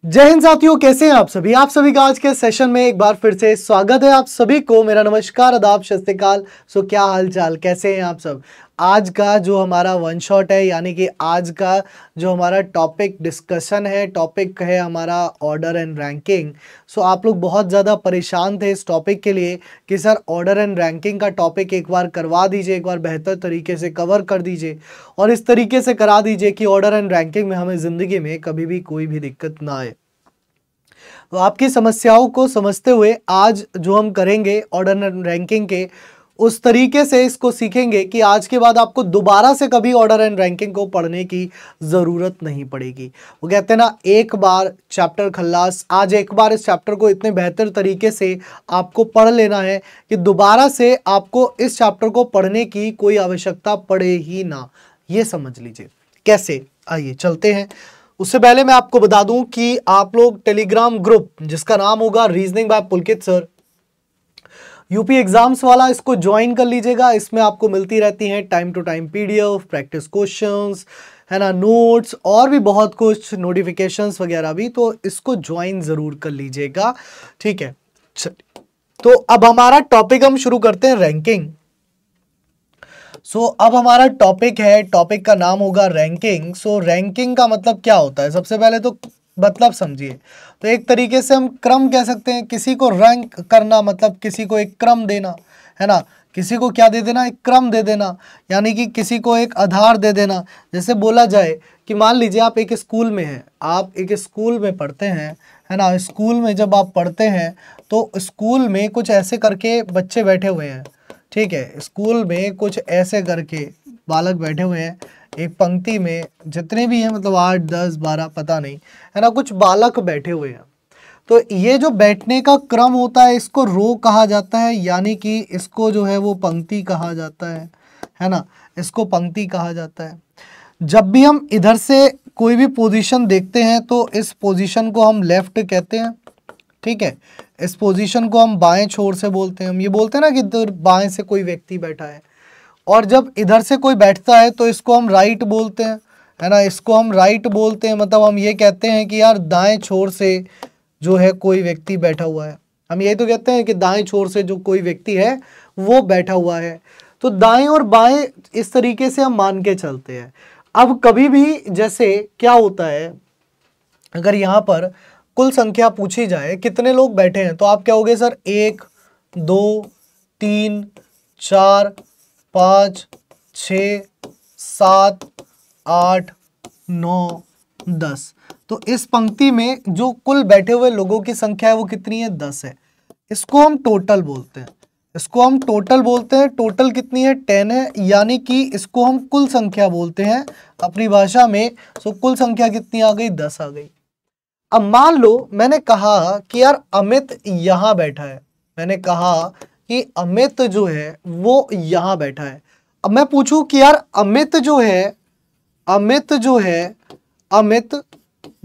जय हिंद साथियों, कैसे हैं आप सभी का आज के सेशन में एक बार फिर से स्वागत है आप सभी को। मेरा नमस्कार, आदाब, सत श्री अकाल। सो क्या हाल चाल, कैसे हैं आप सब। आज का जो हमारा वन शॉट है, यानी कि आज का जो हमारा टॉपिक डिस्कशन है, टॉपिक है हमारा ऑर्डर एंड रैंकिंग। सो आप लोग बहुत ज़्यादा परेशान थे इस टॉपिक के लिए कि सर ऑर्डर एंड रैंकिंग का टॉपिक एक बार करवा दीजिए, एक बार बेहतर तरीके से कवर कर दीजिए और इस तरीके से करा दीजिए कि ऑर्डर एंड रैंकिंग में हमें ज़िंदगी में कभी भी कोई भी दिक्कत ना आए। तो आपकी समस्याओं को समझते हुए आज जो हम करेंगे ऑर्डर एंड रैंकिंग के, उस तरीके से इसको सीखेंगे कि आज के बाद आपको दोबारा से कभी ऑर्डर एंड रैंकिंग को पढ़ने की ज़रूरत नहीं पड़ेगी। वो कहते हैं ना, एक बार चैप्टर खल्लास। आज एक बार इस चैप्टर को इतने बेहतर तरीके से आपको पढ़ लेना है कि दोबारा से आपको इस चैप्टर को पढ़ने की कोई आवश्यकता पड़े ही ना। ये समझ लीजिए कैसे। आइए चलते हैं। उससे पहले मैं आपको बता दूं कि आप लोग टेलीग्राम ग्रुप जिसका नाम होगा रीजनिंग बाय पुलकित सर, यूपी एग्जाम्स वाला, इसको ज्वाइन कर लीजिएगा। इसमें आपको मिलती रहती हैं time to time PDF, practice questions, है ना, नोट्स और भी बहुत कुछ, नोटिफिकेशंस वगैरह भी। तो इसको ज्वाइन जरूर कर लीजिएगा, ठीक है। तो अब हमारा टॉपिक हम शुरू करते हैं, रैंकिंग। अब हमारा टॉपिक है, टॉपिक का नाम होगा रैंकिंग। रैंकिंग का मतलब क्या होता है, सबसे पहले तो मतलब समझिए। तो एक तरीके से हम क्रम कह सकते हैं। किसी को रैंक करना मतलब किसी को एक क्रम देना, है ना। किसी को क्या दे देना, एक क्रम दे देना, यानी कि किसी को एक आधार दे देना। जैसे बोला जाए कि मान लीजिए आप एक स्कूल में हैं, आप एक स्कूल में पढ़ते हैं, है ना। स्कूल में जब आप पढ़ते हैं तो स्कूल में कुछ ऐसे करके बच्चे बैठे हुए हैं, ठीक है। स्कूल में कुछ ऐसे करके बालक बैठे हुए हैं, एक पंक्ति में जितने भी हैं, मतलब 8, 10, 12 पता नहीं, है ना, कुछ बालक बैठे हुए हैं। तो ये जो बैठने का क्रम होता है इसको रो कहा जाता है, यानी कि इसको जो है वो पंक्ति कहा जाता है ना। इसको पंक्ति कहा जाता है। जब भी हम इधर से कोई भी पोजीशन देखते हैं तो इस पोजीशन को हम लेफ्ट कहते हैं, ठीक है। इस पोजीशन को हम बाएं छोर से बोलते हैं। हम ये बोलते हैं ना कि इधर बाएं से कोई व्यक्ति बैठा है। और जब इधर से कोई बैठता है तो इसको हम राइट बोलते हैं, है ना। इसको हम राइट बोलते हैं, मतलब हम ये कहते हैं कि यार दाएं छोर से जो है कोई व्यक्ति बैठा हुआ है। हम यही तो कहते हैं कि दाएं छोर से जो कोई व्यक्ति है वो बैठा हुआ है। तो दाएं और बाएं इस तरीके से हम मान के चलते हैं। अब कभी भी जैसे क्या होता है, अगर यहाँ पर कुल संख्या पूछी जाए कितने लोग बैठे हैं, तो आप क्या होगे सर, 1, 2, 3, 4, 5, 6, 7, 8, 9, 10। तो इस पंक्ति में जो कुल बैठे हुए लोगों की संख्या है वो कितनी है, 10 है। इसको हम टोटल बोलते हैं, इसको हम टोटल बोलते हैं। टोटल कितनी है, 10 है, यानी कि इसको हम कुल संख्या बोलते हैं अपनी भाषा में। कुल संख्या कितनी आ गई, 10 आ गई। अब मान लो मैंने कहा कि यार अमित यहाँ बैठा है, मैंने कहा कि अमित जो है वो यहाँ बैठा है। अब मैं पूछूं कि यार अमित जो है, अमित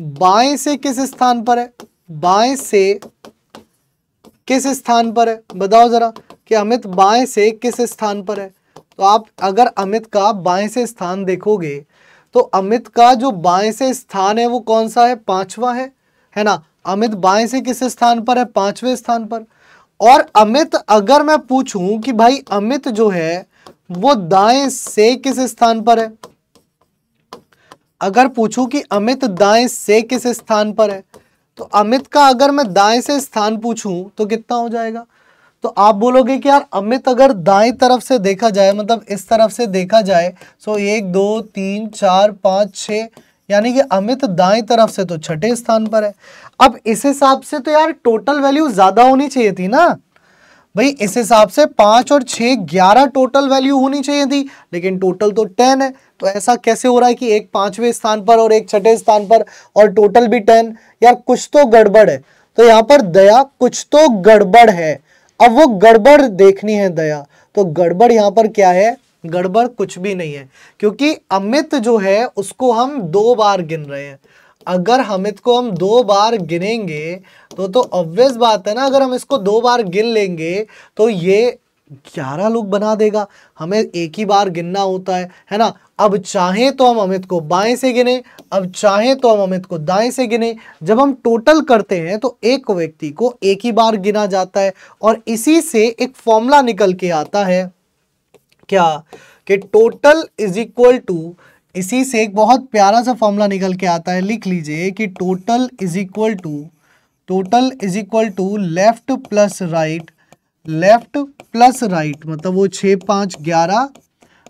बाएं से किस स्थान पर है, बाएं से किस स्थान पर है, बताओ जरा कि अमित बाएं से किस स्थान पर है। तो आप अगर अमित का बाएं से स्थान देखोगे तो अमित का जो बाएं से स्थान है वो कौन सा है, 5वां है ना। अमित बाएं से किस स्थान पर है, 5वें स्थान पर। और अमित, अगर मैं पूछूं कि भाई अमित जो है वो दाएं से किस स्थान पर है, अगर पूछूं कि अमित दाएं से किस स्थान पर है, तो अमित का अगर मैं दाएं से स्थान पूछूं तो कितना हो जाएगा। तो आप बोलोगे कि यार अमित अगर दाएं तरफ से देखा जाए, मतलब इस तरफ से देखा जाए, 1, 2, 3, 4, 5, 6, यानी कि अमित दाएं तरफ से तो 6ठे स्थान पर है। अब इस हिसाब से तो यार टोटल वैल्यू ज्यादा होनी चाहिए थी ना भाई। इस हिसाब से 5 और 6, 11 टोटल वैल्यू होनी चाहिए थी, लेकिन टोटल तो 10 है। तो ऐसा कैसे हो रहा है कि एक 5वें स्थान पर और एक 6ठे स्थान पर और टोटल भी 10। यार कुछ तो गड़बड़ है। तो यहाँ पर दया, कुछ तो गड़बड़ है। अब वो गड़बड़ देखनी है दया। तो गड़बड़ यहाँ पर क्या है, गड़बड़ कुछ भी नहीं है, क्योंकि अमित जो है उसको हम 2 बार गिन रहे हैं। अगर अमित को हम 2 बार गिनेंगे तो ऑब्वियस बात है ना, अगर हम इसको 2 बार गिन लेंगे तो ये 11 लोग बना देगा, हमें एक ही बार गिनना होता है ना। अब चाहे तो हम अमित को बाएं से गिने, अब चाहे तो हम अमित को दाएं से गिने। जब हम टोटल करते हैं तो एक व्यक्ति को एक ही बार गिना जाता है, और इसी से एक फॉर्मूला निकल के आता है क्या, कि टोटल इज इक्वल टू, इसी से एक बहुत प्यारा सा फॉर्मूला निकल के आता है, लिख लीजिए कि total is equal to left plus right, left plus right मतलब वो 6 5 11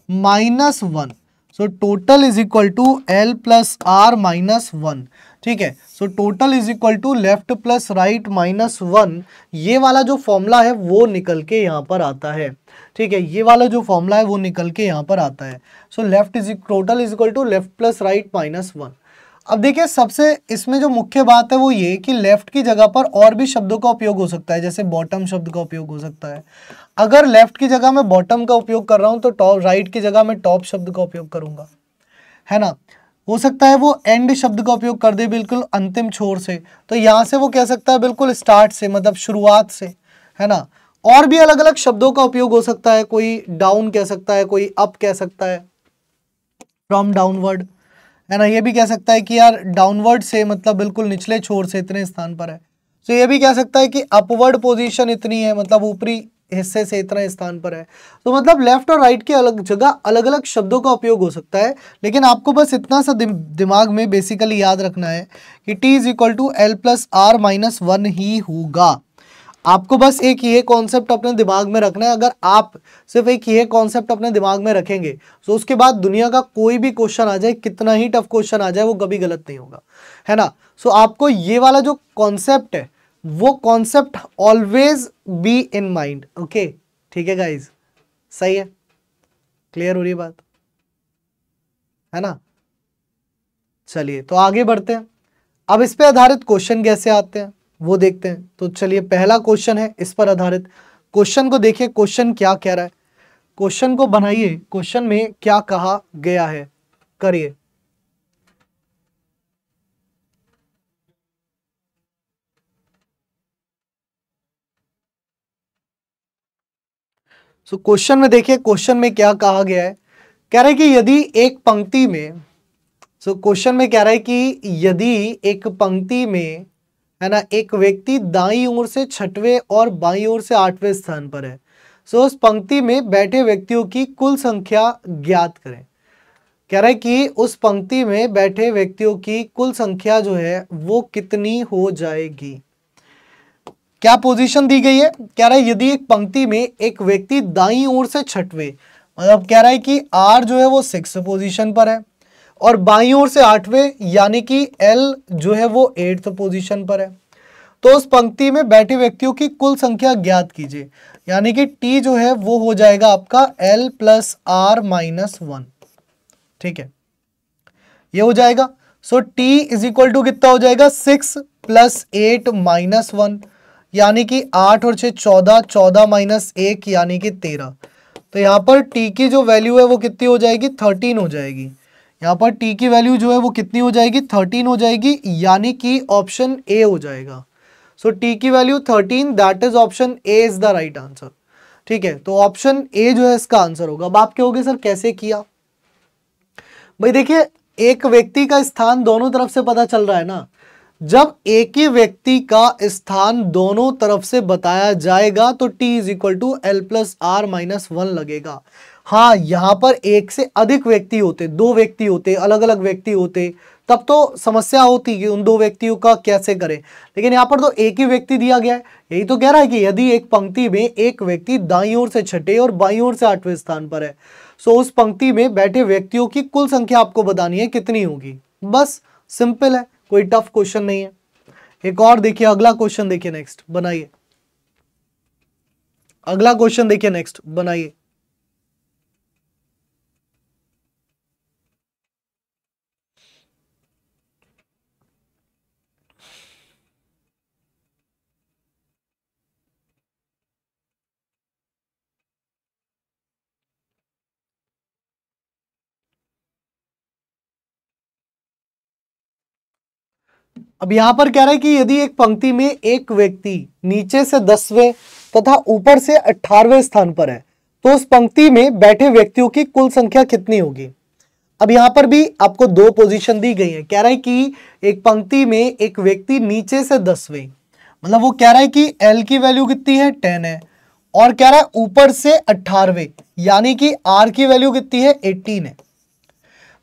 -1। So total is equal to L plus R -1। ठीक है, so total is equal to left plus right -1। ये वाला जो फॉर्मूला है वो निकल के यहाँ पर आता है। ठीक है, ये वाला जो फॉर्मूला है वो निकल के यहाँ पर आता है। So left is total is equal to left plus right -1। अब देखिए, सबसे इसमें जो मुख्य बात है वो ये कि लेफ्ट की जगह पर और भी शब्दों का उपयोग हो सकता है, जैसे बॉटम शब्द का उपयोग हो सकता है। अगर लेफ्ट की जगह मैं बॉटम का उपयोग कर रहा हूं तो टॉप, राइट की जगह मैं टॉप शब्द का उपयोग करूंगा, है ना। हो सकता है वो एंड शब्द का उपयोग कर दे, बिल्कुल अंतिम छोर से, तो यहां से वो कह सकता है बिल्कुल स्टार्ट से, मतलब शुरुआत से, है ना। और भी अलग अलग शब्दों का उपयोग हो सकता है, कोई डाउन कह सकता है, कोई अप कह सकता है, फ्रॉम डाउनवर्ड, है ना। ये भी कह सकता है कि यार डाउनवर्ड से मतलब बिल्कुल निचले छोर से इतने स्थान पर है। तो ये भी कह सकता है कि अपवर्ड पोजीशन इतनी है, मतलब ऊपरी हिस्से से इतना स्थान पर है। तो मतलब लेफ्ट और राइट की अलग जगह अलग अलग शब्दों का उपयोग हो सकता है, लेकिन आपको बस इतना सा दिमाग में बेसिकली याद रखना है कि t is equal to L plus R -1 ही होगा। आपको बस एक ये कॉन्सेप्ट अपने दिमाग में रखना है। अगर आप सिर्फ एक ये कॉन्सेप्ट अपने दिमाग में रखेंगे तो उसके बाद दुनिया का कोई भी क्वेश्चन आ जाए, कितना ही टफ क्वेश्चन आ जाए, वो कभी गलत नहीं होगा, है ना। सो आपको ये वाला जो कॉन्सेप्ट है वो concept always be in mind. Okay, ठीक है गाइज, सही है, क्लियर हो रही है बात, है ना। चलिए तो आगे बढ़ते हैं। अब इस पे आधारित क्वेश्चन कैसे आते हैं वो देखते हैं। तो चलिए, पहला क्वेश्चन है इस पर आधारित। क्वेश्चन को देखिए, क्वेश्चन क्या कह रहा है, क्वेश्चन को बनाइए, क्वेश्चन में क्या कहा गया है, करिए। सो क्वेश्चन में देखिए, क्वेश्चन में क्या कहा गया है। कह रहा है कि यदि एक पंक्ति में, सो क्वेश्चन में कह रहा है कि यदि एक पंक्ति में, है ना, एक व्यक्ति दाईं ओर से 6वें और बाईं ओर से 8वें स्थान पर है, सो उस पंक्ति में बैठे व्यक्तियों की कुल संख्या ज्ञात करें। कह रहा है कि उस पंक्ति में बैठे व्यक्तियों की कुल संख्या जो है वो कितनी हो जाएगी। क्या पोजीशन दी गई है, कह रहा है यदि एक पंक्ति में एक व्यक्ति दाईं ओर से 6वें, मतलब कह रहा है कि आर जो है वो 6 पोजीशन पर है, और बाईं ओर से 8वें यानी कि एल जो है वो 8th पोजीशन पर है। तो उस पंक्ति में बैठे व्यक्तियों की कुल संख्या ज्ञात कीजिए, यानी कि टी जो है वो हो जाएगा आपका एल प्लस आर -1। ठीक है, ये हो जाएगा। सो टी इज इक्वल टू कितना हो जाएगा, 6 + 8 -1, यानी कि 8 और 6 14, 14 - 1 यानी कि 13। तो यहाँ पर टी की जो वैल्यू है वो कितनी हो जाएगी, 13 हो जाएगी। यहाँ पर टी की वैल्यू जो है वो कितनी हो जाएगी, 13 हो जाएगी, यानी कि ऑप्शन ए हो जाएगा। सो टी की value 13, that is option A is the right answer. ठीक है, तो ऑप्शन ए जो है इसका आंसर होगा। अब आप कहोगे सर कैसे किया, भाई देखिए, एक व्यक्ति का स्थान दोनों तरफ से पता चल रहा है ना। जब एक ही व्यक्ति का स्थान दोनों तरफ से बताया जाएगा तो t is equal to L plus R -1 लगेगा। हाँ, यहां पर एक से अधिक व्यक्ति होते, 2 व्यक्ति होते, अलग अलग व्यक्ति होते, तब तो समस्या होती कि उन 2 व्यक्तियों का कैसे करें, लेकिन यहाँ पर तो एक ही व्यक्ति दिया गया है। यही तो कह रहा है कि यदि एक पंक्ति में एक व्यक्ति दाईं ओर से 6ठे और बाईं ओर से 8वें स्थान पर है, सो उस पंक्ति में बैठे व्यक्तियों की कुल संख्या आपको बतानी है कितनी होगी। बस सिंपल है, कोई टफ क्वेश्चन नहीं है। एक और देखिए, अगला क्वेश्चन देखिए, नेक्स्ट बनाइए, अगला क्वेश्चन देखिए, नेक्स्ट बनाइए। अब यहां पर कह रहा है कि यदि एक पंक्ति में एक व्यक्ति नीचे से 10वें तथा ऊपर से 18वें स्थान पर है तो उस पंक्ति में बैठे व्यक्तियों की कुल संख्या कितनी होगी। अब यहां पर भी आपको दो पोजीशन दी गई है। कह रहा है कि एक पंक्ति में एक व्यक्ति नीचे से 10वें, मतलब वो कह रहा है कि L की वैल्यू कितनी है 10 है, और कह रहा है ऊपर से 18वें यानी कि R की वैल्यू कितनी है 18 है।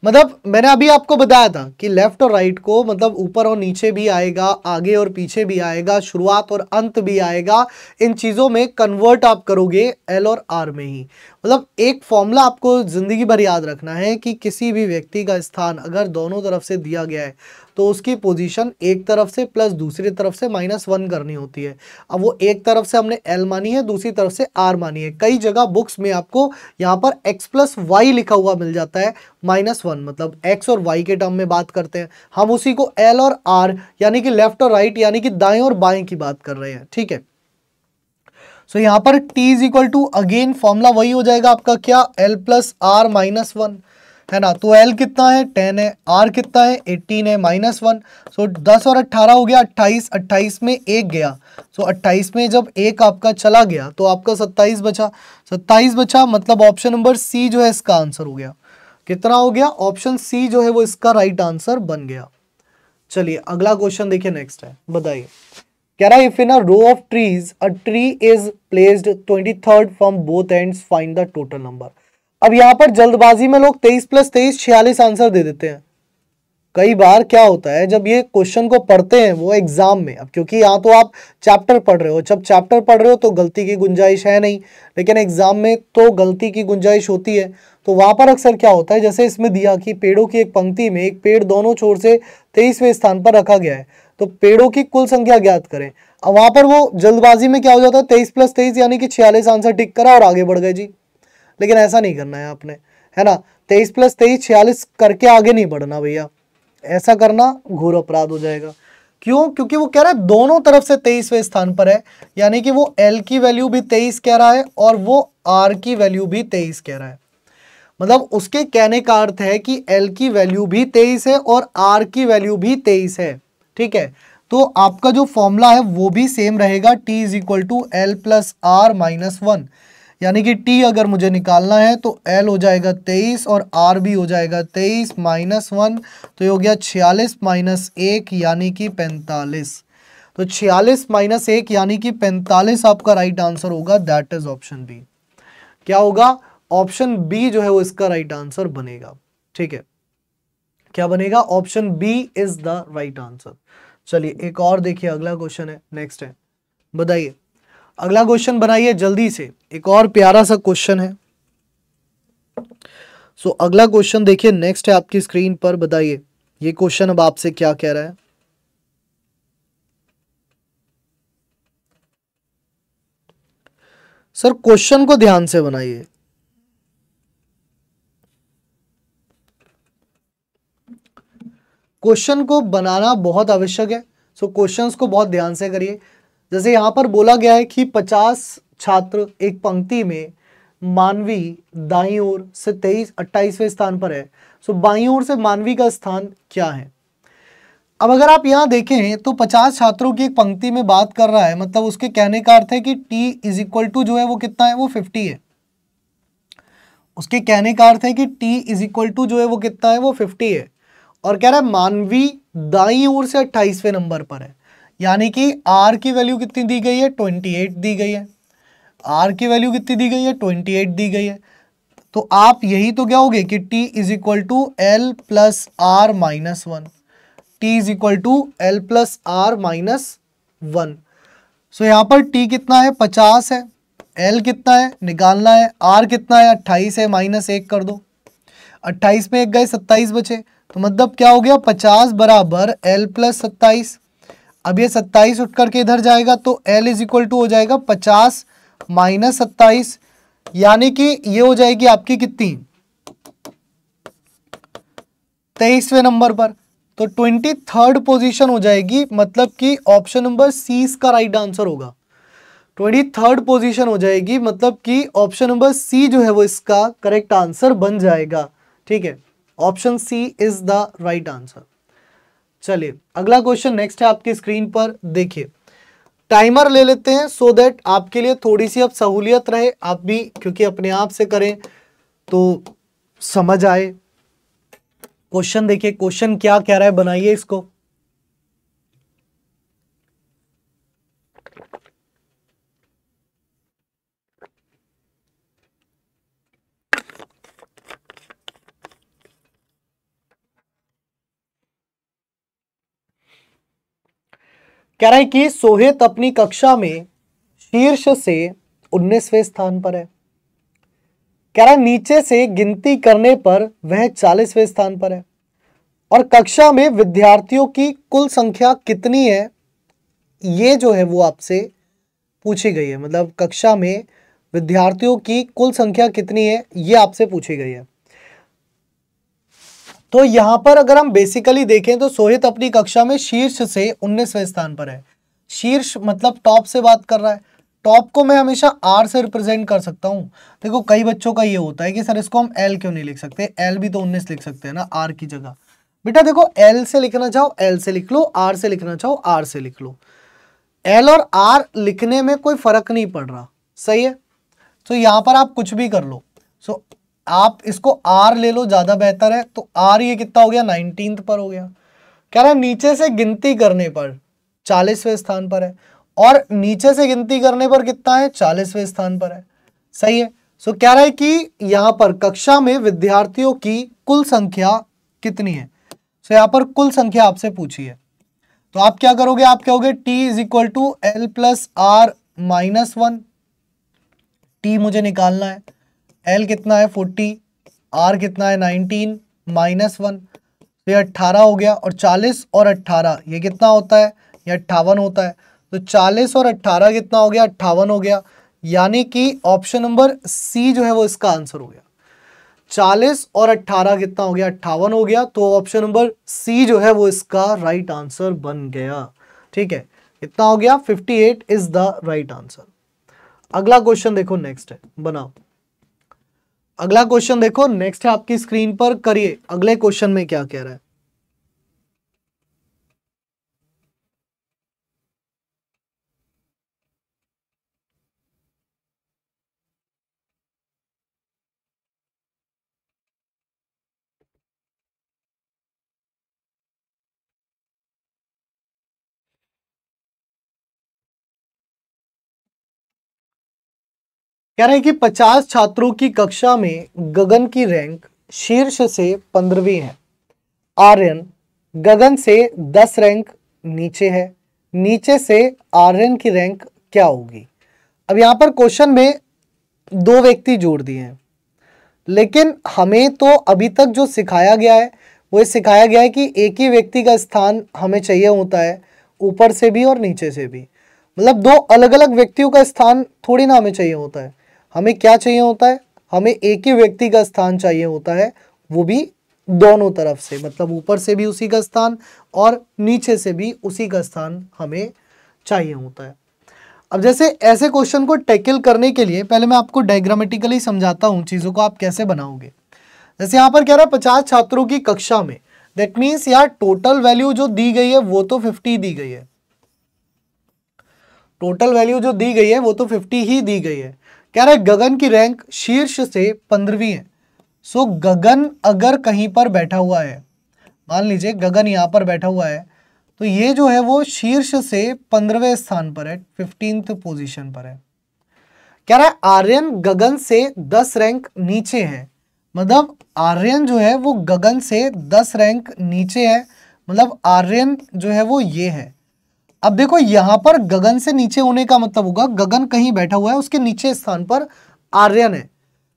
मतलब मैंने अभी आपको बताया था कि लेफ्ट और राइट को मतलब ऊपर और नीचे भी आएगा, आगे और पीछे भी आएगा, शुरुआत और अंत भी आएगा। इन चीज़ों में कन्वर्ट आप करोगे एल और आर में ही। मतलब एक फॉर्मूला आपको ज़िंदगी भर याद रखना है कि किसी भी व्यक्ति का स्थान अगर दोनों तरफ से दिया गया है तो उसकी पोजीशन एक तरफ से प्लस दूसरी तरफ से -1 करनी होती है। अब वो एक तरफ से हमने L मानी है, दूसरी तरफ से R मानी है। कई जगह बुक्स में आपको यहाँ पर x + y लिखा हुआ मिल जाता है, -1 मतलब x और y के टर्म में बात करते हैं। हम उसी को L और R यानी कि लेफ्ट और राइट यानी कि दाएं और बाएं की बात कर रहे हैं, ठीक है। सो यहाँ पर t = अगेन फॉर्मूला वही हो जाएगा आपका क्या, L + R -1 है ना। तो L कितना है 10 है, R कितना है 18 है, -1। सो 10 और 18 हो गया 28, 28 में 1 गया। सो 28 में जब 1 आपका चला गया तो आपका 27 बचा, 27 बचा मतलब ऑप्शन नंबर सी जो है इसका आंसर हो गया। कितना हो गया, ऑप्शन सी जो है वो इसका राइट आंसर बन गया। चलिए अगला क्वेश्चन देखिए, नेक्स्ट है, बताइए। कह रहा है if in a row of trees a tree is placed 23rd from both ends find the total number. अब यहां पर जल्दबाजी में लोग 23 + 23 46 आंसर दे देते हैं। कई बार क्या होता है जब ये क्वेश्चन को पढ़ते हैं वो एग्जाम में, अब क्योंकि यहाँ तो आप चैप्टर पढ़ रहे हो, जब चैप्टर पढ़ रहे हो तो गलती की गुंजाइश है नहीं, लेकिन एग्जाम में तो गलती की गुंजाइश होती है। तो वहां पर अक्सर क्या होता है, जैसे इसमें दिया कि पेड़ों की एक पंक्ति में एक पेड़ दोनों छोर से 23वें स्थान पर रखा गया है, तो पेड़ों की कुल संख्या ज्ञात करें। अब वहां पर वो जल्दबाजी में क्या हो जाता है, 23 + 23 यानी कि 46 आंसर टिक करा और आगे बढ़ गए जी। लेकिन ऐसा नहीं करना है आपने, है ना। 23 + 23 46 करके आगे नहीं बढ़ना भैया, ऐसा करना घोर अपराध हो जाएगा। क्यों, क्योंकि वो कह रहा है दोनों तरफ से 23वें स्थान पर है, यानी कि वो L की वैल्यू भी 23 कह रहा है और वो R की वैल्यू भी 23 कह रहा है। मतलब उसके कहने का अर्थ है कि L की वैल्यू भी 23 है और R की वैल्यू भी 23 है, ठीक है। तो आपका जो फॉर्मूला है वो भी सेम रहेगा, T = L + R -1, यानी कि T अगर मुझे निकालना है तो L हो जाएगा 23 और R भी हो जाएगा 23 -1, तो ये हो गया 46 - 1 यानी कि 45। तो 46 - 1 यानी कि 45 आपका राइट आंसर होगा, दैट इज ऑप्शन बी। क्या होगा, ऑप्शन बी जो है वो इसका राइट आंसर बनेगा, ठीक है। क्या बनेगा, option B is the right answer. चलिए एक और देखिए, अगला क्वेश्चन है, नेक्स्ट है, बताइए। अगला क्वेश्चन बनाइए जल्दी से, एक और प्यारा सा क्वेश्चन है। सो अगला क्वेश्चन देखिए, नेक्स्ट है आपकी स्क्रीन पर, बताइए ये क्वेश्चन अब आपसे क्या कह रहा है। सर क्वेश्चन को ध्यान से बनाइए। क्वेश्चन को बनाना बहुत आवश्यक है, सो क्वेश्चंस को बहुत ध्यान से करिए। जैसे यहाँ पर बोला गया है कि 50 छात्र एक पंक्ति में मानवी दाईं ओर से 28वें स्थान पर है। सो बाईं ओर से मानवी का स्थान क्या है। अब अगर आप यहाँ देखें तो 50 छात्रों की एक पंक्ति में बात कर रहा है, मतलब उसके कहने का अर्थ है कि T = जो है वो कितना है, वो 50 है। उसके कहने का अर्थ है कि T = जो है वो कितना है, वो 50 है। और कह रहा है मानवी दाईं ओर से 28वें नंबर पर है, यानी कि R की वैल्यू कितनी दी गई है, 28 दी गई है। R की वैल्यू कितनी दी गई है, 28 दी गई है। तो आप यही तो क्या होगे कि T = L + R -1, T = L + R -1। सो यहाँ पर T कितना है, 50 है, L कितना है निकालना है, R कितना है 28 है, -1 कर दो, 28 में 1 गए 27 बचे, तो मतलब क्या हो गया 50 = L + 27। अब ये 27 उठ करके इधर जाएगा तो L = हो जाएगा 50 - 27, यानी कि ये हो जाएगी आपकी कितनी 23वें नंबर पर, तो 23rd पोजीशन हो जाएगी, मतलब कि ऑप्शन नंबर सी इसका राइट आंसर होगा। 23rd पोजीशन हो जाएगी, मतलब कि ऑप्शन नंबर सी जो है वो इसका करेक्ट आंसर बन जाएगा, ठीक है। Option C is the right answer. चलिए अगला क्वेश्चन नेक्स्ट है आपकी स्क्रीन पर, देखिए टाइमर ले लेते हैं सो दैट आपके लिए थोड़ी सी अब सहूलियत रहे, आप भी क्योंकि अपने आप से करें तो समझ आए। क्वेश्चन देखिए, क्वेश्चन क्या कह रहा है, बनाइए इसको। कह रहा है कि सोहित अपनी कक्षा में शीर्ष से 19वें स्थान पर है। कह रहा है नीचे से गिनती करने पर वह 40वें स्थान पर है और कक्षा में विद्यार्थियों की कुल संख्या कितनी है, ये जो है वो आपसे पूछी गई है। मतलब कक्षा में विद्यार्थियों की कुल संख्या कितनी है, ये आपसे पूछी गई है। तो यहां पर अगर हम बेसिकली देखें तो सोहित अपनी कक्षा में शीर्ष से 19वें स्थान पर है। शीर्ष मतलब टॉप से बात कर रहा है। टॉप को मैं हमेशा आर से रिप्रेजेंट कर सकता हूं। देखो कई बच्चों का ये होता है कि सर इसको हम एल क्यों नहीं लिख सकते, एल भी तो 19 लिख सकते हैं ना आर की जगह। बेटा देखो एल से लिखना चाहो एल से लिख लो, आर से लिखना चाहो आर से लिख लो। एल और आर लिखने में कोई फर्क नहीं पड़ रहा, सही है। तो यहां पर आप कुछ भी कर लो। सो आप इसको आर ले लो, ज्यादा बेहतर है। तो आर ये कितना हो गया, 19th पर हो गया। कह रहा है नीचे से गिनती करने पर 40वें स्थान पर है और नीचे से गिनती करने पर कितना है, 40वें स्थान पर है, सही है। सो कह रहा है कि यहां पर कक्षा में विद्यार्थियों की कुल संख्या कितनी है। सो यहां पर कुल संख्या आपसे पूछी है, तो आप क्या करोगे, आप कहोगे T is equal to L plus R minus 1। T मुझे निकालना है, एल कितना है 40, आर कितना है 19 माइनस 1, तो ये 18 हो गया। और 40 और 18 ये कितना होता है, ये 58 होता है। तो 40 और 18 कितना हो गया, 58 हो गया। यानी कि ऑप्शन नंबर सी जो है वो इसका आंसर हो गया। 40 और 18 कितना हो गया, 58 हो गया। तो ऑप्शन नंबर सी जो है वो इसका राइट आंसर बन गया। ठीक है, कितना हो गया, 58 इज द राइट आंसर। अगला क्वेश्चन देखो नेक्स्ट है, बनाओ। अगला क्वेश्चन देखो नेक्स्ट है आपकी स्क्रीन पर, करिए अगले क्वेश्चन में क्या कह रहा है। कह रहे हैं कि 50 छात्रों की कक्षा में गगन की रैंक शीर्ष से 15वीं है। आर्यन गगन से 10 रैंक नीचे है, नीचे से आर्यन की रैंक क्या होगी। अब यहां पर क्वेश्चन में दो व्यक्ति जोड़ दिए हैं, लेकिन हमें तो अभी तक जो सिखाया गया है वो सिखाया गया है कि एक ही व्यक्ति का स्थान हमें चाहिए होता है, ऊपर से भी और नीचे से भी। मतलब दो अलग अलग व्यक्तियों का स्थान थोड़ी ना हमें चाहिए होता है। हमें क्या चाहिए होता है, हमें एक ही व्यक्ति का स्थान चाहिए होता है, वो भी दोनों तरफ से, मतलब ऊपर से भी उसी का स्थान और नीचे से भी उसी का स्थान हमें चाहिए होता है। अब जैसे ऐसे क्वेश्चन को टैकल करने के लिए पहले मैं आपको डायग्रामेटिकली समझाता हूं चीज़ों को आप कैसे बनाओगे। जैसे यहाँ पर कह रहा है 50 छात्रों की कक्षा में, दैट मीन्स यार टोटल वैल्यू जो दी गई है वो तो 50 दी गई है। टोटल वैल्यू जो दी गई है वो तो 50 ही दी गई है। कह रहा है गगन की रैंक शीर्ष से 15वीं है। सो गगन अगर कहीं पर बैठा हुआ है, मान लीजिए गगन यहाँ पर बैठा हुआ है, तो ये जो है वो शीर्ष से 15वें स्थान पर है, 15th पोजीशन पर है। कह रहा है आर्यन गगन से 10 रैंक नीचे है। मतलब आर्यन जो है वो गगन से 10 रैंक नीचे है, मतलब आर्यन जो है वो ये है। अब देखो यहां पर गगन से नीचे होने का मतलब होगा गगन कहीं बैठा हुआ है, उसके नीचे स्थान पर आर्यन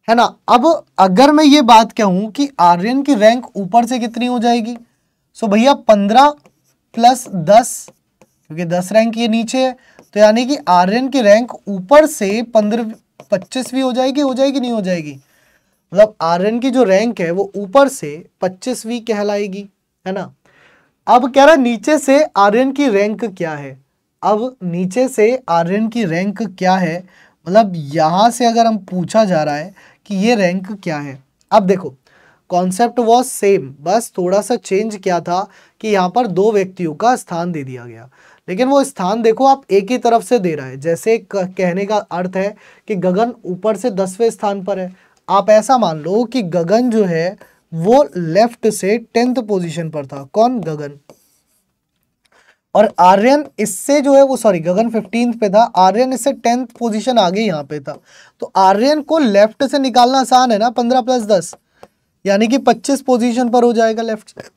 है ना। अब अगर मैं ये बात कहूं कि आर्यन की रैंक ऊपर से कितनी हो जाएगी, सो भैया 15 प्लस 10, क्योंकि 10 रैंक ये नीचे है, तो यानी कि आर्यन की रैंक ऊपर से 25वीं हो जाएगी नहीं हो जाएगी। मतलब आर्यन की जो रैंक है वो ऊपर से 25वीं कहलाएगी, है ना। अब कह रहा है नीचे से आर्यन की रैंक क्या है। अब नीचे से आर्यन की रैंक क्या है, मतलब यहां से अगर हम पूछा जा रहा है कि ये रैंक क्या है। अब देखो कॉन्सेप्ट वॉज सेम, बस थोड़ा सा चेंज क्या था कि यहाँ पर दो व्यक्तियों का स्थान दे दिया गया, लेकिन वो स्थान देखो आप एक ही तरफ से दे रहा है। जैसे कहने का अर्थ है कि गगन ऊपर से 10वें स्थान पर है, आप ऐसा मान लो कि गगन जो है वो लेफ्ट से 10th पोजीशन पर था। कौन? गगन। और आर्यन इससे जो है वो गगन 15th पे था, आर्यन इससे 10th पोजीशन आगे यहाँ पे था। तो आर्यन को लेफ्ट से निकालना आसान है ना, 15 + 10 यानी कि 25 पोजीशन पर हो जाएगा लेफ्ट से।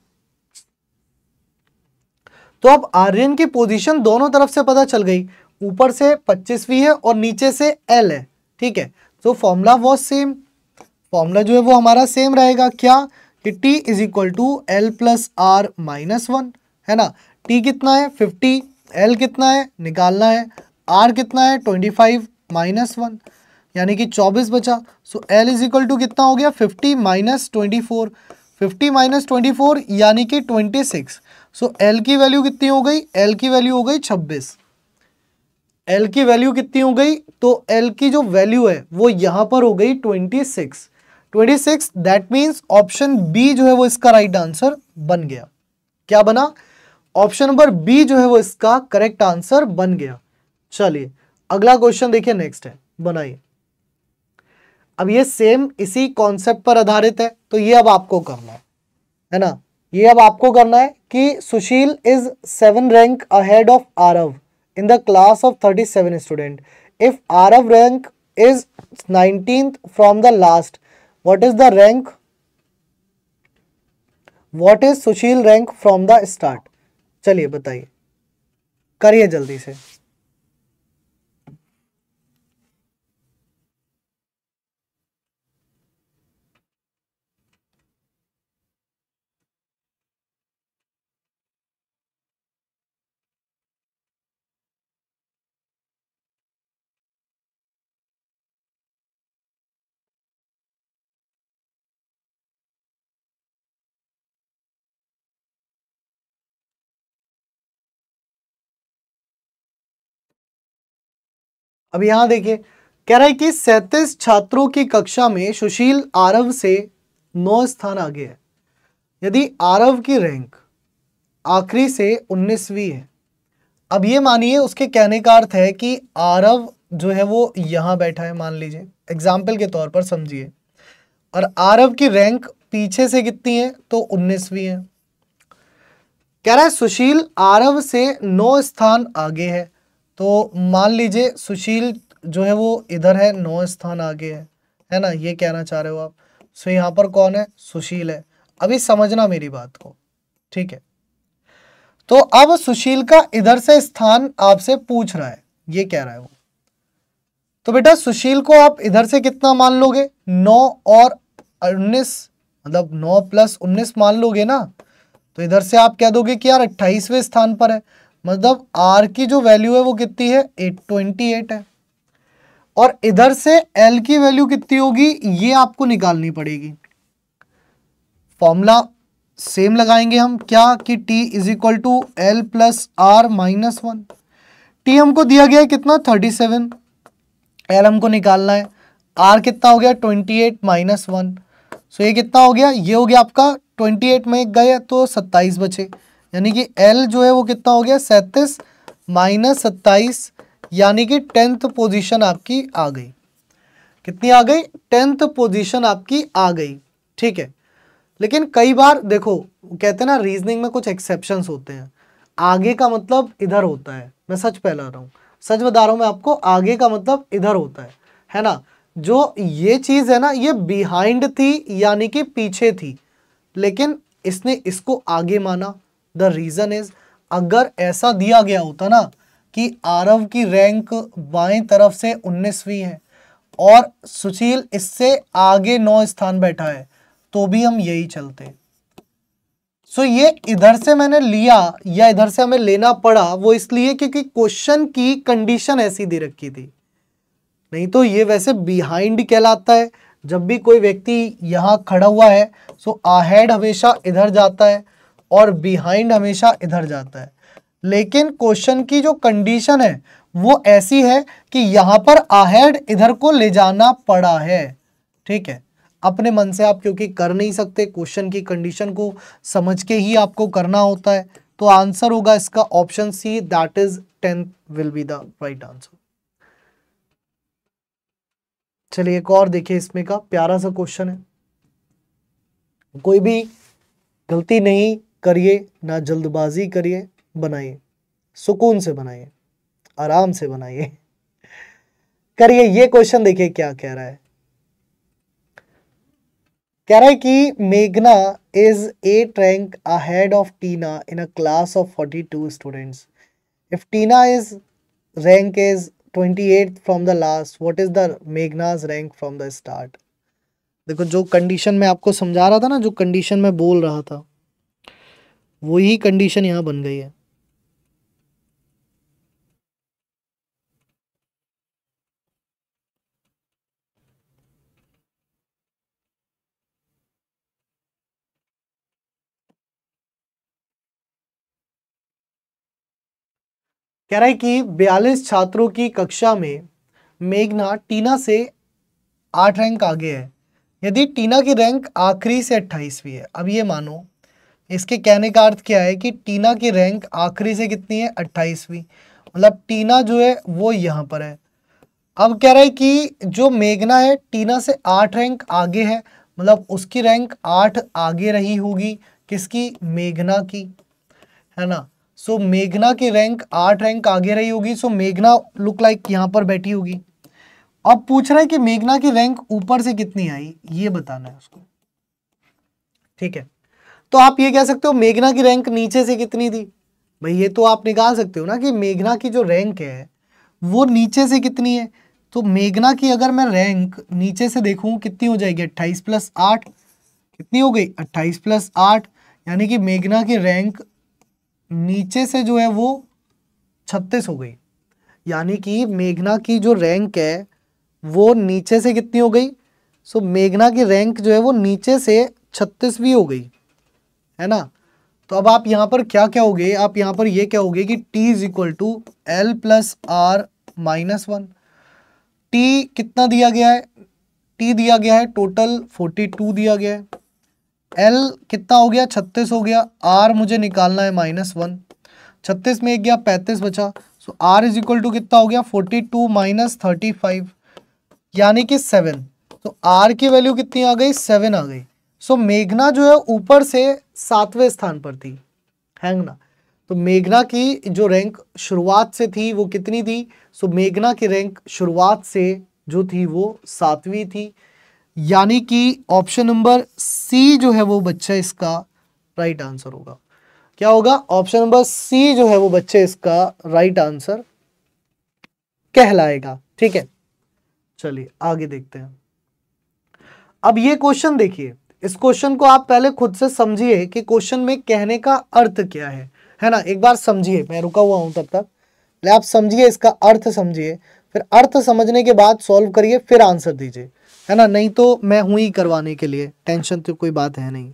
तो अब आर्यन की पोजीशन दोनों तरफ से पता चल गई, ऊपर से 25वीं है और नीचे से एल है, ठीक है। तो फॉर्मूला वॉज सेम, फॉर्मूला जो है वो हमारा सेम रहेगा, क्या कि T = L + R - 1, है ना। T कितना है? 50, L कितना है? निकालना है, R कितना है? 25 - 1 यानी कि 24 बचा। सो L = कितना हो गया? 50 - 24, 50 - 24 यानी कि 26। सो L की वैल्यू कितनी हो गई? L की वैल्यू हो गई 26। L की वैल्यू कितनी हो गई? तो L की जो वैल्यू है वो यहां पर हो गई 26। 26 दैट मीन्स ऑप्शन बी जो है वो इसका राइट आंसर बन गया। क्या बना? ऑप्शन नंबर बी जो है वो इसका करेक्ट आंसर बन गया। चलिए अगला क्वेश्चन देखिए, नेक्स्ट है, बनाइए। अब ये सेम इसी कॉन्सेप्ट पर आधारित है, तो ये अब आपको करना है ना। ये अब आपको करना है कि Sushil is 7 rank ahead of Aarav in the class of 37 student. If Arav rank is 19th from the last, what is the rank? What is Sushil rank from the start? चलिए बताइए, करिए जल्दी से। अब यहां देखिए, कह रहा है कि 37 छात्रों की कक्षा में सुशील आरव से 9 स्थान आगे है। यदि आरव की रैंक आखिरी से 19वीं है, अब ये मानिए उसके कहने का अर्थ है कि आरव जो है वो यहां बैठा है, मान लीजिए एग्जाम्पल के तौर पर समझिए, और आरव की रैंक पीछे से कितनी है? तो 19वीं है। कह रहा है सुशील आरव से 9 स्थान आगे है, तो मान लीजिए सुशील जो है वो इधर है, 9 स्थान आगे है ना, ये कहना चाह रहे हो आप। सो यहाँ पर कौन है? सुशील है। अभी समझना मेरी बात को, ठीक है। तो अब सुशील का इधर से स्थान आपसे पूछ रहा है, ये कह रहा है वो। तो बेटा सुशील को आप इधर से कितना मान लोगे? 9 और 19, मतलब 9 + 19 मान लोगे ना। तो इधर से आप कह दोगे कि यार 28वें स्थान पर है, मतलब R की जो वैल्यू है वो कितनी है? 28 है। और इधर से L की वैल्यू कितनी होगी ये आपको निकालनी पड़ेगी। फॉर्मूला सेम लगाएंगे हम, क्या कि T = L + R - 1। T हमको दिया गया है कितना? 37, L हमको निकालना है, R कितना हो गया? 28 - 1। सो ये कितना हो गया? ये हो गया आपका 28 में गए तो 27 बचे, यानी कि L जो है वो कितना हो गया? 37 - 27 यानी कि 10th पोजीशन आपकी आ गई। कितनी आ गई? 10th पोजीशन आपकी आ गई, ठीक है। लेकिन कई बार देखो कहते हैं ना रीजनिंग में कुछ एक्सेप्शंस होते हैं, आगे का मतलब इधर होता है। मैं सच फैला रहा हूँ, सच बता रहा हूँ मैं आपको, आगे का मतलब इधर होता है ना। जो ये चीज़ है ना ये बिहाइंड थी यानी कि पीछे थी, लेकिन इसने इसको आगे माना। द रीज़न इज, अगर ऐसा दिया गया होता ना कि आरव की रैंक बाएं तरफ से 19वीं है और सुशील इससे आगे 9 स्थान बैठा है, तो भी हम यही चलते। सो ये इधर से मैंने लिया या इधर से हमें लेना पड़ा वो इसलिए क्योंकि क्वेश्चन की कंडीशन ऐसी दे रखी थी, नहीं तो ये वैसे बिहाइंड कहलाता है। जब भी कोई व्यक्ति यहाँ खड़ा हुआ है सो अहेड हमेशा इधर जाता है और बिहाइंड हमेशा इधर जाता है। लेकिन क्वेश्चन की जो कंडीशन है वो ऐसी है कि यहाँ पर अहेड इधर को ले जाना पड़ा है, ठीक है। अपने मन से आप क्योंकि कर नहीं सकते, क्वेश्चन की कंडीशन को समझ के ही आपको करना होता है। तो आंसर होगा इसका option C, that is 10th will be the right answer. चलिए एक और देखिए, इसमें का प्यारा सा क्वेश्चन है। कोई भी गलती नहीं करिए, ना जल्दबाजी करिए, बनाइए, सुकून से बनाइए, आराम से बनाइए, करिए। ये क्वेश्चन देखिए क्या कह रहा है। कह रहा है कि मेघना is 8 rank ahead of Tina in a class of 42 students. If Tina is rank is 28 from the last, what is the Meghna's rank from the start. देखो जो कंडीशन मैं आपको समझा रहा था ना, जो कंडीशन मैं बोल रहा था, वही कंडीशन यहाँ बन गई है। कह रहा है कि 42 छात्रों की कक्षा में मेघना टीना से 8 रैंक आगे है। यदि टीना की रैंक आखिरी से 28वीं है। अब ये मानो, इसके कहने का अर्थ क्या है कि टीना की रैंक आखिरी से कितनी है, 28वीं। मतलब टीना जो है वो यहाँ पर है। अब कह रहा है कि जो मेघना है टीना से 8 रैंक आगे है, मतलब उसकी रैंक 8 आगे रही होगी किसकी, मेघना की, है ना। सो मेघना की रैंक 8 रैंक आगे रही होगी। सो मेघना लुक लाइक यहाँ पर बैठी होगी। अब पूछ रहा है कि मेघना की रैंक ऊपर से कितनी आई, ये बताना है उसको, ठीक है। तो आप ये कह सकते हो मेघना की रैंक नीचे से कितनी थी, भाई ये तो आप निकाल सकते हो ना कि मेघना की जो रैंक है वो नीचे से कितनी है। तो मेघना की अगर मैं रैंक नीचे से देखूं कितनी हो जाएगी, 28 + 8, कितनी हो गई, 28 + 8, यानी कि मेघना की रैंक नीचे से जो है वो 36 हो गई। यानी कि मेघना की जो रैंक है वो नीचे से कितनी हो गई। सो मेघना की रैंक जो है वो नीचे से 36वीं हो गई, है ना। तो अब आप यहाँ पर क्या कहोगे, आप यहाँ पर ये कहोगे कि T is equal to L + R - 1। T कितना दिया गया है, T दिया गया है टोटल 42 दिया गया है। L कितना हो गया, 36 हो गया। R मुझे निकालना है -1, 36 में 1 गया, 35 बचा। सो R इज इक्वल टू कितना हो गया, 42 - 35, यानी कि 7। तो R की वैल्यू कितनी आ गई, 7 आ गई। सो मेघना जो है ऊपर से 7वें स्थान पर थी, है ना। तो मेघना की जो रैंक शुरुआत से थी वो कितनी थी, सो मेघना की रैंक शुरुआत से जो थी वो 7वीं थी। यानी कि ऑप्शन नंबर सी जो है वो बच्चा इसका राइट आंसर होगा। क्या होगा, ऑप्शन नंबर सी जो है वो बच्चे इसका राइट आंसर कहलाएगा, ठीक है। चलिए आगे देखते हैं। अब ये क्वेश्चन देखिए, इस क्वेश्चन को आप पहले खुद से समझिए कि क्वेश्चन में कहने का अर्थ क्या है ना। एक बार समझिए, मैं रुका हुआ हूं तब तक, आप समझिए, इसका अर्थ समझिए, फिर अर्थ समझने के बाद सॉल्व करिए, फिर आंसर दीजिए, है ना। नहीं तो मैं हूं ही करवाने के लिए, टेंशन तो कोई बात है नहीं।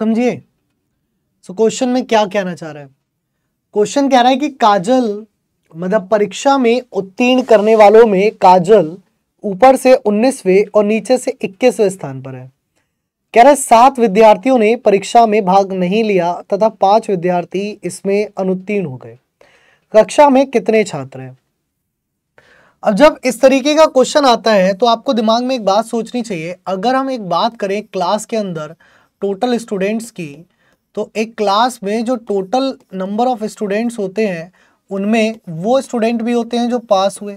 समझिए, सो क्वेश्चन में क्या कहना चाह रहा है। क्वेश्चन कह रहा है कि काजल, मतलब परीक्षा में उत्तीर्ण करने वालों में काजल ऊपर से 19वें और नीचे से 21वें स्थान पर है। कह रहा है 7 विद्यार्थियों ने परीक्षा में भाग नहीं लिया तथा 5 विद्यार्थी इसमें अनुत्तीर्ण हो गए। कक्षा में कितने छात्र हैं। अब जब इस तरीके का क्वेश्चन आता है तो आपको दिमाग में एक बात सोचनी चाहिए। अगर हम एक बात करें क्लास के अंदर टोटल स्टूडेंट्स की, तो एक क्लास में जो टोटल नंबर ऑफ स्टूडेंट्स होते हैं उनमें वो स्टूडेंट भी होते हैं जो पास हुए,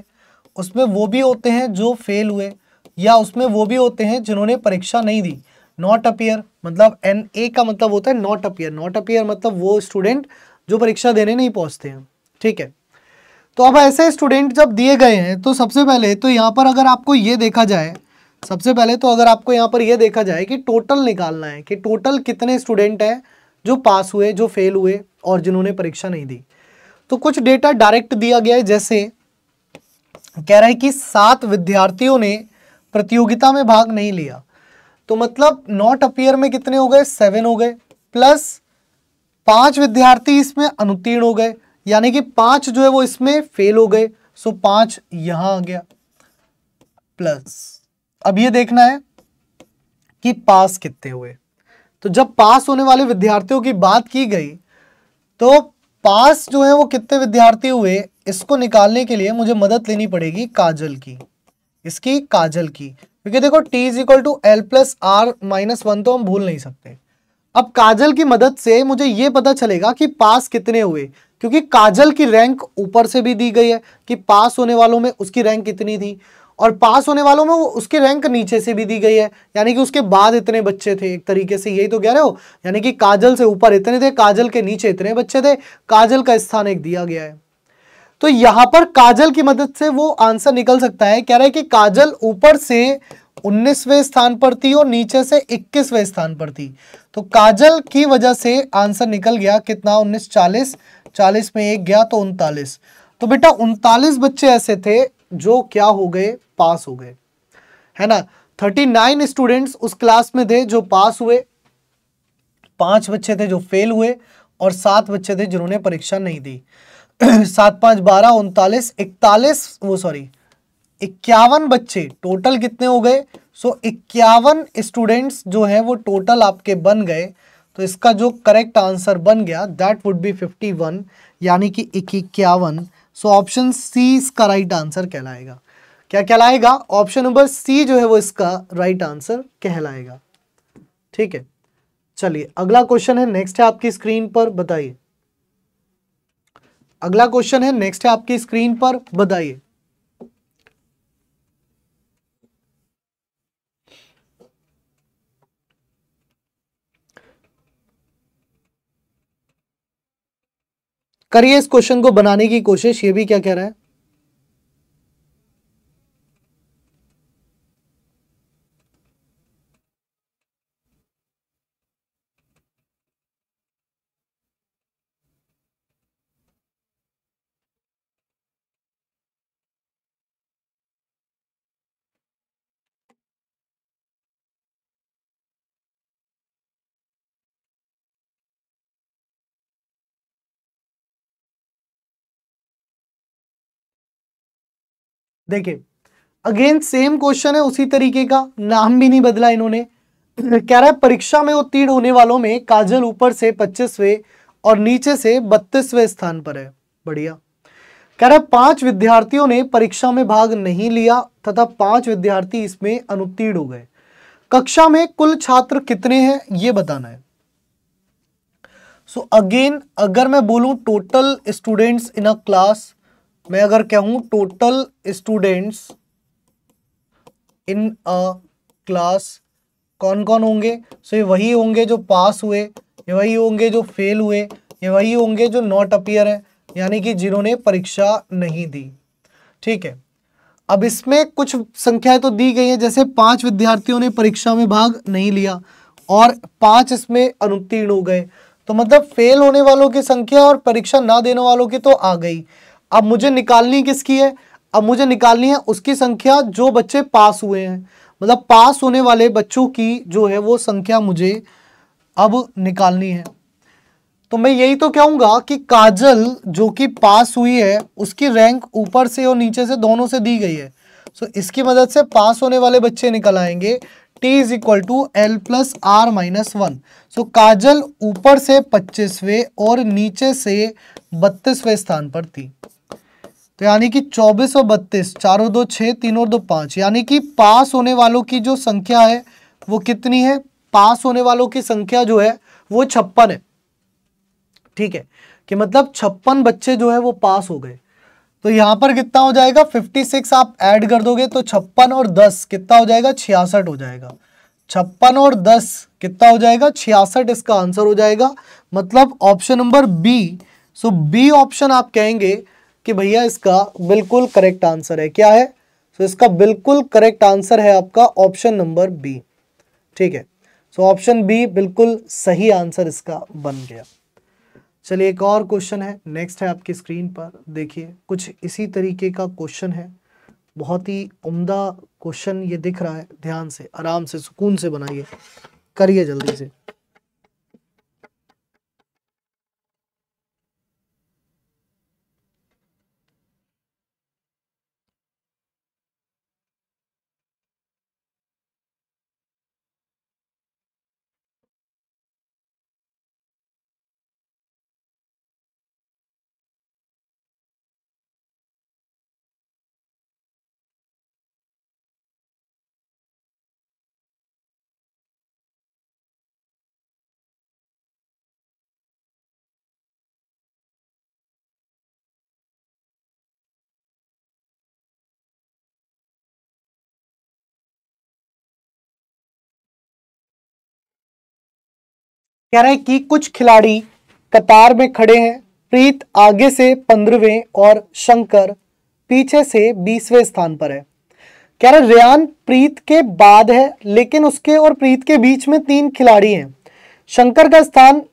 उसमें वो भी होते हैं जो फेल हुए, या उसमें वो भी होते हैं जिन्होंने परीक्षा नहीं दी। नॉट अपीयर मतलब NA का मतलब होता है नॉट अपीयर। नॉट अपीयर मतलब वो स्टूडेंट जो परीक्षा देने नहीं पहुंचते हैं। ठीक है, तो अब ऐसे स्टूडेंट जब दिए गए हैं तो सबसे पहले तो यहाँ पर अगर आपको ये देखा जाए, सबसे पहले तो अगर आपको यहाँ पर ये देखा जाए कि टोटल निकालना है कि टोटल कितने स्टूडेंट हैं जो पास हुए, जो फेल हुए और जिन्होंने परीक्षा नहीं दी। तो कुछ डेटा डायरेक्ट दिया गया है, जैसे कह रहा है कि 7 विद्यार्थियों ने प्रतियोगिता में भाग नहीं लिया, तो मतलब नॉट अपीयर में कितने हो गए, 7 हो गए, प्लस 5 विद्यार्थी इसमें अनुत्तीर्ण हो गए, यानी कि 5 जो है वो इसमें फेल हो गए, सो 5 यहां आ गया, प्लस अब ये देखना है कि पास कितने हुए। तो जब पास होने वाले विद्यार्थियों की बात की गई तो पास जो है वो कितने विद्यार्थी हुए, इसको निकालने के लिए मुझे मदद लेनी पड़ेगी काजल की, इसकी काजल की, क्योंकि देखो t is equal to L plus R minus 1 तो हम भूल नहीं सकते। अब काजल की मदद से मुझे ये पता चलेगा कि पास कितने हुए, क्योंकि काजल की रैंक ऊपर से भी दी गई है कि पास होने वालों में उसकी रैंक कितनी थी, और पास होने वालों में वो उसकी रैंक नीचे से भी दी गई है, यानी कि उसके बाद इतने बच्चे थे, एक तरीके से यही तो कह रहे हो, यानी कि काजल से ऊपर इतने थे, काजल के नीचे इतने बच्चे थे, काजल का स्थान एक दिया गया है। तो यहां पर काजल की मदद से वो आंसर निकल सकता है। कह रहा है कि काजल ऊपर से 19वें स्थान पर थी और नीचे से 21वें स्थान पर थी, तो काजल की वजह से आंसर निकल गया कितना, 19, 40, 40 में 1 गया तो 39। तो बेटा 39 बच्चे ऐसे थे जो क्या हो गए, पास हो गए, है ना। 39 स्टूडेंट्स उस क्लास में थे जो पास हुए, 5 बच्चे थे जो फेल हुए और 7 बच्चे थे जिन्होंने परीक्षा नहीं दी। 7, 5, 12, 39, 41, वो सॉरी 51 बच्चे टोटल कितने हो गए, सो 51 स्टूडेंट्स जो है वो टोटल आपके बन गए। तो इसका जो करेक्ट आंसर बन गया दैट वुड बी 51, यानी कि 51। सो ऑप्शन सी इसका राइट आंसर कहलाएगा। क्या कहलाएगा, ऑप्शन नंबर सी जो है वो इसका राइट आंसर कहलाएगा। ठीक है, चलिए अगला क्वेश्चन है, नेक्स्ट है आपकी स्क्रीन पर, बताइए। अगला क्वेश्चन है नेक्स्ट है आपकी स्क्रीन पर, बताइए। करिए इस क्वेश्चन को बनाने की कोशिश, ये भी क्या कह रहा है। देखिए अगेन सेम क्वेश्चन है, उसी तरीके का, नाम भी नहीं बदला इन्होंने। कह रहा है परीक्षा में उत्तीर्ण होने वालों में काजल ऊपर से 25वें और नीचे से 32वें स्थान पर है। बढ़िया। कह रहा है 5 विद्यार्थियों ने परीक्षा में भाग नहीं लिया तथा 5 विद्यार्थी इसमें अनुत्तीर्ण हो गए। कक्षा में कुल छात्र कितने हैं ये बताना है। सो अगेन अगर मैं बोलूं total students in a class, मैं अगर कहूं total students in a class कौन कौन होंगे, सो ये वही होंगे जो पास हुए, ये वही होंगे जो फेल हुए, ये वही होंगे जो नॉट अपीयर है, यानी कि जिन्होंने परीक्षा नहीं दी। ठीक है, अब इसमें कुछ संख्याएं तो दी गई हैं, जैसे 5 विद्यार्थियों ने परीक्षा में भाग नहीं लिया और 5 इसमें अनुत्तीर्ण हो गए, तो मतलब फेल होने वालों की संख्या और परीक्षा ना देने वालों की तो आ गई। अब मुझे निकालनी किसकी है, अब मुझे निकालनी है उसकी संख्या जो बच्चे पास हुए हैं, मतलब पास होने वाले बच्चों की जो है वो संख्या मुझे अब निकालनी है। तो मैं यही तो कहूंगा कि काजल जो कि पास हुई है उसकी रैंक ऊपर से और नीचे से दोनों से दी गई है, सो इसकी मदद से पास होने वाले बच्चे निकल आएंगे t is equal to L plus R minus 1। So Kajal ऊपर से 25वें और नीचे से 32वें स्थान पर थी, तो यानी कि 24 और 32, 4 और 2 6, 3 और 2 5, यानी कि पास होने वालों की जो संख्या है वो कितनी है, पास होने वालों की संख्या जो है वो 56 है। ठीक है, कि मतलब 56 बच्चे जो है वो पास हो गए। तो यहां पर कितना हो जाएगा, 56 आप ऐड कर दोगे तो 56 और 10 कितना हो जाएगा, 66 हो जाएगा। 56 और 10 कितना हो जाएगा, 66 इसका आंसर हो जाएगा। मतलब ऑप्शन नंबर बी सो बी ऑप्शन आप कहेंगे कि भैया इसका बिल्कुल करेक्ट आंसर है। क्या है? सो इसका बिल्कुल करेक्ट आंसर है आपका ऑप्शन नंबर बी। ठीक है, सो ऑप्शन बी बिल्कुल सही आंसर इसका बन गया। चलिए एक और क्वेश्चन है, नेक्स्ट है आपकी स्क्रीन पर, देखिए कुछ इसी तरीके का क्वेश्चन है, बहुत ही उम्दा क्वेश्चन ये दिख रहा है, ध्यान से आराम से सुकून से बनाइए, करिए जल्दी से। कह रहा है कि कुछ खिलाड़ी कतार में खड़े हैं, प्रीत आगे से 15वें और शंकर पीछे से 20वें स्थान पर है। कह रहा है रेयान प्रीत के बाद है, लेकिन उसके और प्रीत के बीच में 3 खिलाड़ी हैं। शंकर का स्थान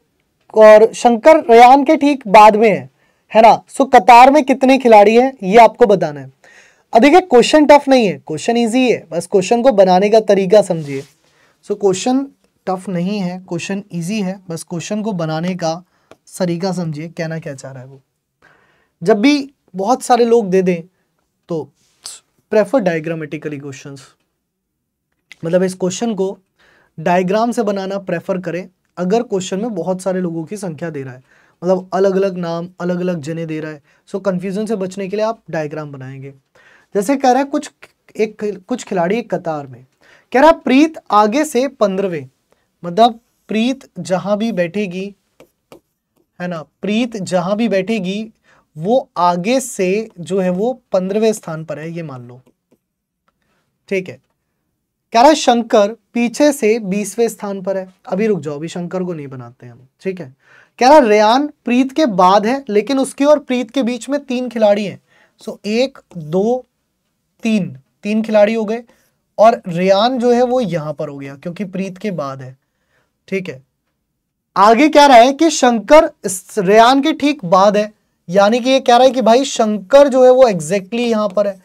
और शंकर रेयान के ठीक बाद में है ना। सो कतार में कितने खिलाड़ी हैं ये आपको बताना है। अब देखिए क्वेश्चन टफ नहीं है, क्वेश्चन इजी है, बस क्वेश्चन को बनाने का तरीका समझिए। सो क्वेश्चन टफ नहीं है, क्वेश्चन इजी है, बस क्वेश्चन को बनाने का तरीका समझिए, कहना क्या चाह रहा है वो। जब भी बहुत सारे लोग दे दें तो प्रेफर डायग्रामेटिकली क्वेश्चंस, मतलब इस क्वेश्चन को डायग्राम से बनाना प्रेफर करें अगर क्वेश्चन में बहुत सारे लोगों की संख्या दे रहा है, मतलब अलग अलग नाम अलग अलग जने दे रहा है। सो कंफ्यूजन से बचने के लिए आप डायग्राम बनाएंगे। जैसे कह रहा है कुछ खिलाड़ी एक कतार में, कह रहा है प्रीत आगे से 15वें, मतलब प्रीत जहां भी बैठेगी है ना, प्रीत जहां भी बैठेगी वो आगे से जो है वो 15वें स्थान पर है, ये मान लो। ठीक है, कह रहा है शंकर पीछे से 20वें स्थान पर है। अभी रुक जाओ, अभी शंकर को नहीं बनाते हम। ठीक है, कह रहा है रेयान प्रीत के बाद है, लेकिन उसकी और प्रीत के बीच में 3 खिलाड़ी हैं। सो 1 2 3 खिलाड़ी हो गए, और रेयान जो है वो यहां पर हो गया क्योंकि प्रीत के बाद है। ठीक है, आगे क्या रहा है कि शंकर रेयान के ठीक बाद है, यानी कि ये कह रहा है कि भाई शंकर जो है वो एग्जैक्टली यहां पर है,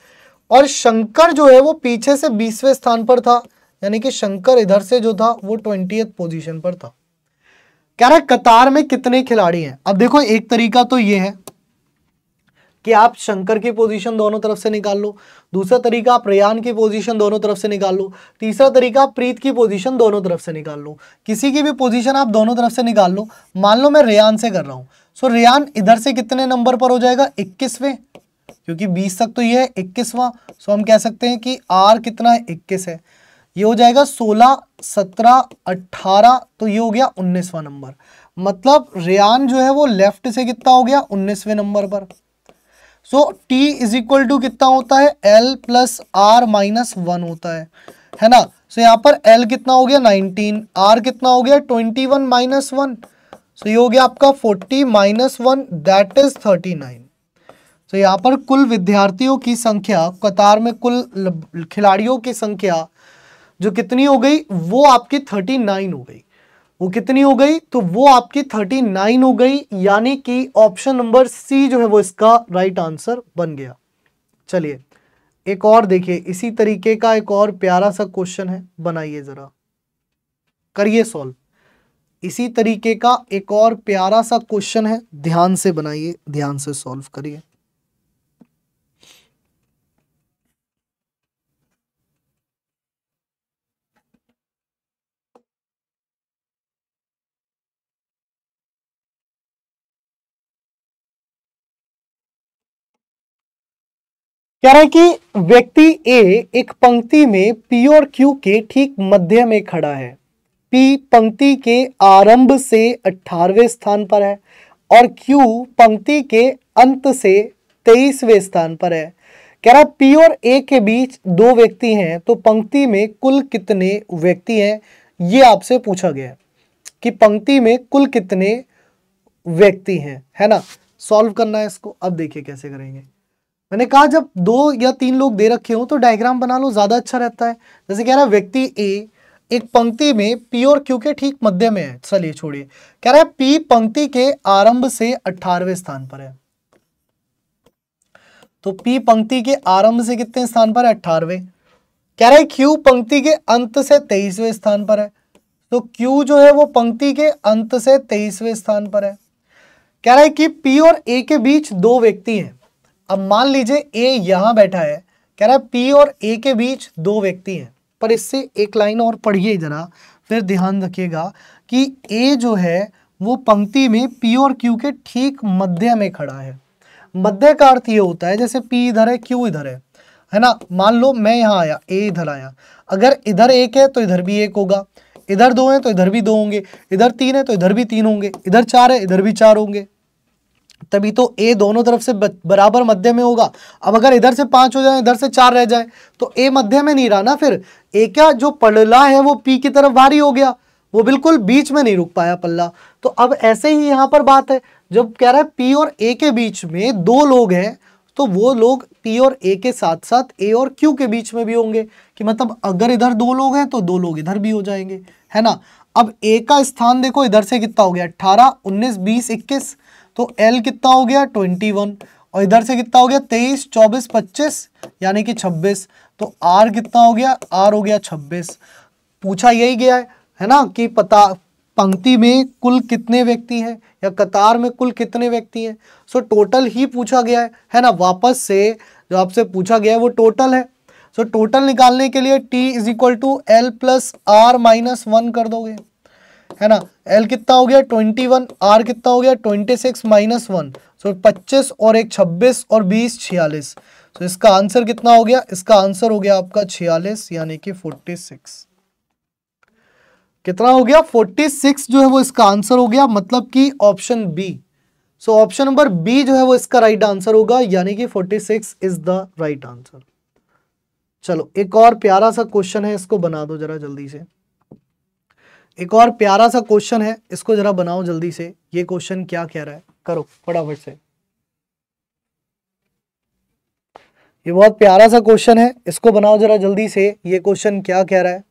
और शंकर जो है वो पीछे से 20वें स्थान पर था, यानी कि शंकर इधर से जो था वो 20th पोजीशन पर था। कह रहा है कतार में कितने खिलाड़ी हैं। अब देखो एक तरीका तो ये है कि आप शंकर की पोजीशन दोनों तरफ से निकाल लो, दूसरा तरीका आप रेयान की पोजीशन दोनों तरफ से निकाल लो, तीसरा तरीका आप प्रीत की पोजीशन दोनों तरफ से निकाल लो। किसी की भी पोजीशन आप दोनों तरफ से निकाल लो। मान लो मैं रेयान से कर रहा हूं, सो रेयान इधर से कितने नंबर पर हो जाएगा, 21वें, क्योंकि 20 तक तो ये है 21वां। सो हम कह सकते हैं कि आर कितना है, 21 है, ये हो जाएगा 16 17 18, तो ये हो गया 19वां नंबर। मतलब रेयान जो है वो लेफ्ट से कितना हो गया, 19वें नंबर पर। सो T इज इक्वल टू कितना होता है, L प्लस R माइनस 1 होता है ना। सो यहाँ पर L कितना हो गया 19, R कितना हो गया 21 माइनस 1, सो ये हो गया आपका 40 माइनस 1 दैट इज 39। सो यहाँ पर कुल विद्यार्थियों की संख्या, कतार में कुल खिलाड़ियों की संख्या जो कितनी हो गई, वो आपकी 39 हो गई। वो कितनी हो गई, तो वो आपकी 39 हो गई, यानी कि ऑप्शन नंबर सी जो है वो इसका राइट आंसर बन गया। चलिए एक और देखिए, इसी तरीके का एक और प्यारा सा क्वेश्चन है, बनाइए जरा, करिए सॉल्व। इसी तरीके का एक और प्यारा सा क्वेश्चन है, ध्यान से बनाइए, ध्यान से सॉल्व करिए। कह रहा है कि व्यक्ति ए एक पंक्ति में पी और क्यू के ठीक मध्य में खड़ा है। पी पंक्ति के आरंभ से 18वें स्थान पर है और क्यू पंक्ति के अंत से 23वें स्थान पर है। कह रहा है पी और ए के बीच 2 व्यक्ति हैं, तो पंक्ति में कुल कितने व्यक्ति हैं, ये आपसे पूछा गया है कि पंक्ति में कुल कितने व्यक्ति हैं, है ना। सॉल्व करना है इसको। अब देखिए कैसे करेंगे। मैंने कहा जब 2 या 3 लोग दे रखे हो तो डायग्राम बना लो, ज्यादा अच्छा रहता है। जैसे कह रहा है व्यक्ति ए एक पंक्ति में पी और क्यू के ठीक मध्य में है। चलिए छोड़िए, कह रहा है पी पंक्ति के आरंभ से 18वें स्थान पर है। तो पी पंक्ति के आरंभ से कितने स्थान पर है? 18वें। कह रहा है क्यू पंक्ति के अंत से 23वें स्थान पर है। तो क्यू जो है वो पंक्ति के अंत से 23वें स्थान पर है। कह रहा है कि पी और ए के बीच 2 व्यक्ति हैं। अब मान लीजिए ए यहां बैठा है, कह रहा है पी और ए के बीच 2 व्यक्ति हैं। पर इससे एक लाइन और पढ़िए जरा, फिर ध्यान रखिएगा कि ए जो है वो पंक्ति में पी और क्यू के ठीक मध्य में खड़ा है। मध्य का अर्थ ये होता है जैसे पी इधर है, क्यू इधर है ना। मान लो मैं यहाँ आया, ए इधर आया, अगर इधर 1 है तो इधर भी 1 होगा, इधर 2 है तो इधर भी 2 होंगे, इधर 3 है तो इधर भी 3 होंगे, इधर 4 है इधर भी 4 होंगे। तभी तो ए दोनों तरफ से बराबर मध्य में होगा। अब अगर इधर से 5 हो जाए, इधर से 4 रह जाए तो ए मध्य में नहीं रहा ना। फिर ए क्या जो पल्ला है वो पी की तरफ भारी हो गया, वो बिल्कुल बीच में नहीं रुक पाया पल्ला। तो अब ऐसे ही यहां पर बात है, जब कह रहा है पी और ए के बीच में 2 लोग हैं तो वो लोग पी और ए के साथ साथ ए और क्यू के बीच में भी होंगे। कि मतलब अगर इधर 2 लोग हैं तो 2 लोग इधर भी हो जाएंगे, है ना। अब ए का स्थान देखो इधर से कितना हो गया, 18, 19, 20, 21, तो L कितना हो गया 21, और इधर से कितना हो गया 23, 24, 25 यानी कि 26। तो R कितना हो गया, R हो गया 26। पूछा यही गया है ना कि पता पंक्ति में कुल कितने व्यक्ति हैं या कतार में कुल कितने व्यक्ति हैं। सो टोटल ही पूछा गया है ना। वापस से जो आपसे पूछा गया है वो टोटल है। सो टोटल निकालने के लिए T is equal to L plus R minus 1 कर दोगे, है ना। L कितना हो गया 21, R कितना हो गया 26 माइनस 1, सो 25 और 1 26 और 20 46। तो इसका आंसर कितना हो गया, इसका आंसर हो गया आपका 46 यानी कि 46। कितना हो गया 46 जो है वो इसका आंसर हो गया, मतलब कि option B. So option number B जो है वो इसका राइट आंसर होगा, यानी कि 46 इज द राइट आंसर। चलो एक और प्यारा सा क्वेश्चन है, इसको बना दो जरा जल्दी से। एक और प्यारा सा क्वेश्चन है, इसको जरा बनाओ जल्दी से। ये क्वेश्चन क्या कह रहा है, करो फटाफट से। ये बहुत प्यारा सा क्वेश्चन है, इसको बनाओ जरा जल्दी से। ये क्वेश्चन क्या कह रहा है,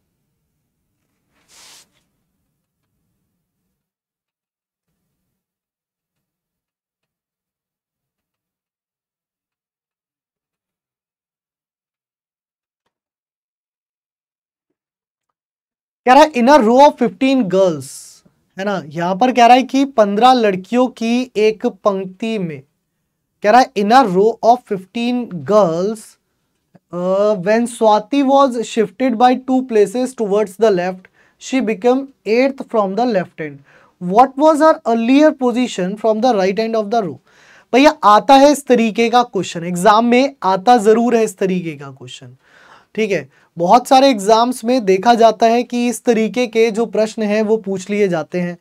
कह रहा है in a row of 15 girls, है ना। यहां पर कह रहा है कि 15 लड़कियों की एक पंक्ति में, कह रहा है in a row of 15 girls when Swati was shifted by 2 places towards the left, she became 8th from the left end. What was her earlier position from the right end of the row? भैया आता है इस तरीके का question, exam में आता जरूर है इस तरीके का क्वेश्चन, ठीक है। बहुत सारे एग्जाम्स में देखा जाता है कि इस तरीके के जो प्रश्न हैं वो पूछ लिए जाते हैं।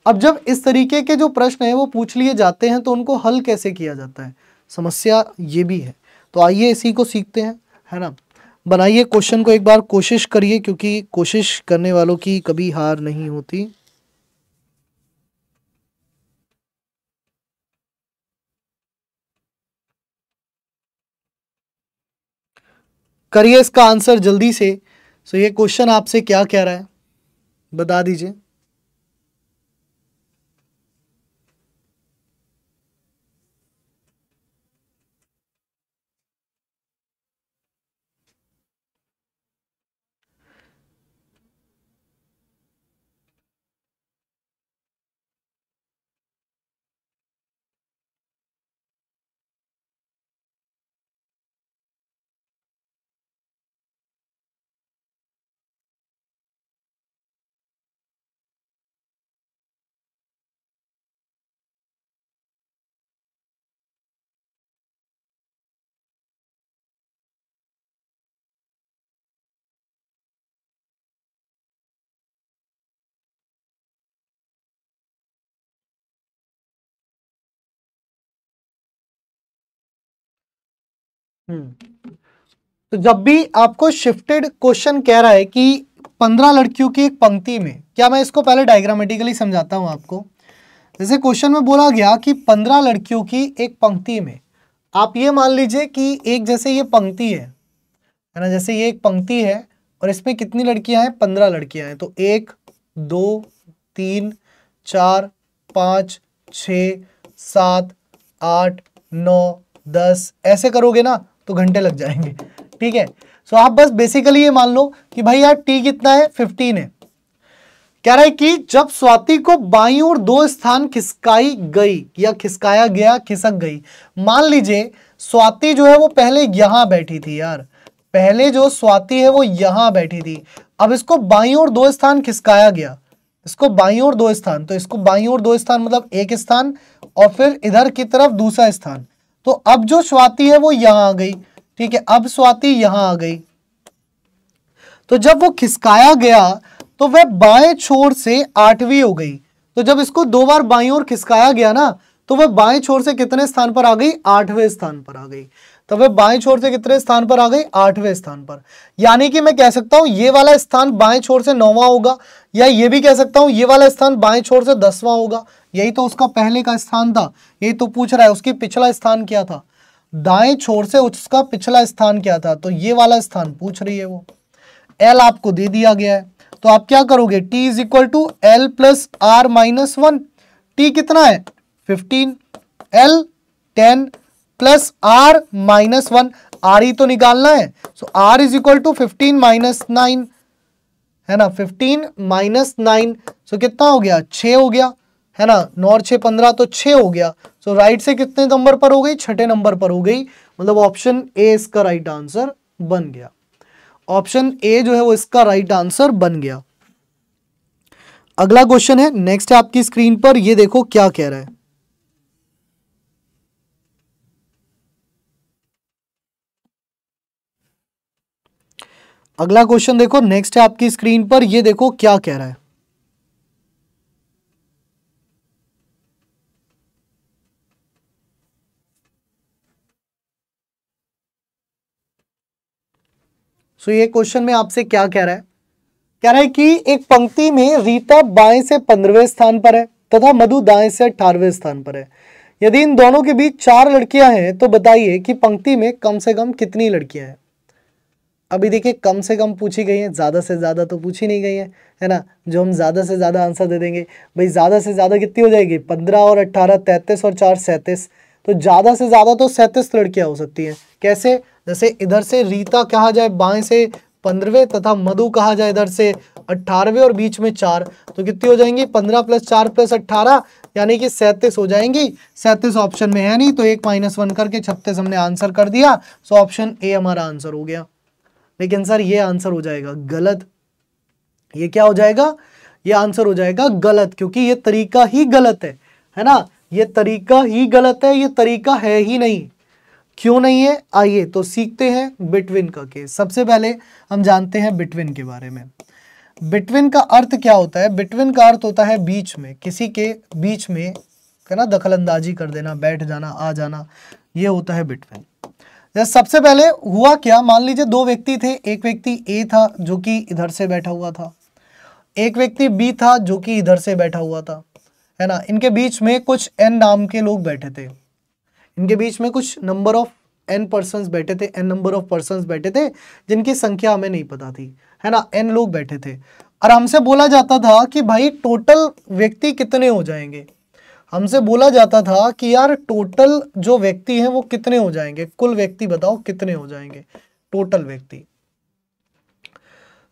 अब जब इस तरीके के जो प्रश्न हैं वो पूछ लिए जाते हैं तो उनको हल कैसे किया जाता है, समस्या ये भी है। तो आइए इसी को सीखते हैं, है ना। बनाइए क्वेश्चन को, एक बार कोशिश करिए, क्योंकि कोशिश करने वालों की कभी हार नहीं होती। करिए इसका आंसर जल्दी से। सो ये क्वेश्चन आपसे क्या कह रहा है बता दीजिए। तो जब भी आपको शिफ्टेड क्वेश्चन कह रहा है कि 15 लड़कियों की एक पंक्ति में, क्या मैं इसको पहले डायग्रामेटिकली समझाता हूं आपको। जैसे क्वेश्चन में बोला गया कि 15 लड़कियों की एक पंक्ति में, आप ये मान लीजिए कि एक जैसे ये पंक्ति है ना, जैसे ये एक पंक्ति है और इसमें कितनी लड़कियां हैं, 15 लड़कियां हैं। तो 1 2 3 4 5 6 7 8 9 10 ऐसे करोगे ना तो घंटे लग जाएंगे, ठीक है। सो आप बस बेसिकली ये मान लो कि भाई यार टी कितना है, 15 है। कह रहा है कि जब स्वाति को बाईं ओर 2 स्थान खिसकाई गई या खिसकाया गया, खिसक गई। मान लीजिए स्वाति जो है वो पहले यहां बैठी थी यार, पहले जो स्वाति है वो यहां बैठी थी। अब इसको बाईं ओर 2 स्थान खिसकाया गया, इसको बाईं ओर 2 स्थान, तो इसको बाईं ओर 2 स्थान मतलब एक स्थान और फिर इधर की तरफ दूसरा स्थान। तो अब जो स्वाति है वो यहां आ गई, ठीक है। अब स्वाति यहां आ गई, तो जब वो खिसकाया गया तो वह बाएं छोर से 8वीं हो गई। तो जब इसको 2 बार बाईं ओर खिसकाया गया ना तो वह बाएं छोर से कितने स्थान पर आ गई, 8वें स्थान पर आ गई। तो वह बाएं छोर से कितने स्थान पर आ गई, 8वें स्थान पर। यानी कि मैं कह सकता हूं ये वाला स्थान बाएं छोर से 9वां होगा, या ये भी कह सकता हूं ये वाला स्थान बाएं छोर से 10वां होगा। यही तो उसका पहले का स्थान था, यही तो पूछ रहा है उसकी पिछला स्थान क्या था, दाएं छोर से उसका पिछला स्थान क्या था। तो ये वाला स्थान पूछ रही है वो। एल आपको दे दिया गया है, तो आप क्या करोगे, T is equal to L plus R minus 1। T कितना है 15, L 10 plus R minus 1, R ही तो निकालना है। So R is equal to 15 minus 9 है ना, 15 माइनस 9, सो कितना हो गया 6 हो गया है ना, 9 और 6 15, तो 6 हो गया। सो राइट से कितने नंबर पर हो गई, 6ठे नंबर पर हो गई। मतलब ऑप्शन ए इसका राइट आंसर बन गया, ऑप्शन ए जो है वो इसका राइट आंसर बन गया। अगला क्वेश्चन है, नेक्स्ट है आपकी स्क्रीन पर, ये देखो क्या कह रहा है। अगला क्वेश्चन देखो, नेक्स्ट है आपकी स्क्रीन पर, ये देखो क्या कह रहा है। सो ये क्वेश्चन में आपसे क्या कह रहा है, कह रहा है कि एक पंक्ति में रीता बाएं से 15वें स्थान पर है तथा मधु दाएं से 18वें स्थान पर है। यदि इन दोनों के बीच 4 लड़कियां हैं तो बताइए कि पंक्ति में कम से कम कितनी लड़कियां हैं। अभी देखिए कम से कम पूछी गई है, ज्यादा से ज्यादा तो पूछी नहीं गई है ना, जो हम ज्यादा से ज्यादा आंसर दे देंगे। भाई ज्यादा से ज्यादा कितनी हो जाएगी, 15 और 18 33 और 4 37, तो ज्यादा से ज्यादा तो 37 लड़कियां हो सकती हैं। कैसे, जैसे इधर से रीता कहा जाए बाएं से 15वें तथा मधु कहा जाए इधर से 18वें और बीच में 4, तो कितनी हो जाएंगी 15 प्लस 4 प्लस 18 यानी कि 37 हो जाएंगी। 37 ऑप्शन में है नहीं, तो 1 - 1 करके 36 हमने आंसर कर दिया। सो ऑप्शन ए हमारा आंसर हो गया। लेकिन सर ये आंसर हो जाएगा गलत, ये क्या हो जाएगा, ये आंसर हो जाएगा गलत, क्योंकि ये तरीका ही गलत है ना, ये तरीका ही गलत है, ये तरीका है ही नहीं। क्यों नहीं है, आइए तो सीखते हैं बिटवीन का केस। सबसे पहले हम जानते हैं बिटवीन के बारे में। बिटवीन का अर्थ क्या होता है, बिटवीन का अर्थ होता है बीच में, किसी के बीच में है ना दखल अंदाजी कर देना, बैठ जाना, आ जाना, ये होता है बिटवीन। सबसे पहले हुआ क्या, मान लीजिए 2 व्यक्ति थे, एक व्यक्ति ए था जो कि इधर से बैठा हुआ था, एक व्यक्ति बी था जो कि इधर से बैठा हुआ था, है ना। इनके बीच में कुछ एन नाम के लोग बैठे थे, इनके बीच में कुछ नंबर ऑफ एन पर्सन्स बैठे थे, एन नंबर ऑफ पर्सन्स बैठे थे जिनकी संख्या हमें नहीं पता थी, है ना, एन लोग बैठे थे। और हमसे बोला जाता था कि भाई टोटल व्यक्ति कितने हो जाएंगे, हमसे बोला जाता था कि यार टोटल जो व्यक्ति हैं वो कितने हो जाएंगे, कुल व्यक्ति बताओ कितने हो जाएंगे टोटल व्यक्ति।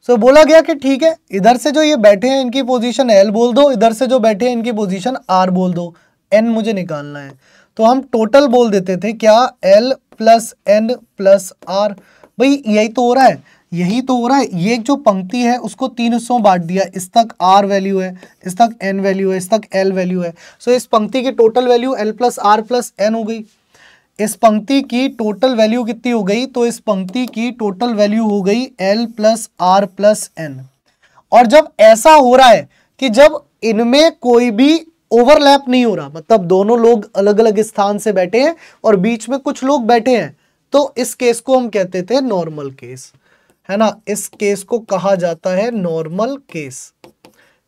सो बोला गया कि ठीक है, इधर से जो ये बैठे हैं इनकी पोजीशन एल बोल दो, इधर से जो बैठे हैं इनकी पोजीशन आर बोल दो, एन मुझे निकालना है। तो हम टोटल बोल देते थे क्या, L plus N plus R. भाई यही तो हो रहा है, यही तो हो रहा है। ये जो पंक्ति है उसको 3 हिस्सों में बांट दिया, इस तक आर वैल्यू है, इस तक एन वैल्यू है, इस तक एल वैल्यू है। सो इस पंक्ति की total value L plus R plus N हो गई। इस पंक्ति की टोटल वैल्यू कितनी हो गई, तो इस पंक्ति की टोटल वैल्यू हो गई L plus R plus N. और जब ऐसा हो रहा है कि जब इनमें कोई भी ओवरलैप नहीं हो रहा, मतलब दोनों लोग अलग अलग स्थान से बैठे हैं और बीच में कुछ लोग बैठे हैं, तो इस केस को हम कहते थे नॉर्मल केस, है ना। इस केस को कहा जाता है नॉर्मल केस।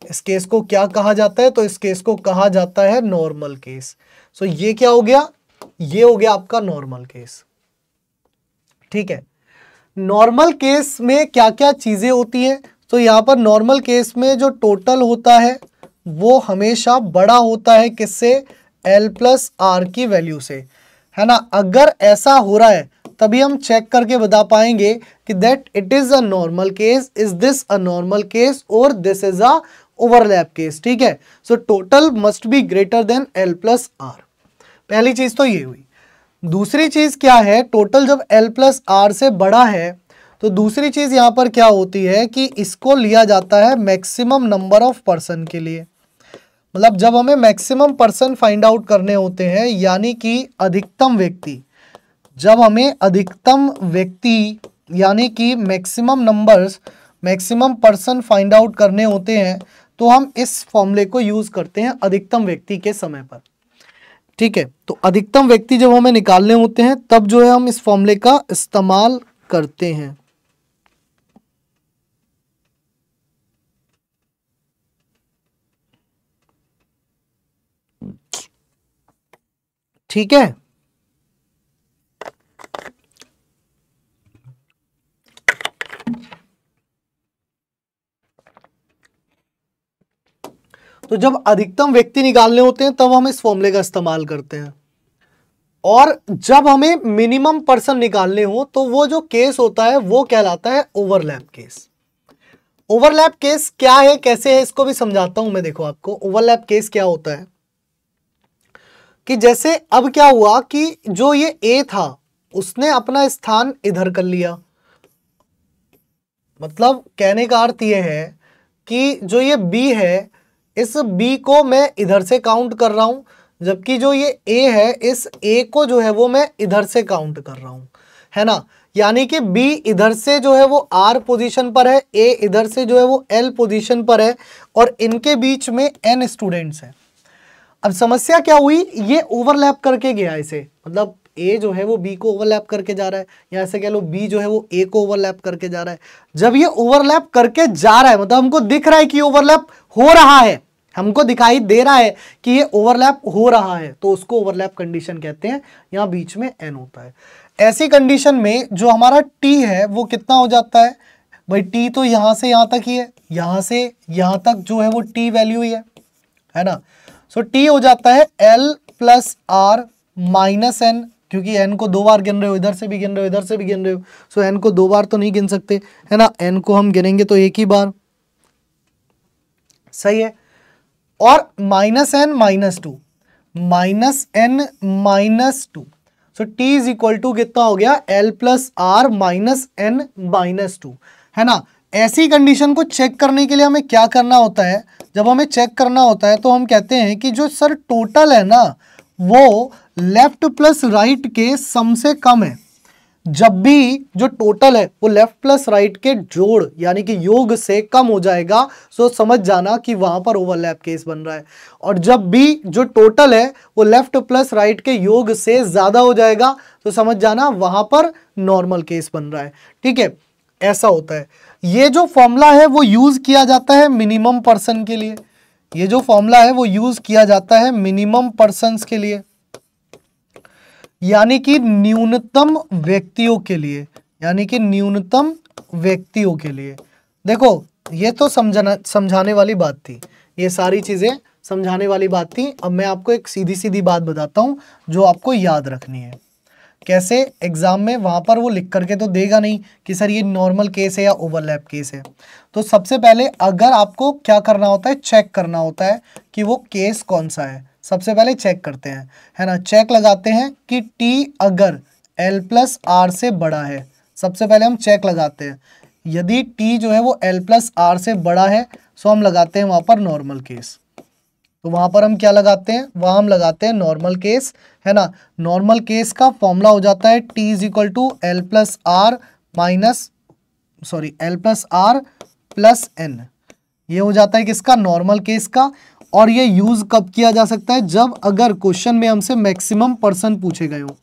इस केस को क्या कहा जाता है? तो इस केस को कहा जाता है नॉर्मल केस। सो ये क्या हो गया? ये हो गया आपका नॉर्मल केस। ठीक है, नॉर्मल केस में क्या क्या चीजें होती हैं? तो यहां पर नॉर्मल केस में जो टोटल होता है वो हमेशा बड़ा होता है किससे? L प्लस आर की वैल्यू से, है ना। अगर ऐसा हो रहा है तभी हम चेक करके बता पाएंगे कि that it is a normal case, is this a normal case और this is a overlap case. ठीक है, so total must be greater than L plus R. पहली चीज तो ये हुई। दूसरी चीज क्या है? टोटल जब L प्लस आर से बड़ा है तो दूसरी चीज यहां पर क्या होती है कि इसको लिया जाता है मैक्सिमम नंबर ऑफ पर्सन के लिए। मतलब जब हमें मैक्सिमम पर्सन फाइंड आउट करने होते हैं, यानी कि अधिकतम व्यक्ति, जब हमें अधिकतम व्यक्ति यानी कि maximum numbers, maximum person find out करने होते हैं, तो हम इस फॉर्मूले को यूज करते हैं अधिकतम व्यक्ति के समय पर। ठीक है, तो अधिकतम व्यक्ति जब हमें निकालने होते हैं तब जो है हम इस फॉर्मूले का इस्तेमाल करते हैं। ठीक है, तो जब अधिकतम व्यक्ति निकालने होते हैं तब हम इस फॉर्मूले का इस्तेमाल करते हैं। और जब हमें मिनिमम पर्सन निकालने हो तो वो जो केस होता है वो कहलाता है ओवरलैप केस। ओवरलैप केस क्या है, कैसे है, इसको भी समझाता हूं मैं। देखो आपको ओवरलैप केस क्या होता है कि जैसे अब क्या हुआ कि जो ये ए था उसने अपना स्थान इधर कर लिया। मतलब कहने का अर्थ ये है कि जो ये बी है, इस बी को मैं इधर से काउंट कर रहा हूं, जबकि जो ये ए है, इस ए को जो है वो मैं इधर से काउंट कर रहा हूं, है ना। यानी कि बी इधर से जो है वो आर पोजीशन पर है, ए इधर से जो है वो एल पोजीशन पर है, और इनके बीच में एन स्टूडेंट्स हैं। अब समस्या क्या हुई? ये ओवरलैप करके गया इसे, मतलब ए जो है वो बी को ओवरलैप करके जा रहा है, या ऐसे कह लो बी जो है वो ए को ओवरलैप करके जा रहा है। जब ये ओवरलैप करके जा रहा है, मतलब हमको दिख रहा है कि ओवरलैप हो रहा है, हमको दिखाई दे रहा है कि ये ओवरलैप हो रहा है, तो उसको ओवरलैप कंडीशन कहते हैं। यहां बीच में एन होता है। ऐसी कंडीशन में जो हमारा टी है वो कितना हो जाता है भाई? टी तो यहां से यहां तक ही है, यहां से यहां तक जो है वो टी वैल्यू ही है ना। सो टी हो जाता है L plus R minus N, क्योंकि एन को 2 बार गिन रहे हो, इधर से भी गिन रहे हो, इधर से भी गिन रहे हो। सो एन को 2 बार तो नहीं गिन सकते, है ना। एन को हम गिनेंगे तो एक ही बार, सही है। और minus N minus two, minus N minus two. So T is equal to कितना हो गया? L plus R minus N minus two, है ना। ऐसी कंडीशन को चेक करने के लिए हमें क्या करना होता है? जब हमें चेक करना होता है तो हम कहते हैं कि जो सर टोटल है ना वो लेफ्ट प्लस राइट के सम से कम है। जब भी जो टोटल है वो लेफ्ट प्लस राइट के जोड़ यानी कि योग से कम हो जाएगा, सो समझ जाना कि वहां पर ओवरलैप केस बन रहा है। और जब भी जो टोटल है वो लेफ्ट प्लस राइट के योग से ज्यादा हो जाएगा, तो समझ जाना वहां पर नॉर्मल केस बन रहा है। ठीक है, ऐसा होता है। ये जो फॉर्मूला है वो यूज किया जाता है मिनिमम पर्सन के लिए। ये जो फॉर्मूला है वो यूज किया जाता है मिनिमम पर्सन्स के लिए, यानी कि न्यूनतम व्यक्तियों के लिए, यानी कि न्यूनतम व्यक्तियों के लिए। देखो ये तो समझाने वाली बात थी, ये सारी चीजें समझाने वाली बात थी। अब मैं आपको एक सीधी सीधी बात बताता हूं जो आपको याद रखनी है। कैसे? एग्जाम में वहां पर वो लिख करके तो देगा नहीं कि सर ये नॉर्मल केस है या ओवरलैप केस है। तो सबसे पहले अगर आपको क्या करना होता है, चेक करना होता है कि वो केस कौन सा है। सबसे पहले चेक करते हैं, है ना। चेक लगाते हैं कि टी अगर L प्लस आर से बड़ा है, सबसे पहले हम चेक लगाते हैं। यदि टी जो है वो L प्लस आर से बड़ा है तो हम लगाते हैं वहां पर नॉर्मल केस। तो वहां पर हम क्या लगाते हैं? वहां हम लगाते हैं नॉर्मल केस, है ना। नॉर्मल केस का फॉर्मूला हो जाता है T is equal to L plus R minus L plus R plus N. ये हो जाता है किसका? नॉर्मल केस का। और ये यूज कब किया जा सकता है? जब अगर क्वेश्चन में हमसे मैक्सिमम पर्सन पूछे गए हो।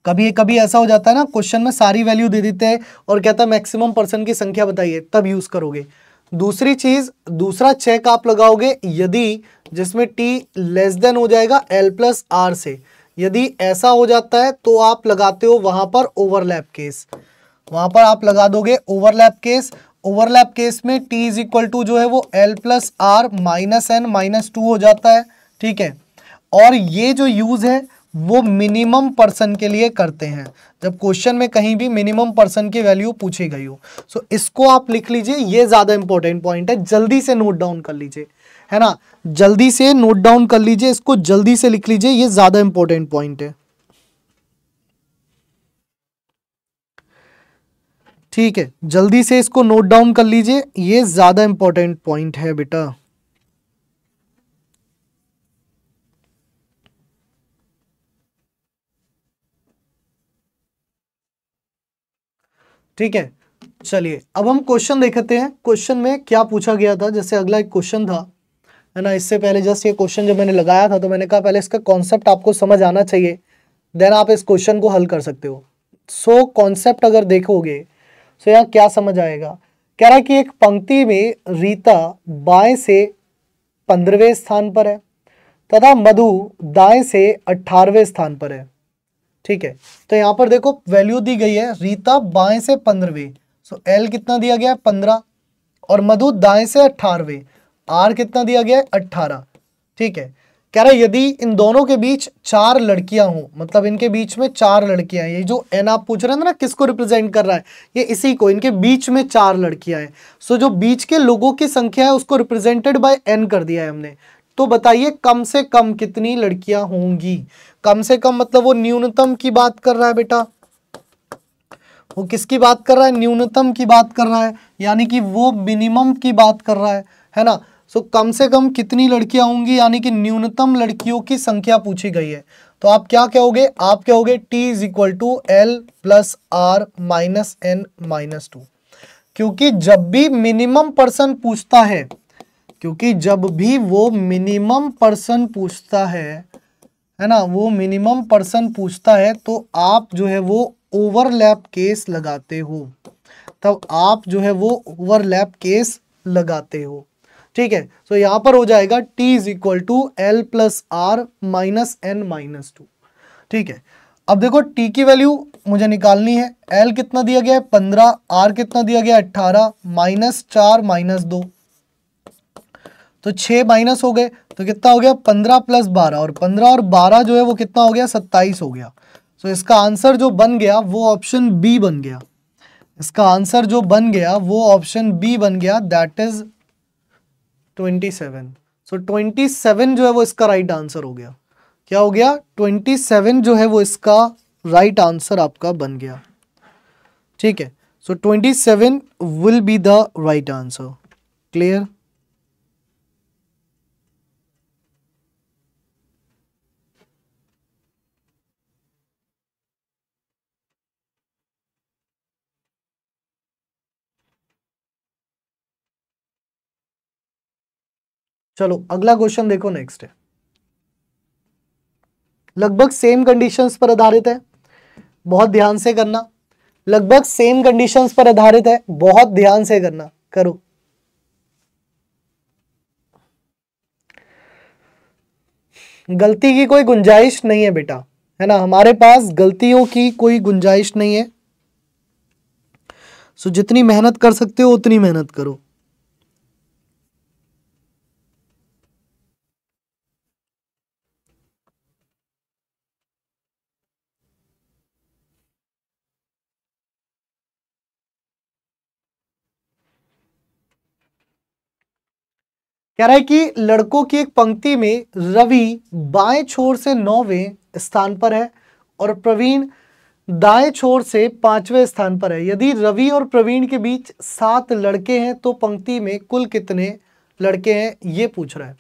कभी कभी ऐसा हो जाता है ना, क्वेश्चन में सारी वैल्यू दे देते हैं और कहता है मैक्सिमम पर्सन की संख्या बताइए, तब यूज करोगे। दूसरी चीज, दूसरा चेक आप लगाओगे यदि जिसमें t लेस देन हो जाएगा l प्लस आर से, यदि ऐसा हो जाता है तो आप लगाते हो वहां पर ओवरलैप केस, वहां पर आप लगा दोगे ओवरलैप केस। ओवरलैप केस में t इज इक्वल टू जो है वो l plus R minus N minus two हो जाता है, ठीक है। और ये जो यूज है वो मिनिमम पर्सन के लिए करते हैं, जब क्वेश्चन में कहीं भी मिनिमम पर्सन की वैल्यू पूछी गई हो। सो इसको आप लिख लीजिए, ये ज्यादा इंपॉर्टेंट पॉइंट है, जल्दी से नोट डाउन कर लीजिए, है ना, जल्दी से नोट डाउन कर लीजिए, इसको जल्दी से लिख लीजिए, ये ज्यादा इंपॉर्टेंट पॉइंट है, ठीक है। जल्दी से इसको नोट डाउन कर लीजिए, ये ज्यादा इंपॉर्टेंट पॉइंट है बेटा। ठीक है, चलिए अब हम क्वेश्चन देखते हैं। क्वेश्चन में क्या पूछा गया था, जैसे अगला एक क्वेश्चन था, है ना। इससे पहले जस्ट ये क्वेश्चन जब मैंने लगाया था तो मैंने कहा पहले इसका कॉन्सेप्ट आपको समझ आना चाहिए, देन आप इस क्वेश्चन को हल कर सकते हो। सो कॉन्सेप्ट अगर देखोगे तो यहाँ क्या समझ आएगा, कह रहा है कि एक पंक्ति में रीता बाएं से 15वें स्थान पर है तथा मधु दाएं से 18वें स्थान पर है, ठीक है। तो यहाँ पर देखो वैल्यू दी गई है, रीता बाएं से 15वें, सो एल कितना दिया गया है 15, और मधु दाएं से 18वें, आर कितना दिया गया है 18, ठीक है। कह रहा है यदि इन दोनों के बीच 4 लड़कियां हों, मतलब इनके बीच में 4 लड़कियां हैं, ये जो एन आप पूछ रहे हैं ना किसको रिप्रेजेंट कर रहा है, ये इसी को, इनके बीच में 4 लड़कियां हैं। सो जो बीच के लोगों की संख्या है उसको रिप्रेजेंटेड बाय एन कर दिया है हमने। तो बताइए कम से कम कितनी लड़कियां होंगी। कम से कम मतलब वो न्यूनतम की बात कर रहा है बेटा, वो किसकी बात कर रहा है, न्यूनतम की बात कर रहा है, यानी कि वो मिनिमम की बात कर रहा है ना। सो कम से कम कितनी लड़कियां होंगी, यानी कि न्यूनतम लड़कियों की संख्या पूछी गई है। तो आप क्या कहोगे, आप कहोगे t is equal to L plus R minus N minus two, क्योंकि जब भी मिनिमम पर्सन पूछता है, क्योंकि जब भी वो मिनिमम पर्सन पूछता है ना, वो मिनिमम पर्सन पूछता है तो आप जो है वो ओवरलैप केस लगाते हो, तब आप जो है वो ओवरलैप केस लगाते हो, ठीक है। तो यहां पर हो जाएगा t is equal to L plus R minus N minus two, ठीक है। अब देखो t की वैल्यू मुझे निकालनी है, l कितना दिया गया है 15, r कितना दिया गया है 18, माइनस 4 माइनस 2, तो 6 माइनस हो गए, तो कितना हो गया 15 प्लस 12, और 15 और 12 जो है वो कितना हो गया 27 हो गया। तो इसका आंसर जो बन गया वो ऑप्शन बी बन गया, इसका आंसर जो बन गया वो ऑप्शन बी बन गया, दैट इज 27। सो 27 जो है वो इसका राइट आंसर हो गया। क्या हो गया, 27 जो है वो इसका राइट आंसर आपका बन गया, ठीक है। सो 27 will be the right answer. Clear. चलो अगला क्वेश्चन देखो, नेक्स्ट है, लगभग सेम कंडीशंस पर आधारित है, बहुत ध्यान से करना, लगभग सेम कंडीशंस पर आधारित है, बहुत ध्यान से करना, करो। गलती की कोई गुंजाइश नहीं है बेटा, है ना, हमारे पास गलतियों की कोई गुंजाइश नहीं है। सो जितनी मेहनत कर सकते हो उतनी मेहनत करो। कह रहा है कि लड़कों की एक पंक्ति में रवि बाएं छोर से 9वें स्थान पर है और प्रवीण दाएं छोर से 5वें स्थान पर है। यदि रवि और प्रवीण के बीच 7 लड़के हैं तो पंक्ति में कुल कितने लड़के हैं, ये पूछ रहा है।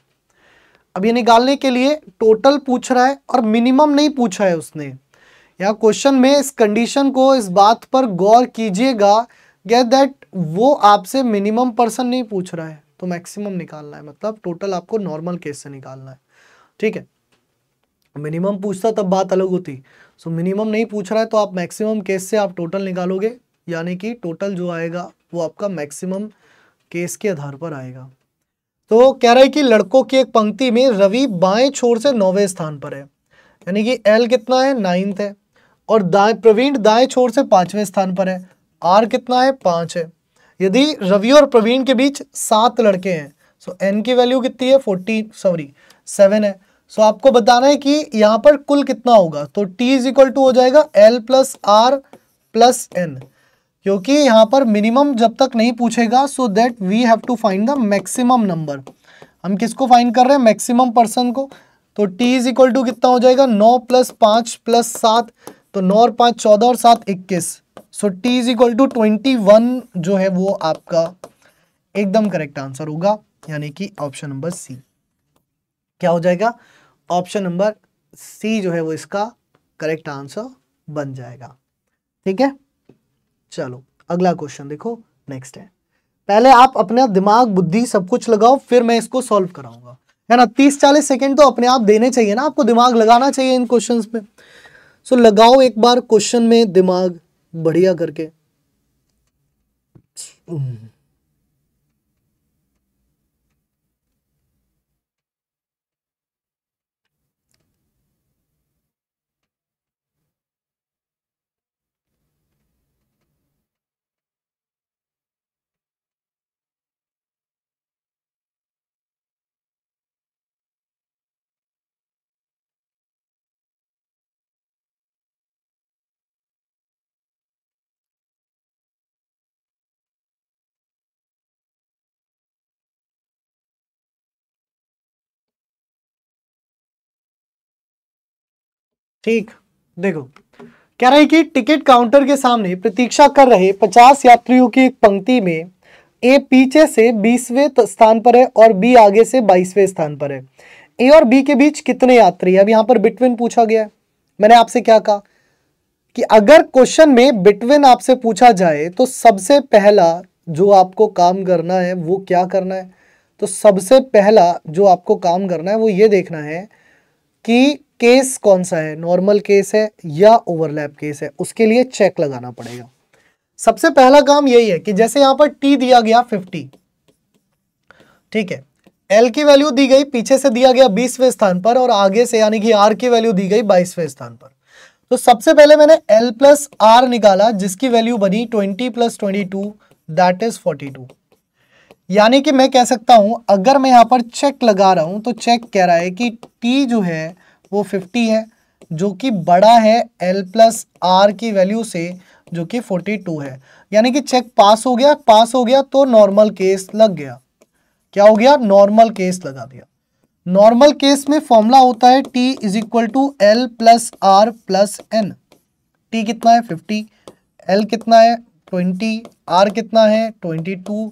अब ये निकालने के लिए टोटल पूछ रहा है और मिनिमम नहीं पूछा है उसने। यहाँ क्वेश्चन में इस कंडीशन को, इस बात पर गौर कीजिएगा दैट वो आपसे मिनिमम पर्सन नहीं पूछ रहा है तो मैक्सिमम निकालना है, मतलब टोटल आपको नॉर्मल केस से निकालना है, ठीक है। मिनिमम पूछता तब बात अलग होती। सो मिनिमम नहीं पूछ रहा है तो आप मैक्सिमम केस से आप टोटल निकालोगे, यानी कि टोटल जो आएगा वो आपका मैक्सिमम केस के आधार पर आएगा। तो कह रहा है कि लड़कों की एक पंक्ति में रवि बाएं छोर से 9वें स्थान पर है, यानी कि एल कितना है 9th है, और प्रवीण दाएं छोर से 5वें स्थान पर है, आर कितना है 5 है। यदि रवि और प्रवीण के बीच 7 लड़के हैं, सो एन की वैल्यू कितनी है 7 है। सो आपको बताना है कि यहाँ पर कुल कितना होगा, तो T इज इक्वल टू हो जाएगा L plus R plus N, क्योंकि यहाँ पर मिनिमम जब तक नहीं पूछेगा, so that we have to find the maximum number. हम किसको फाइंड कर रहे हैं, मैक्सिमम पर्सन को। तो T इज इक्वल टू कितना हो जाएगा 9 प्लस 5 प्लस 7, तो 9 और 5 14 और 7 21। सो T इज इक्वल टू 21 जो है वो आपका एकदम करेक्ट आंसर होगा, यानी कि ऑप्शन नंबर सी। क्या हो जाएगा, ऑप्शन नंबर सी जो है वो इसका करेक्ट आंसर बन जाएगा। ठीक है, चलो अगला क्वेश्चन देखो, नेक्स्ट है। पहले आप अपना दिमाग बुद्धि सब कुछ लगाओ, फिर मैं इसको सॉल्व कराऊंगा, है ना। 30-40 सेकंड तो अपने आप देने चाहिए ना, आपको दिमाग लगाना चाहिए इन क्वेश्चंस में। सो लगाओ एक बार क्वेश्चन में दिमाग बढ़िया करके। ठीक, देखो कह रहा है कि टिकट काउंटर के सामने प्रतीक्षा कर रहे 50 यात्रियों की एक पंक्ति में ए पीछे से 20वें स्थान पर है और बी आगे से 22वें स्थान पर है। ए और बी के बीच कितने यात्री है। अब यहाँ पर बिटवीन पूछा गया है। मैंने आपसे क्या कहा कि अगर क्वेश्चन में बिटवीन आपसे पूछा जाए तो सबसे पहला जो आपको काम करना है वो क्या करना है, तो सबसे पहला जो आपको काम करना है वो ये देखना है कि केस कौन सा है, नॉर्मल केस है या ओवरलैप केस है, उसके लिए चेक लगाना पड़ेगा। सबसे पहला काम यही है कि जैसे यहां पर टी दिया गया 50, ठीक है, एल की वैल्यू दी गई पीछे से दिया गया 20वें स्थान पर और आगे से यानी कि आर की वैल्यू दी गई 22वें स्थान पर। तो सबसे पहले मैंने एल प्लस आर निकाला जिसकी वैल्यू बनी 20 प्लस 22 दैट इज 42। यानी कि मैं कह सकता हूं अगर मैं यहां पर चेक लगा रहा हूं तो चेक कह रहा है कि टी जो है वो 50 है जो कि बड़ा है एल प्लस आर की वैल्यू से जो कि 42 है। यानी कि चेक पास हो गया, पास हो गया तो नॉर्मल केस लग गया। क्या हो गया, नॉर्मल केस लगा दिया। नॉर्मल केस में फॉर्मूला होता है T is equal to L plus R plus N. T कितना है 50, एल कितना है 20, आर कितना है 22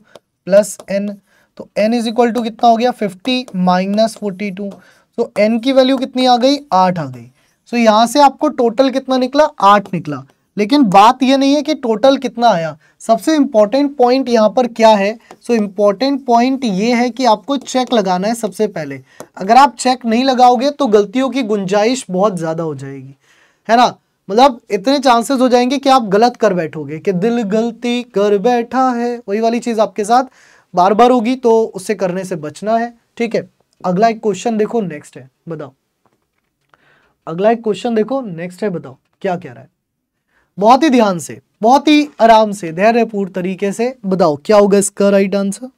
प्लस एन। तो एन इज इक्वल टू कितना हो गया 50 माइनस 42। तो एन की वैल्यू कितनी आ गई 8 आ गई। सो यहां से आपको टोटल कितना निकला 8 निकला। लेकिन बात यह नहीं है कि टोटल कितना आया, सबसे इंपॉर्टेंट पॉइंट यहां पर क्या है। सो इंपॉर्टेंट पॉइंट ये है कि आपको चेक लगाना है सबसे पहले। अगर आप चेक नहीं लगाओगे तो गलतियों की गुंजाइश बहुत ज्यादा हो जाएगी, है ना। मतलब इतने चांसेस हो जाएंगे कि आप गलत कर बैठोगे कि दिल गलती कर बैठा है, वही वाली चीज आपके साथ बार बार होगी, तो उससे करने से बचना है। ठीक है, अगला एक क्वेश्चन देखो, नेक्स्ट है, बताओ। अगला एक क्वेश्चन देखो, नेक्स्ट है, बताओ क्या कह रहा है। बहुत ही ध्यान से, बहुत ही आराम से, धैर्यपूर्ण तरीके से बताओ क्या होगा इसका राइट आंसर।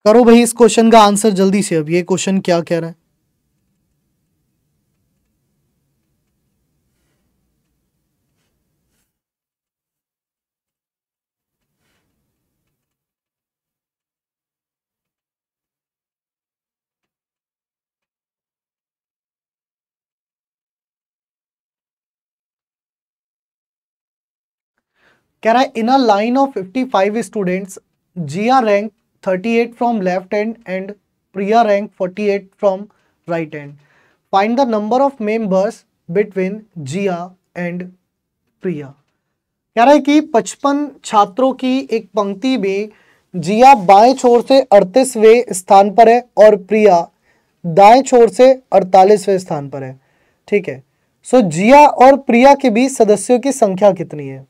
करो भाई इस क्वेश्चन का आंसर जल्दी से। अब ये क्वेश्चन क्या कह रहा है। कह रहा है in a line of 55 students G R rank 38 from left hand and Priya rank 48 from right hand. Find the number of members between Jia and Priya. कह रहा है कि 55 छात्रों की एक पंक्ति में जिया बाएं छोर से 38वें स्थान पर है और प्रिया दाएं छोर से 48वें स्थान पर है। ठीक है, सो जिया और प्रिया के बीच सदस्यों की संख्या कितनी है?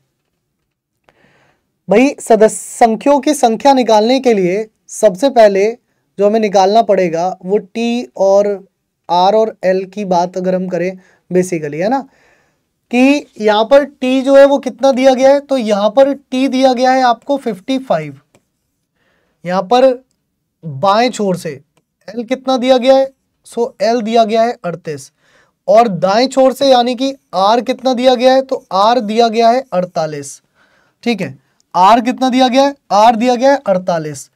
भाई संख्याओं की संख्या निकालने के लिए सबसे पहले जो हमें निकालना पड़ेगा वो टी और आर और एल की बात अगर हम करें बेसिकली, है ना, कि यहाँ पर टी जो है वो कितना दिया गया है, तो यहाँ पर टी दिया गया है आपको 55, यहाँ पर बाएं छोर से एल कितना दिया गया है, सो एल दिया गया है 38 और दाएं छोर से यानी कि आर कितना दिया गया है, तो आर दिया गया है 48। ठीक है, आर कितना दिया गया है, आर दिया गया है 48।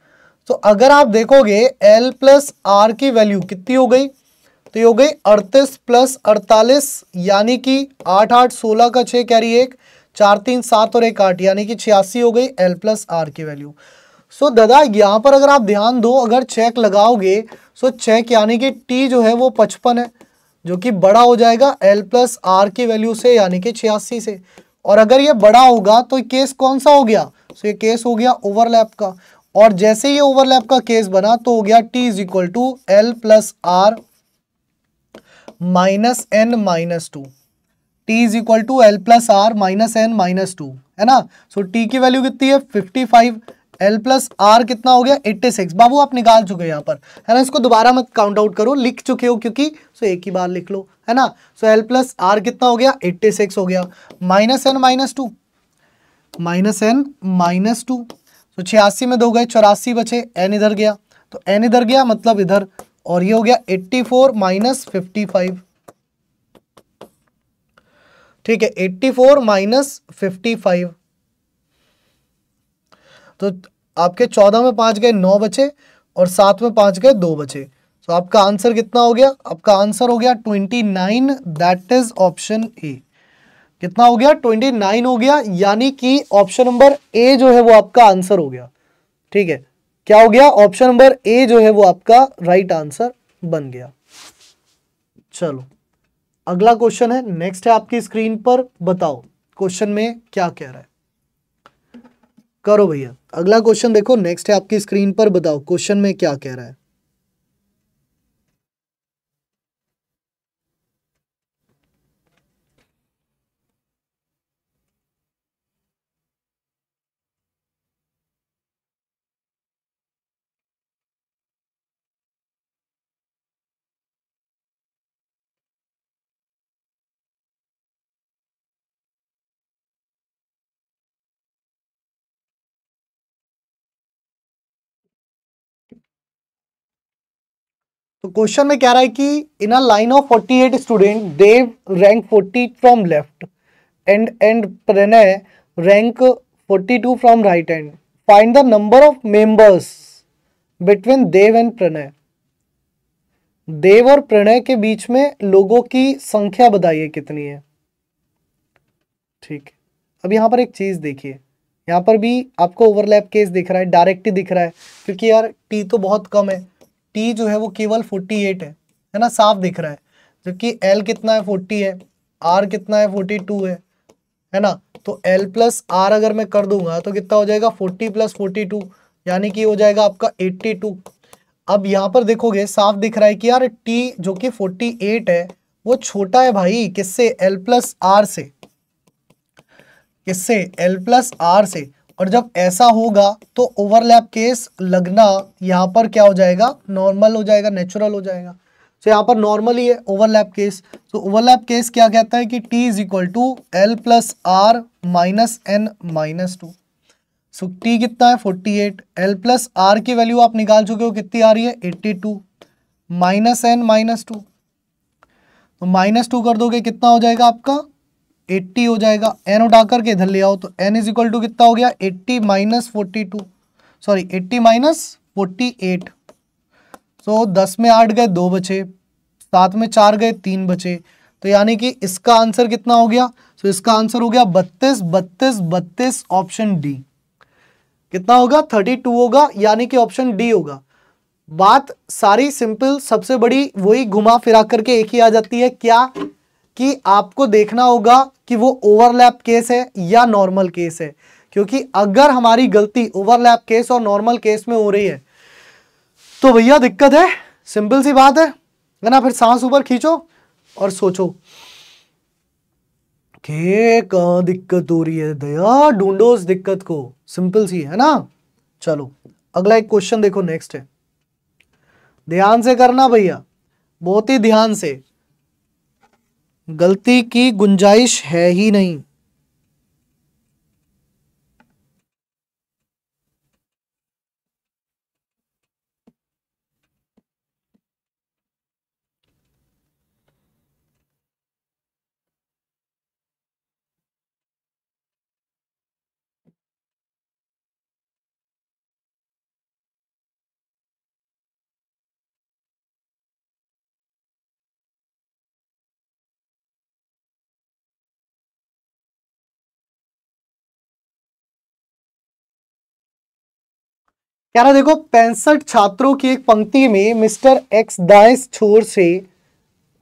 तो अगर आप देखोगे एल प्लस आर की वैल्यू कितनी हो गई, तो ये हो गई 38 प्लस 48 यानी कि 8 8 16 का 6 कैरी 1 4 3 7 और 1 8 यानी कि 86 हो गई एल प्लस आर की वैल्यू। सो दादा यहाँ पर अगर आप ध्यान दो, अगर चेक लगाओगे सो चेक यानी कि टी जो है वो 55 है जो कि बड़ा हो जाएगा एल प्लस आर की वैल्यू से यानी कि 86 से, और अगर ये बड़ा होगा तो केस कौन सा हो गया, सो ये केस हो गया ओवरलैप का, और जैसे ये ओवरलैप का केस बना तो हो गया T is equal to L plus R minus N minus 2, T is equal to L plus R minus N minus 2, है ना। सो टी की वैल्यू कितनी है 55, एल प्लस आर कितना हो गया 86। बाबू आप निकाल चुके हैं यहाँ पर, है ना, इसको दोबारा मत काउंट आउट करो, लिख चुके हो क्योंकि, सो एक ही बार लिख लो, है ना। सो एल प्लस आर कितना हो गया 86 हो गया, minus N minus 2, minus N minus 2, तो 86 में 2 गए 84 बचे, एन इधर गया तो एन इधर गया मतलब इधर, और ये हो गया 84 माइनस 55। ठीक है, 84 माइनस 55, तो आपके 14 में 5 गए 9 बचे और 7 में 5 गए 2 बचे। तो आपका आंसर कितना हो गया, आपका आंसर हो गया 29, दैट इज ऑप्शन ए। कितना हो गया 29 हो गया, यानी कि ऑप्शन नंबर ए जो है वो आपका आंसर हो गया। ठीक है, क्या हो गया, ऑप्शन नंबर ए जो है वो आपका राइट आंसर बन गया। चलो अगला क्वेश्चन है, नेक्स्ट है आपकी स्क्रीन पर, बताओ क्वेश्चन में क्या कह रहा है, करो भैया अगला क्वेश्चन देखो, नेक्स्ट है आपकी स्क्रीन पर, बताओ क्वेश्चन में क्या कह रहा है। तो क्वेश्चन में कह रहा है कि in a line of 48 student Dev rank 40 from left and Pranay rank 42 from right hand, find the number of members between Dev and Pranay. Dev और प्रणय के बीच में लोगों की संख्या बताइए कितनी है। ठीक, अब यहाँ पर एक चीज देखिए, यहाँ पर भी आपको ओवरलैप केस दिख रहा है, डायरेक्ट ही दिख रहा है क्योंकि यार टी तो बहुत कम है, टी जो है वो केवल 48 है ना, साफ दिख रहा है, जबकि एल कितना है 40 है, आर कितना है 42 है ना। तो एल प्लस आर अगर मैं कर दूंगा तो कितना हो जाएगा 40 प्लस 42 यानी कि हो जाएगा आपका 82। अब यहाँ पर देखोगे साफ दिख रहा है कि यार टी जो कि 48 है वो छोटा है भाई, किससे, एल प्लस आर से, किससे, एल प्लस आर से, और जब ऐसा होगा तो ओवरलैप केस लगना यहाँ पर क्या हो जाएगा, नॉर्मल हो जाएगा, नेचुरल हो जाएगा। तो यहाँ पर नॉर्मल ही है ओवरलैप केस। तो ओवरलैप केस क्या कहता है कि T is equal to L plus R minus N minus 2। So T कितना है 48, एल प्लस आर की वैल्यू आप निकाल चुके हो, कितनी आ रही है 82 माइनस एन माइनस 2, तो माइनस 2 कर दोगे कितना हो जाएगा आपका 80 हो जाएगा, एन उठा करके इधर ले आओ तो एन इज इक्वल टू कितना हो गया 80 माइनस 42, सॉरी 80 माइनस 48। सो 10 में 8 गए 2 बचे, 7 में 4 गए 3 बचे, तो यानी कि इसका आंसर कितना हो गया, सो इसका आंसर हो गया 32 32 32, ऑप्शन डी। कितना होगा 32 होगा, यानी कि ऑप्शन डी होगा। बात सारी सिंपल, सबसे बड़ी वही घुमा फिरा करके एक ही आ जाती है, क्या कि आपको देखना होगा कि वो ओवरलैप केस है या नॉर्मल केस है, क्योंकि अगर हमारी गलती ओवरलैप केस और नॉर्मल केस में हो रही है तो भैया दिक्कत है, सिंपल सी बात है ना। फिर सांस ऊपर खींचो और सोचो कि कहां दिक्कत हो रही है दया, ढूंढो उस दिक्कत को, सिंपल सी है ना। चलो अगला एक क्वेश्चन देखो, नेक्स्ट है, ध्यान से करना भैया, बहुत ही ध्यान से, गलती की गुंजाइश है ही नहीं। कह रहा देखो 65 छात्रों की एक पंक्ति में मिस्टर एक्स दाएं छोर से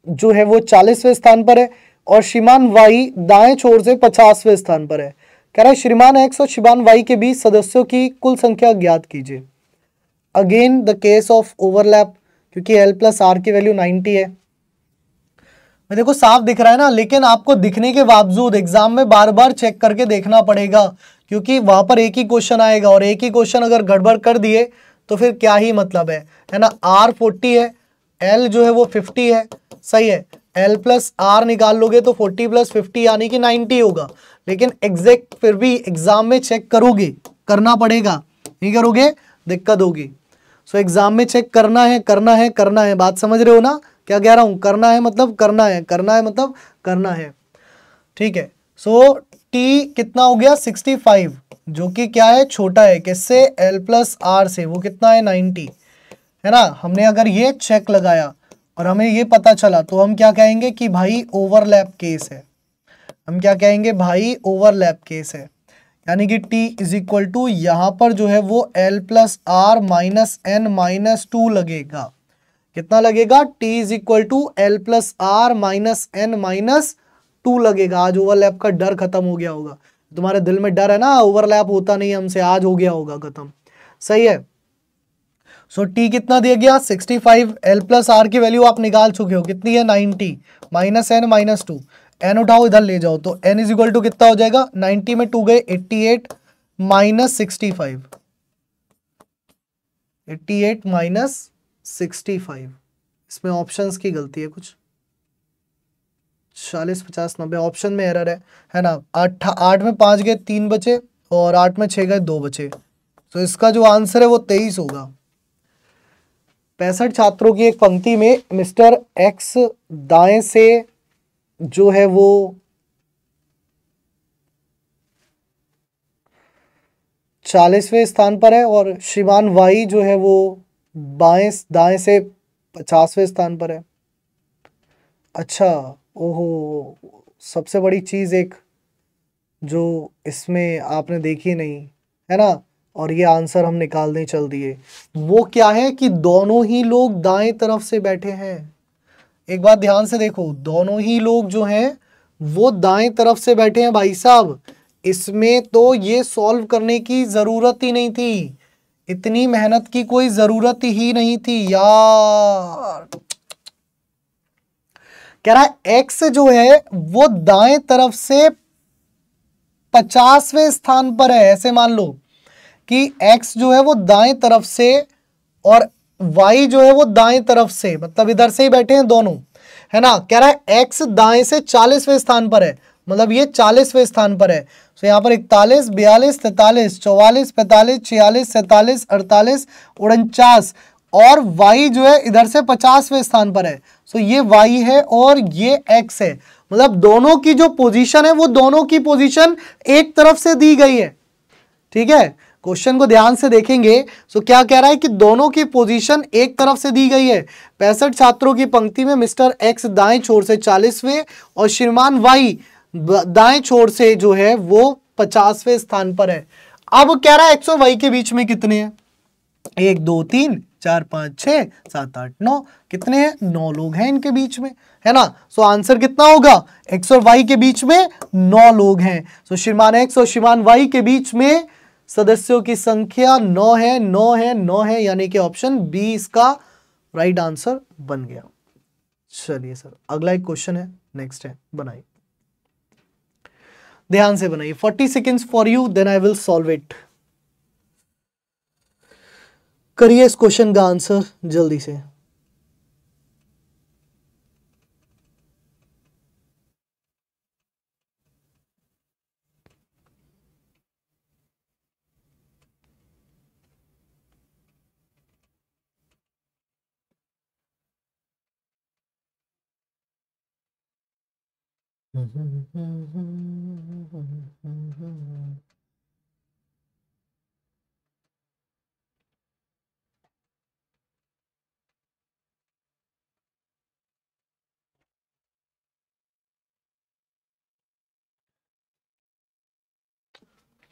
जो है वो 40वें स्थान पर है और श्रीमान वाई दाएं छोर से 50वें स्थान पर है। कह रहा है श्रीमान एक्स और श्रीमान वाई के बीच सदस्यों की कुल संख्या ज्ञात कीजिए। Again the case of overlap, क्योंकि एल प्लस आर की वैल्यू 90 है। मैं देखो साफ दिख रहा है ना, लेकिन आपको दिखने के बावजूद एग्जाम में बार बार चेक करके देखना पड़ेगा, क्योंकि वहां पर एक ही क्वेश्चन आएगा और एक ही क्वेश्चन अगर गड़बड़ कर दिए तो फिर क्या ही मतलब है ना। आर 40 है, एल जो है वो 50 है, सही है, एल प्लस आर निकाल लोगे तो 40 प्लस 50 यानी कि 90 होगा, लेकिन एग्जैक्ट फिर भी एग्जाम में चेक करोगे, करना पड़ेगा, नहीं करोगे दिक्कत होगी। सो एग्जाम में चेक करना है, करना है, करना है, बात समझ रहे हो ना क्या कह रहा हूं, करना है मतलब करना है, करना है मतलब करना है, ठीक है। सो टी कितना हो गया 65, जो कि क्या है छोटा है किससे, एल प्लस आर से, वो कितना है 90 है ना। हमने अगर ये चेक लगाया और हमें ये पता चला तो हम क्या कहेंगे कि भाई ओवरलैप केस है, हम क्या कहेंगे भाई ओवरलैप केस है, यानी कि t इज इक्वल टू यहाँ पर जो है वो l plus R minus N minus 2 लगेगा। कितना लगेगा, t is equal to L plus R minus N minus 2 लगेगा। आज ओवरलैप का डर खत्म हो गया होगा, तुम्हारे दिल में डर है ना ओवरलैप होता नहीं हमसे, आज हो गया होगा खत्म, सही है। सो t कितना दिया गया 65, एल प्लस आर की वैल्यू आप निकाल चुके हो, कितनी है 90, माइनस एन माइनस 2, एन उठाओ इधर ले जाओ तो n इज इक्वल टू कितना हो जाएगा, 90 में 2 गए 88 माइनस 65, 88 माइनस 65, इसमें ऑप्शंस की गलती है कुछ, 40 50 90 ऑप्शन में एरर है ना। 8 में 5 गए 3 बचे और 8 में 6 गए 2 बचे, तो इसका जो आंसर है वो 23 होगा। 65 छात्रों की एक पंक्ति में मिस्टर एक्स दाएं से जो है वो 40वें स्थान पर है और श्रीमान वाई जो है वो दाएं से 50वें स्थान पर है। अच्छा, ओहो, सबसे बड़ी चीज एक जो इसमें आपने देखी नहीं है ना, और ये आंसर हम निकाल दें चल दिए, वो क्या है कि दोनों ही लोग दाएं तरफ से बैठे हैं। एक बात ध्यान से देखो, दोनों ही लोग जो हैं वो दाएं तरफ से बैठे हैं भाई साहब, इसमें तो ये सॉल्व करने की जरूरत ही नहीं थी, इतनी मेहनत की कोई जरूरत ही नहीं थी यार। कह रहा है एक्स जो है वो दाएं तरफ से 50वें स्थान पर है, ऐसे मान लो कि x जो है वो दाएं तरफ से और y जो है वो दाएं तरफ से, मतलब इधर से ही बैठे हैं दोनों, है ना। कह रहा है x दाएं से 40वें स्थान पर है, मतलब ये 40वें स्थान पर है। तो यहाँ पर 41 42 43 44 45 46 47 48 49 और y जो है इधर से 50वें स्थान पर है। सो ये y है और ये x है, मतलब दोनों की जो पोजीशन है वो दोनों की पोजीशन एक तरफ से दी गई है, ठीक है। क्वेश्चन को ध्यान से देखेंगे तो क्या कह रहा है कि दोनों की पोजीशन एक तरफ से दी गई है। 65 छात्रों की पंक्ति में मिस्टर एक्स दाएं छोर से 40वें और श्रीमान वाई दाएं छोर से जो है वो 50वें स्थान पर है। अब कह रहा है एक्स और वाई के बीच में कितने हैं, 1 2 3 4 5 6 7 8 9, कितने हैं? 9 लोग हैं इनके बीच में, है ना। सो आंसर कितना होगा? x और y के बीच में 9 लोग हैं। सो श्रीमान x और श्रीमान y के बीच में सदस्यों की संख्या 9 है, 9 है, 9 है, यानी कि ऑप्शन बी इसका राइट आंसर बन गया। चलिए सर, अगला एक क्वेश्चन है, नेक्स्ट है, बनाइए, ध्यान से बनाइए। 40 seconds for you, then I will solve it. करिए इस क्वेश्चन का आंसर जल्दी से।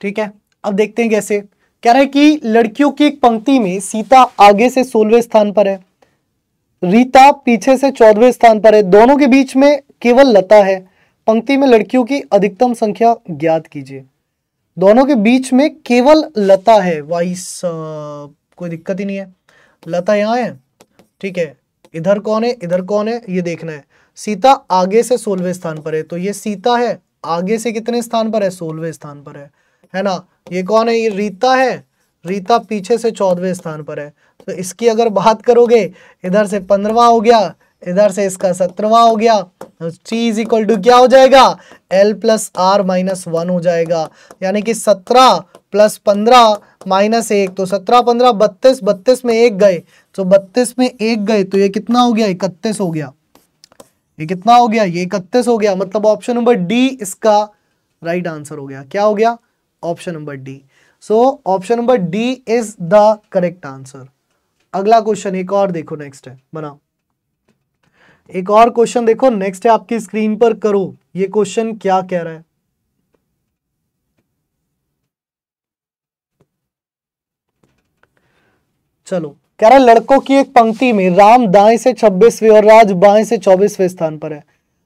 ठीक है, अब देखते हैं कैसे। कह रहा है कि लड़कियों की एक पंक्ति में सीता आगे से 16वें स्थान पर है, रीता पीछे से 14वें स्थान पर है, दोनों के बीच में केवल लता है। पंक्ति में लड़कियों की अधिकतम संख्या ज्ञात कीजिए। दोनों के बीच में केवल लता है, वाइस कोई दिक्कत ही नहीं है, लता यहाँ है, ठीक है। इधर कौन है, इधर कौन है, ये देखना है। सीता आगे से 16वें स्थान पर है, तो ये सीता है, आगे से कितने स्थान पर है? 16वें स्थान पर है ना। ये कौन है? ये रीता है, रीता पीछे से 14वें स्थान पर है। तो इसकी अगर बात करोगे, इधर से 15वां हो गया, इधर से इसका 17वां हो गया। T इज इक्वल टू क्या हो जाएगा? L प्लस R माइनस 1 हो जाएगा, यानी कि 17 प्लस 15 माइनस 1, तो 17 15 32, 32 में 1 गए, तो 32 में 1 गए, तो ये कितना हो गया? 31 हो गया। ये कितना हो गया? ये 31 हो गया। मतलब ऑप्शन नंबर डी इसका राइट आंसर हो गया। क्या हो गया? Option number D. So option number D is the correct answer. अगला क्वेश्चन एक और देखो, नेक्स्ट है, बनाओ एक और क्वेश्चन देखो, नेक्स्ट है आपकी स्क्रीन पर, करो ये क्वेश्चन क्या कह रहा है। चलो, कह रहा है लड़कों की एक पंक्ति में राम दाएं से 26वें और राज बाएं से 24वें स्थान पर है,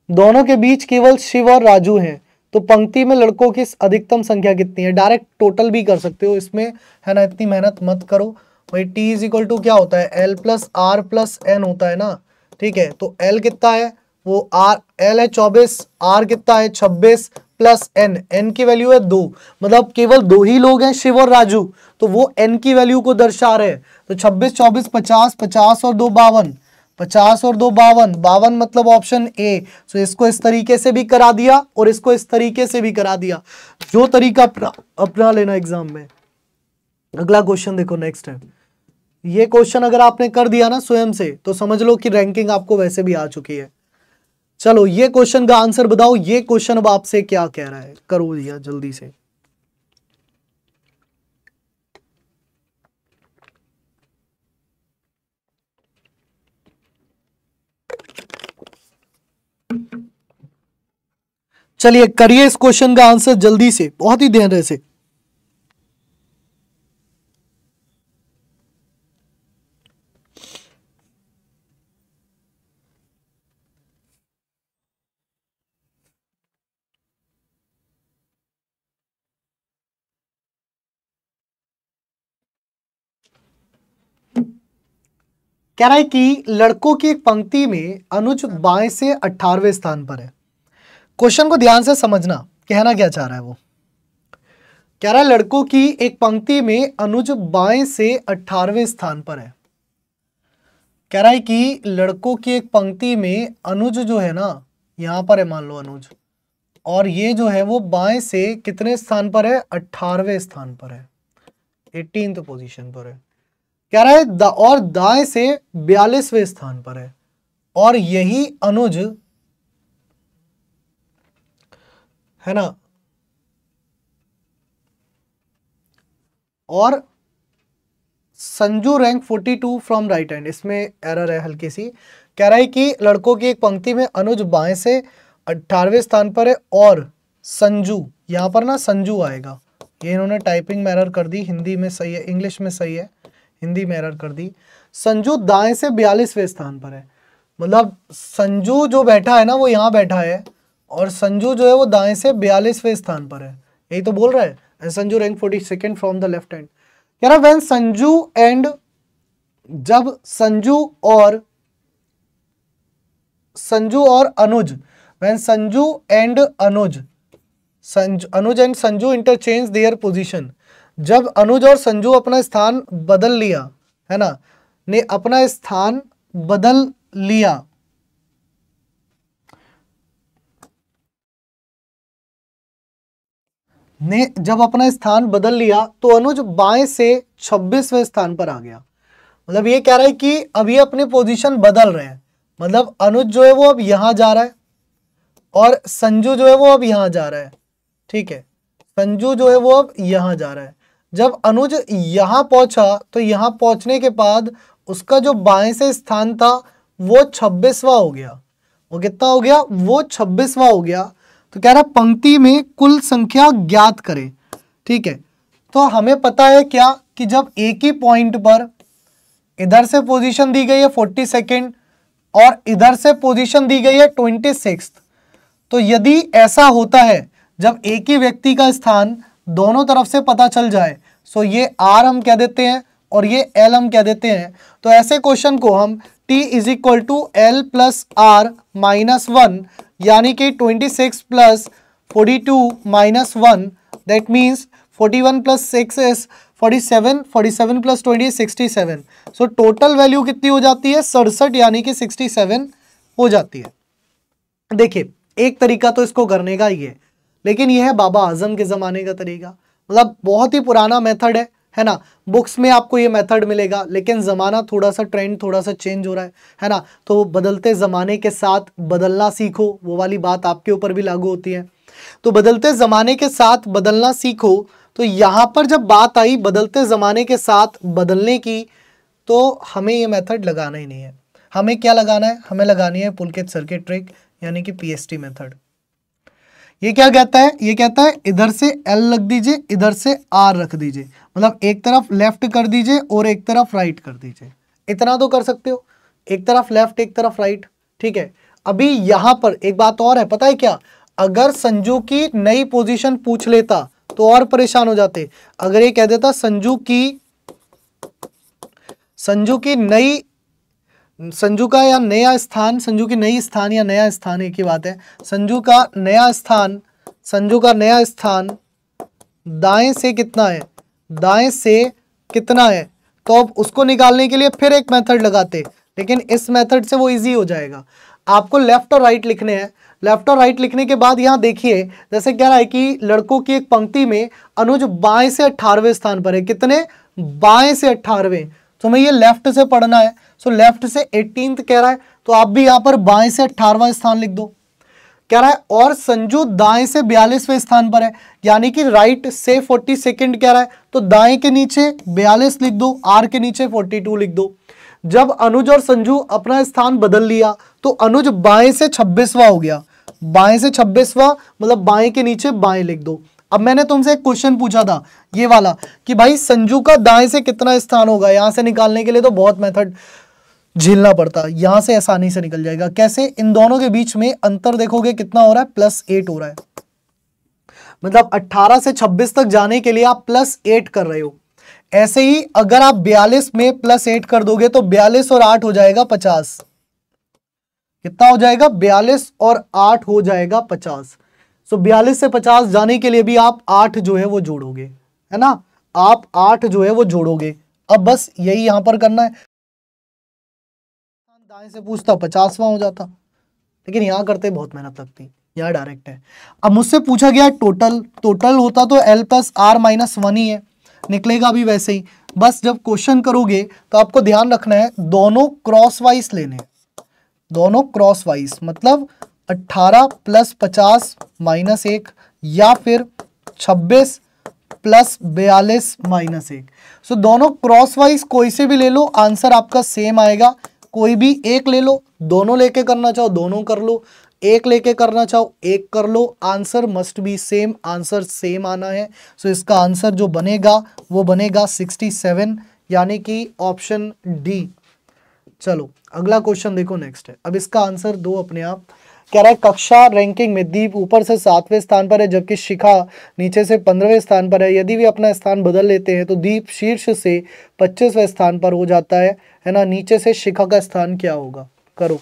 दोनों के बीच केवल शिव और राजू हैं, तो पंक्ति में लड़कों की अधिकतम संख्या कितनी है? डायरेक्ट टोटल भी कर सकते हो इसमें, है ना, इतनी मेहनत मत करो भाई। टी इज इक्वल टू क्या होता है? L plus R plus N होता है ना, ठीक है। तो एल कितना है? वो आर, एल है 24, आर कितना है? 26 प्लस एन, एन की वैल्यू है 2, मतलब केवल 2 ही लोग हैं, शिव और राजू, तो वो एन की वैल्यू को दर्शा रहे हैं। तो 26 24 50, 50 और 2 52, 50 और 2 52, 52 मतलब ऑप्शन ए। सो इसको इस तरीके से भी करा दिया और इसको इस तरीके से भी करा दिया, जो तरीका अपना लेना एग्जाम में। अगला क्वेश्चन देखो, नेक्स्ट है। ये क्वेश्चन अगर आपने कर दिया ना स्वयं से, तो समझ लो कि रैंकिंग आपको वैसे भी आ चुकी है। चलो ये क्वेश्चन का आंसर बताओ, ये क्वेश्चन अब आपसे क्या कह रहा है, करो भैया जल्दी से। चलिए करिए इस क्वेश्चन का आंसर जल्दी से, बहुत ही ध्यान से। कह रहा है कि लड़कों की एक पंक्ति में अनुज बाएं से 18वें स्थान पर है। क्वेश्चन को ध्यान से समझना, कहना क्या चाह रहा है वो। कह रहा है लड़कों की एक पंक्ति में अनुज बाएं से 18वें स्थान पर है। कह रहा है कि लड़कों की एक पंक्ति में अनुज जो है ना, यहां पर है, मान लो अनुज, और ये जो है वो बाएं से कितने स्थान पर है? 18वें स्थान पर है, 18th पोजीशन पर है। कह रहा है और दाएं से 42वें स्थान पर है, और यही अनुज, है ना, और Sanju rank 42 from right hand. इसमें एरर है हल्की सी। कह रहा है कि लड़कों की एक पंक्ति में अनुज बाएं से 18वें स्थान पर है, और संजू, यहाँ पर ना संजू आएगा, ये इन्होंने टाइपिंग में एरर कर दी, हिंदी में सही है, इंग्लिश में सही है, हिंदी में एरर कर दी। संजू दाएं से 42वें स्थान पर है, मतलब संजू जो बैठा है ना वो यहाँ बैठा है और संजू जो है वो दाएं से 42वें स्थान पर है, यही तो बोल रहा है। And Sanju rank 42nd from the left hand. कह रहा व्हेन संजू एंड, जब संजू और Anuj, when Sanju and Anuj and Sanju interchange their position, जब अनुज और संजू अपना स्थान बदल लिया, है ना, ने अपना स्थान बदल लिया, ने जब अपना स्थान बदल लिया तो अनुज बाएं से 26वें स्थान पर आ गया। मतलब ये कह रहा है कि अब ये अपनी पोजीशन बदल रहे हैं, मतलब अनुज जो है वो अब यहां जा रहा है और संजू जो है वो अब यहां जा रहा है, ठीक है, संजू जो है वो अब यहां जा रहा है। जब अनुज यहां पहुंचा तो यहां पहुंचने के बाद उसका जो बाएं से स्थान था वो 26वां हो गया। वो कितना हो गया? वो 26वां हो गया। तो कह रहा पंक्ति में कुल संख्या ज्ञात करें, ठीक है। तो हमें पता है क्या कि जब एक ही पॉइंट पर इधर से पोजीशन दी गई है 42nd और इधर से पोजीशन दी गई है 26th, तो यदि ऐसा होता है जब एक ही व्यक्ति का स्थान दोनों तरफ से पता चल जाए, सो ये R हम कह देते हैं और ये L हम कह देते हैं, तो ऐसे क्वेश्चन को हम T is equal to L plus R minus 1, यानी कि 26 plus 42 minus 1, that means 41 plus 6 is 47, 47 plus 20 67। So total value कितनी हो जाती है? 67, यानी कि 67 हो जाती है। देखिए एक तरीका तो इसको करने का ही है, लेकिन यह है बाबा आजम के ज़माने का तरीका, मतलब बहुत ही पुराना मेथड है ना। बुक्स में आपको ये मेथड मिलेगा, लेकिन ज़माना थोड़ा सा, ट्रेंड थोड़ा सा चेंज हो रहा है ना। तो बदलते ज़माने के साथ बदलना सीखो, वो वाली बात आपके ऊपर भी लागू होती है। तो बदलते ज़माने के साथ बदलना सीखो, तो यहाँ पर जब बात आई बदलते ज़माने के साथ बदलने की, तो हमें ये मेथड लगाना ही नहीं है। हमें क्या लगाना है? हमें लगानी है पुलकित सर्किट ट्रिक, यानी कि PST मेथड। ये क्या कहता है? ये कहता है इधर से L रख दीजिए, इधर से R रख दीजिए, मतलब एक तरफ लेफ्ट कर दीजिए और एक तरफ राइट कर दीजिए। इतना तो कर सकते हो, एक तरफ लेफ्ट एक तरफ राइट, ठीक है। अभी यहां पर एक बात और है, पता है क्या? अगर संजू की नई पोजीशन पूछ लेता तो और परेशान हो जाते। अगर ये कह देता संजू की नई, संजू का या नया स्थान, संजू की नई स्थान या नया स्थान एक ही बात है, संजू का नया स्थान दाएं से कितना है? दाएं से कितना है? तो अब उसको निकालने के लिए फिर एक मेथड लगाते, लेकिन इस मेथड से वो इजी हो जाएगा। आपको लेफ्ट और राइट लिखने हैं। लेफ्ट और राइट लिखने के बाद यहाँ देखिए, जैसे कह रहा है कि लड़कों की एक पंक्ति में अनुज बाएं से 18वें स्थान पर है। कितने? बाएं से 18वें। तो हमें ये लेफ्ट से पढ़ना है, सो लेफ्ट से 18th कह रहा है, तो आप भी यहाँ पर बाएं से 18वां स्थान लिख दो। कह रहा है और संजू दाएं से 42वें स्थान पर है, यानी कि राइट से 42nd कह रहा है, तो दाएं के नीचे 42 लिख दो, R के नीचे 42 लिख दो। जब अनुज और संजू अपना स्थान बदल लिया तो अनुज बाएं से 26वां हो गया। बाएं से 26वां मतलब बाएं के नीचे बाएं लिख दो। अब मैंने तुमसे एक क्वेश्चन पूछा था ये वाला कि भाई संजू का दाएं से कितना स्थान होगा, यहां से निकालने के लिए तो बहुत मेथड झेलना पड़ता, यहां से आसानी से निकल जाएगा। कैसे? इन दोनों के बीच में अंतर देखोगे कितना हो रहा है? +8 हो रहा है। मतलब 18 से 26 तक जाने के लिए आप +8 कर रहे हो। ऐसे ही अगर आप 42 में +8 कर दोगे तो 42 और 8 हो जाएगा 50। कितना हो जाएगा? 42 और 8 हो जाएगा 50। सो 42 से 50 जाने के लिए भी आप 8 जो है वो जोड़ोगे, है ना। आप 8 जो है वो जोड़ोगे। अब बस यही यहां पर करना है। दाएं से पूछता 50वां हो जाता, लेकिन यहां करते बहुत मेहनत लगती, यहाँ डायरेक्ट है। अब मुझसे पूछा गया टोटल होता तो L प्लस R माइनस 1 ही है, निकलेगा भी वैसे ही। बस जब क्वेश्चन करोगे तो आपको ध्यान रखना है दोनों क्रॉस वाइज लेने, दोनों क्रॉस वाइज, मतलब 18 प्लस 50 माइनस 1 या फिर 26 प्लस 42 माइनस 1। सो दोनों क्रॉस वाइज कोई से भी ले लो, आंसर आपका सेम आएगा। कोई भी एक ले लो, दोनों लेके करना चाहो दोनों कर लो, एक लेके करना चाहो एक कर लो, answer must be same, answer same आना है। सो इसका आंसर जो बनेगा वो बनेगा 67, यानी कि ऑप्शन डी चलो अगला क्वेश्चन देखो, नेक्स्ट है। अब इसका आंसर दो अपने आप। कह रहा है कक्षा रैंकिंग में दीप ऊपर से 7वें स्थान पर है जबकि शिखा नीचे से 15वें स्थान पर है। यदि वे अपना स्थान बदल लेते हैं तो दीप शीर्ष से 25वें स्थान पर हो जाता है ना। नीचे से शिखा का स्थान क्या होगा, करो।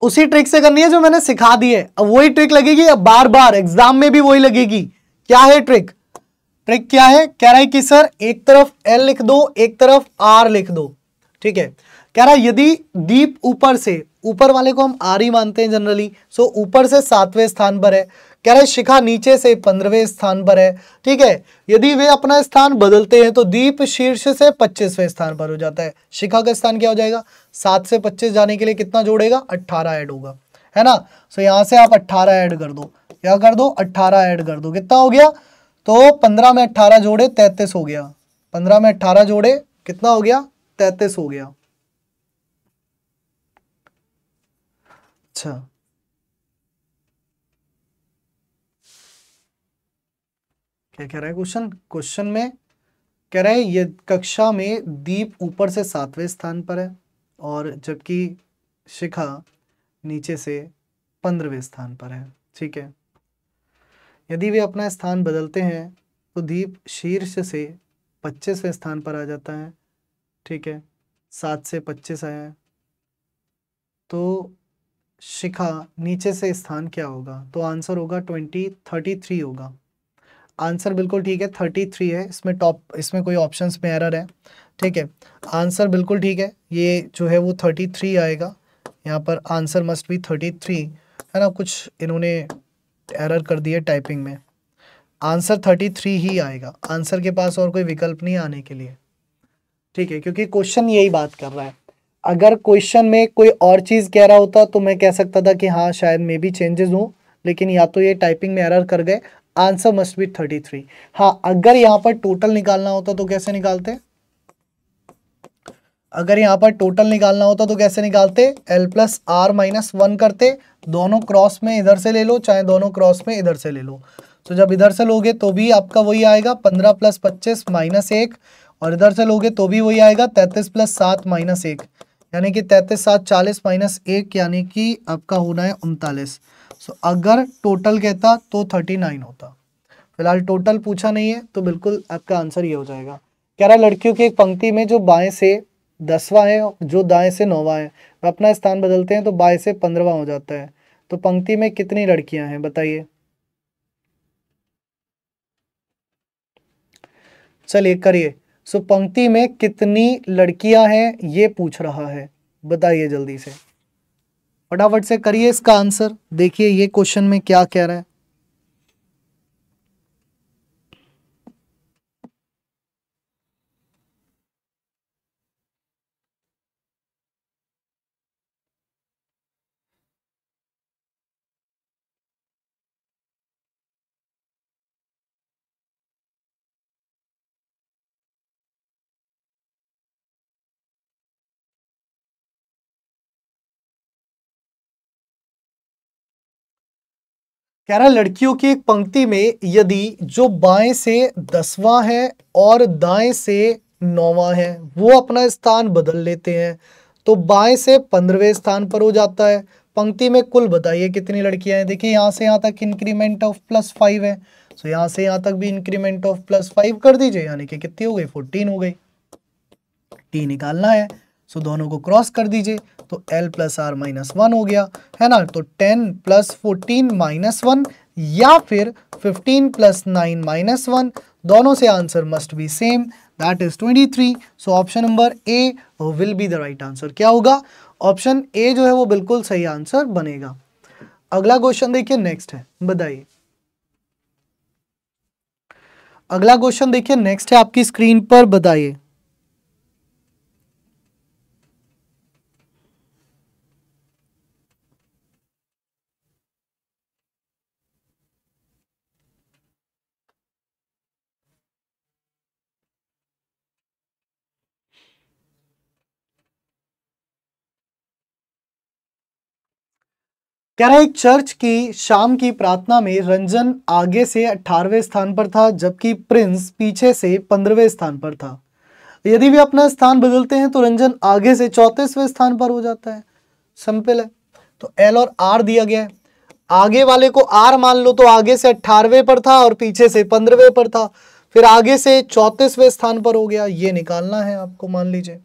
उसी ट्रिक से करनी है जो मैंने सिखा दी है। अब वही ट्रिक लगेगी, अब बार बार एग्जाम में भी वही लगेगी। क्या है ट्रिक? ट्रिक क्या है? कह रहा है कि सर एक तरफ एल लिख दो, एक तरफ आर लिख दो। ठीक है, कह रहा है यदि दीप ऊपर से, ऊपर वाले को हम आर ही मानते हैं जनरली, सो ऊपर से 7वें स्थान पर है। कह रहा है शिखा नीचे से 15वें स्थान पर है। ठीक है, यदि वे अपना स्थान बदलते हैं तो दीप शीर्ष से 25वें स्थान पर हो जाता है। शिखा का स्थान क्या हो जाएगा? 7 से 25 जाने के लिए कितना जोड़ेगा? 18 ऐड होगा, है ना। सो यहां से आप 18 ऐड कर दो। क्या कर दो? 18 ऐड कर दो। कितना हो गया? तो 15 में 18 जोड़े 33 हो गया। 15 में 18 जोड़े कितना हो गया? 33 हो गया। अच्छा, क्या कह रहा है क्वेश्चन? क्वेश्चन में कह रहा है ये कक्षा में दीप ऊपर से 7वें स्थान पर है और जबकि शिखा नीचे से 15वें स्थान पर है। ठीक है, यदि वे अपना स्थान बदलते हैं तो दीप शीर्ष से 25वें स्थान पर आ जाता है। ठीक है, 7 से 25 आया है तो शिखा नीचे से स्थान क्या होगा? तो आंसर होगा 33 होगा। आंसर बिल्कुल ठीक है, 33 है। इसमें टॉप, इसमें कोई ऑप्शंस में एरर है। ठीक है, आंसर बिल्कुल ठीक है, ये जो है वो 33 आएगा। यहाँ पर आंसर मस्ट बी 33, है ना। कुछ इन्होंने एरर कर दिया टाइपिंग में। आंसर 33 ही आएगा। आंसर के पास और कोई विकल्प नहीं आने के लिए। ठीक है, क्योंकि क्वेश्चन यही बात कर रहा है। अगर क्वेश्चन में कोई और चीज़ कह रहा होता तो मैं कह सकता था कि हाँ शायद मे बी चेंजेस हो, लेकिन या तो ये टाइपिंग में एरर कर गए। Answer must B 33। हाँ, अगर यहाँ पर टोटल निकालना होता तो कैसे निकालते? अगर यहाँ पर टोटल निकालना होता तो कैसे निकालते? एल प्लस आर माइनस 1 करते। दोनों क्रॉस में इधर से ले लो, चाहे दोनों क्रॉस में इधर से ले लो। तो जब इधर से लोगे तो भी आपका वही आएगा 15 प्लस 25 माइनस 1, और इधर से लोगे तो भी वही आएगा 33 प्लस 7 माइनस 1, यानी कि 33 7 40 माइनस 1, यानी कि आपका होना है 39। सो अगर टोटल कहता तो 39 होता। फिलहाल टोटल पूछा नहीं है तो बिल्कुल आपका आंसर ये हो जाएगा। कह रहा है लड़कियों की एक पंक्ति में जो बाएं से 10वां है, जो दाएं से 9वां है, वह अपना स्थान बदलते हैं तो बाएं से 15वां हो जाता है। तो पंक्ति में कितनी लड़कियां हैं बताइए? चलिए करिए। सो पंक्ति में कितनी लड़कियां हैं ये पूछ रहा है, बताइए जल्दी से, फटाफट से करिए इसका आंसर। देखिए ये क्वेश्चन में क्या कह रहा है। कह रहा है लड़कियों की एक पंक्ति में यदि जो बाएं से 10वां है और दाएं से 9वां है वो अपना स्थान बदल लेते हैं तो बाएं से 15वें स्थान पर हो जाता है। पंक्ति में कुल बताइए कितनी लड़कियां हैं। देखिए यहाँ से यहाँ तक इंक्रीमेंट ऑफ +5 है, तो यहाँ से यहाँ तक भी इंक्रीमेंट ऑफ +5 कर दीजिए, यानी कि कितनी हो गई? 14 हो गई। टी निकालना है, सो दोनों को क्रॉस कर दीजिए तो एल प्लस आर माइनस 1 हो गया, है ना। तो 10 प्लस 14 माइनस 1 या फिर 15 प्लस 9 माइनस 1, दोनों से answer must be same, that is 23। So option number A will be the right answer. क्या होगा? ऑप्शन ए जो है वो बिल्कुल सही आंसर बनेगा। अगला क्वेश्चन देखिए, नेक्स्ट है, बताइए। अगला क्वेश्चन देखिए, नेक्स्ट है आपकी स्क्रीन पर, बताइए। कह रहा है एक चर्च की शाम की प्रार्थना में रंजन आगे से 18वें स्थान पर था जबकि प्रिंस पीछे से 15वें स्थान पर था। यदि वे अपना स्थान बदलते हैं तो रंजन आगे से 34वें स्थान पर हो जाता है। सिंपल है। तो एल और आर दिया गया है। आगे वाले को आर मान लो तो आगे से 18वें पर था और पीछे से 15वें पर था, फिर आगे से 34वें स्थान पर हो गया। ये निकालना है आपको, मान लीजिए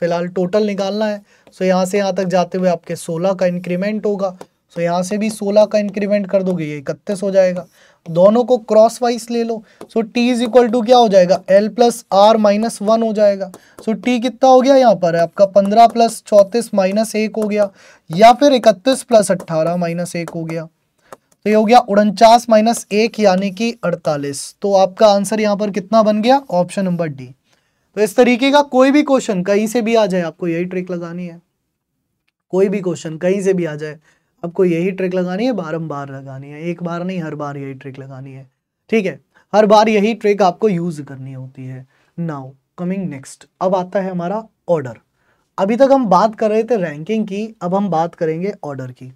फिलहाल टोटल निकालना है। सो यहाँ से यहाँ तक जाते हुए आपके 16 का इंक्रीमेंट होगा। सो यहाँ से भी 16 का इंक्रीमेंट कर दोगे, ये 31 हो जाएगा। दोनों को क्रॉस वाइज ले लो। सो टी इज इक्वल टू क्या हो जाएगा, एल प्लस आर माइनस 1 हो जाएगा। सो टी कितना हो गया यहाँ पर है आपका 15 प्लस 34 माइनस 1 हो गया, या फिर 31 प्लस 18 माइनस 1 हो गया। तो ये हो गया 49 माइनस 1 यानी कि 48। तो आपका आंसर यहाँ पर कितना बन गया, ऑप्शन नंबर डी। तो इस तरीके का कोई भी क्वेश्चन कहीं से भी आ जाए आपको यही ट्रिक लगानी है। कोई भी क्वेश्चन कहीं से भी आ जाए आपको यही ट्रिक लगानी है, बारंबार लगानी है, एक बार नहीं हर बार यही ट्रिक लगानी है। ठीक है, हर बार यही ट्रिक आपको यूज करनी होती है। नाउ कमिंग नेक्स्ट, अब आता है हमारा ऑर्डर। अभी तक हम बात कर रहे थे रैंकिंग की, अब हम बात करेंगे ऑर्डर की।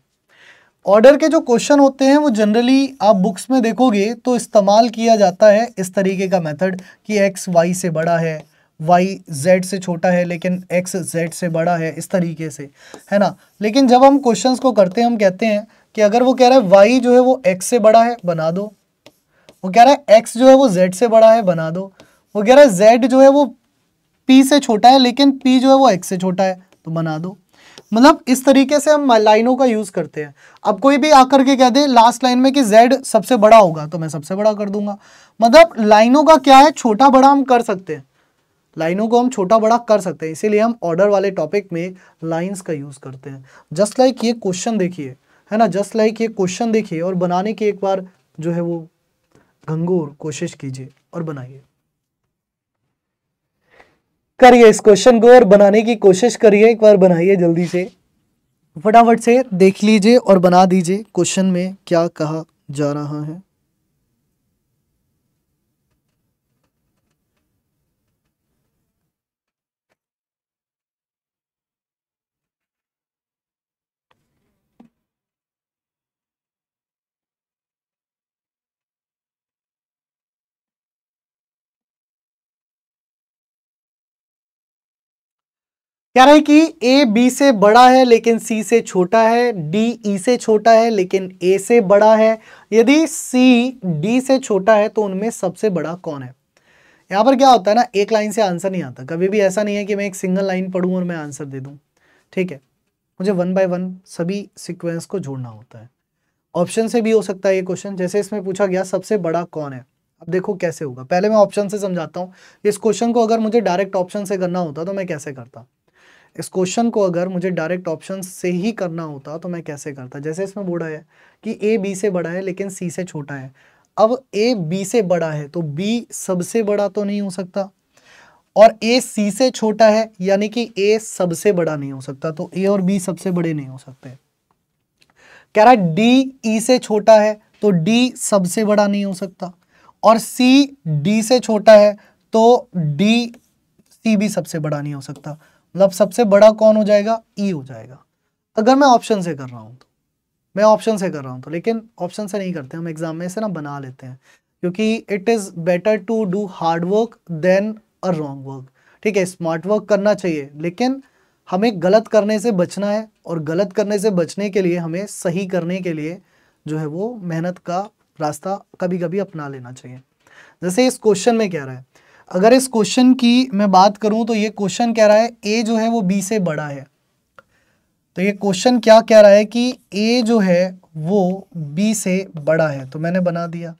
ऑर्डर के जो क्वेश्चन होते हैं वो जनरली आप बुक्स में देखोगे तो इस्तेमाल किया जाता है इस तरीके का मेथड कि एक्स वाई से बड़ा है, वाई जेड से छोटा है लेकिन एक्स जेड से बड़ा है, इस तरीके से, है ना। लेकिन जब हम क्वेश्चंस को करते हैं हम कहते हैं कि अगर वो कह रहा है वाई जो है वो एक्स से बड़ा है, बना दो। वो कह रहा है एक्स जो है वो जेड से बड़ा है, बना दो। वो कह रहा है जेड जो है वो पी से छोटा है लेकिन पी जो है वो एक्स से छोटा है, तो बना दो। मतलब इस तरीके से हम लाइनों का यूज करते हैं। अब कोई भी आकर के कह दे लास्ट लाइन में कि z सबसे बड़ा होगा तो मैं सबसे बड़ा कर दूंगा। मतलब लाइनों का क्या है, छोटा बड़ा हम कर सकते हैं, लाइनों को हम छोटा बड़ा कर सकते हैं, इसीलिए हम ऑर्डर वाले टॉपिक में लाइंस का यूज करते हैं। जस्ट लाइक ये क्वेश्चन देखिए, है ना, जस्ट लाइक ये क्वेश्चन देखिए और बनाने की एक बार जो है वो घंघोर कोशिश कीजिए और बनाइए, करिए इस क्वेश्चन को और बनाने की कोशिश करिए, एक बार बनाइए जल्दी से, फटाफट से देख लीजिए और बना दीजिए क्वेश्चन में क्या कहा जा रहा है। कह रहा है कि ए बी से बड़ा है लेकिन सी से छोटा है, डी ई से छोटा है लेकिन ए से बड़ा है। यदि सी डी से छोटा है तो उनमें सबसे बड़ा कौन है। यहाँ पर क्या होता है ना, एक लाइन से आंसर नहीं आता, कभी भी ऐसा नहीं है कि मैं एक सिंगल लाइन पढ़ूं और मैं आंसर दे दूं। ठीक है, मुझे 1 बाय 1 सभी सीक्वेंस को जोड़ना होता है। ऑप्शन से भी हो सकता है ये क्वेश्चन, जैसे इसमें पूछा गया सबसे बड़ा कौन है। अब देखो कैसे होगा, पहले मैं ऑप्शन से समझाता हूँ। इस क्वेश्चन को अगर मुझे डायरेक्ट ऑप्शन से करना होता तो मैं कैसे करता, इस क्वेश्चन को अगर मुझे डायरेक्ट ऑप्शन से ही करना होता तो मैं कैसे करता। जैसे इसमें बोला है कि ए बी से बड़ा है लेकिन सी से छोटा है। अब ए बी से बड़ा है तो बी सबसे बड़ा तो नहीं हो सकता, और ए सी से छोटा है यानी कि ए सबसे बड़ा नहीं हो सकता, तो ए और बी सबसे बड़े नहीं हो सकते। कह रहा है डी ई से छोटा है तो डी सबसे बड़ा नहीं हो सकता, और सी डी से छोटा है तो डी सी भी सबसे बड़ा नहीं हो सकता। मतलब सबसे बड़ा कौन हो जाएगा, ई हो जाएगा। अगर मैं ऑप्शन से कर रहा हूं तो, मैं ऑप्शन से कर रहा हूं तो, लेकिन ऑप्शन से नहीं करते हम, एग्जाम में से ना बना लेते हैं, क्योंकि it is better to do hard work than a wrong work. ठीक है, स्मार्ट वर्क करना चाहिए लेकिन हमें गलत करने से बचना है, और गलत करने से बचने के लिए हमें सही करने के लिए जो है वो मेहनत का रास्ता कभी कभी अपना लेना चाहिए। जैसे इस क्वेश्चन में कह रहा है, अगर इस क्वेश्चन की मैं बात करूं तो ये क्वेश्चन कह रहा है ए जो है वो बी से बड़ा है। तो ये क्वेश्चन क्या कह रहा है कि ए जो है वो बी से बड़ा है, तो मैंने बना दिया,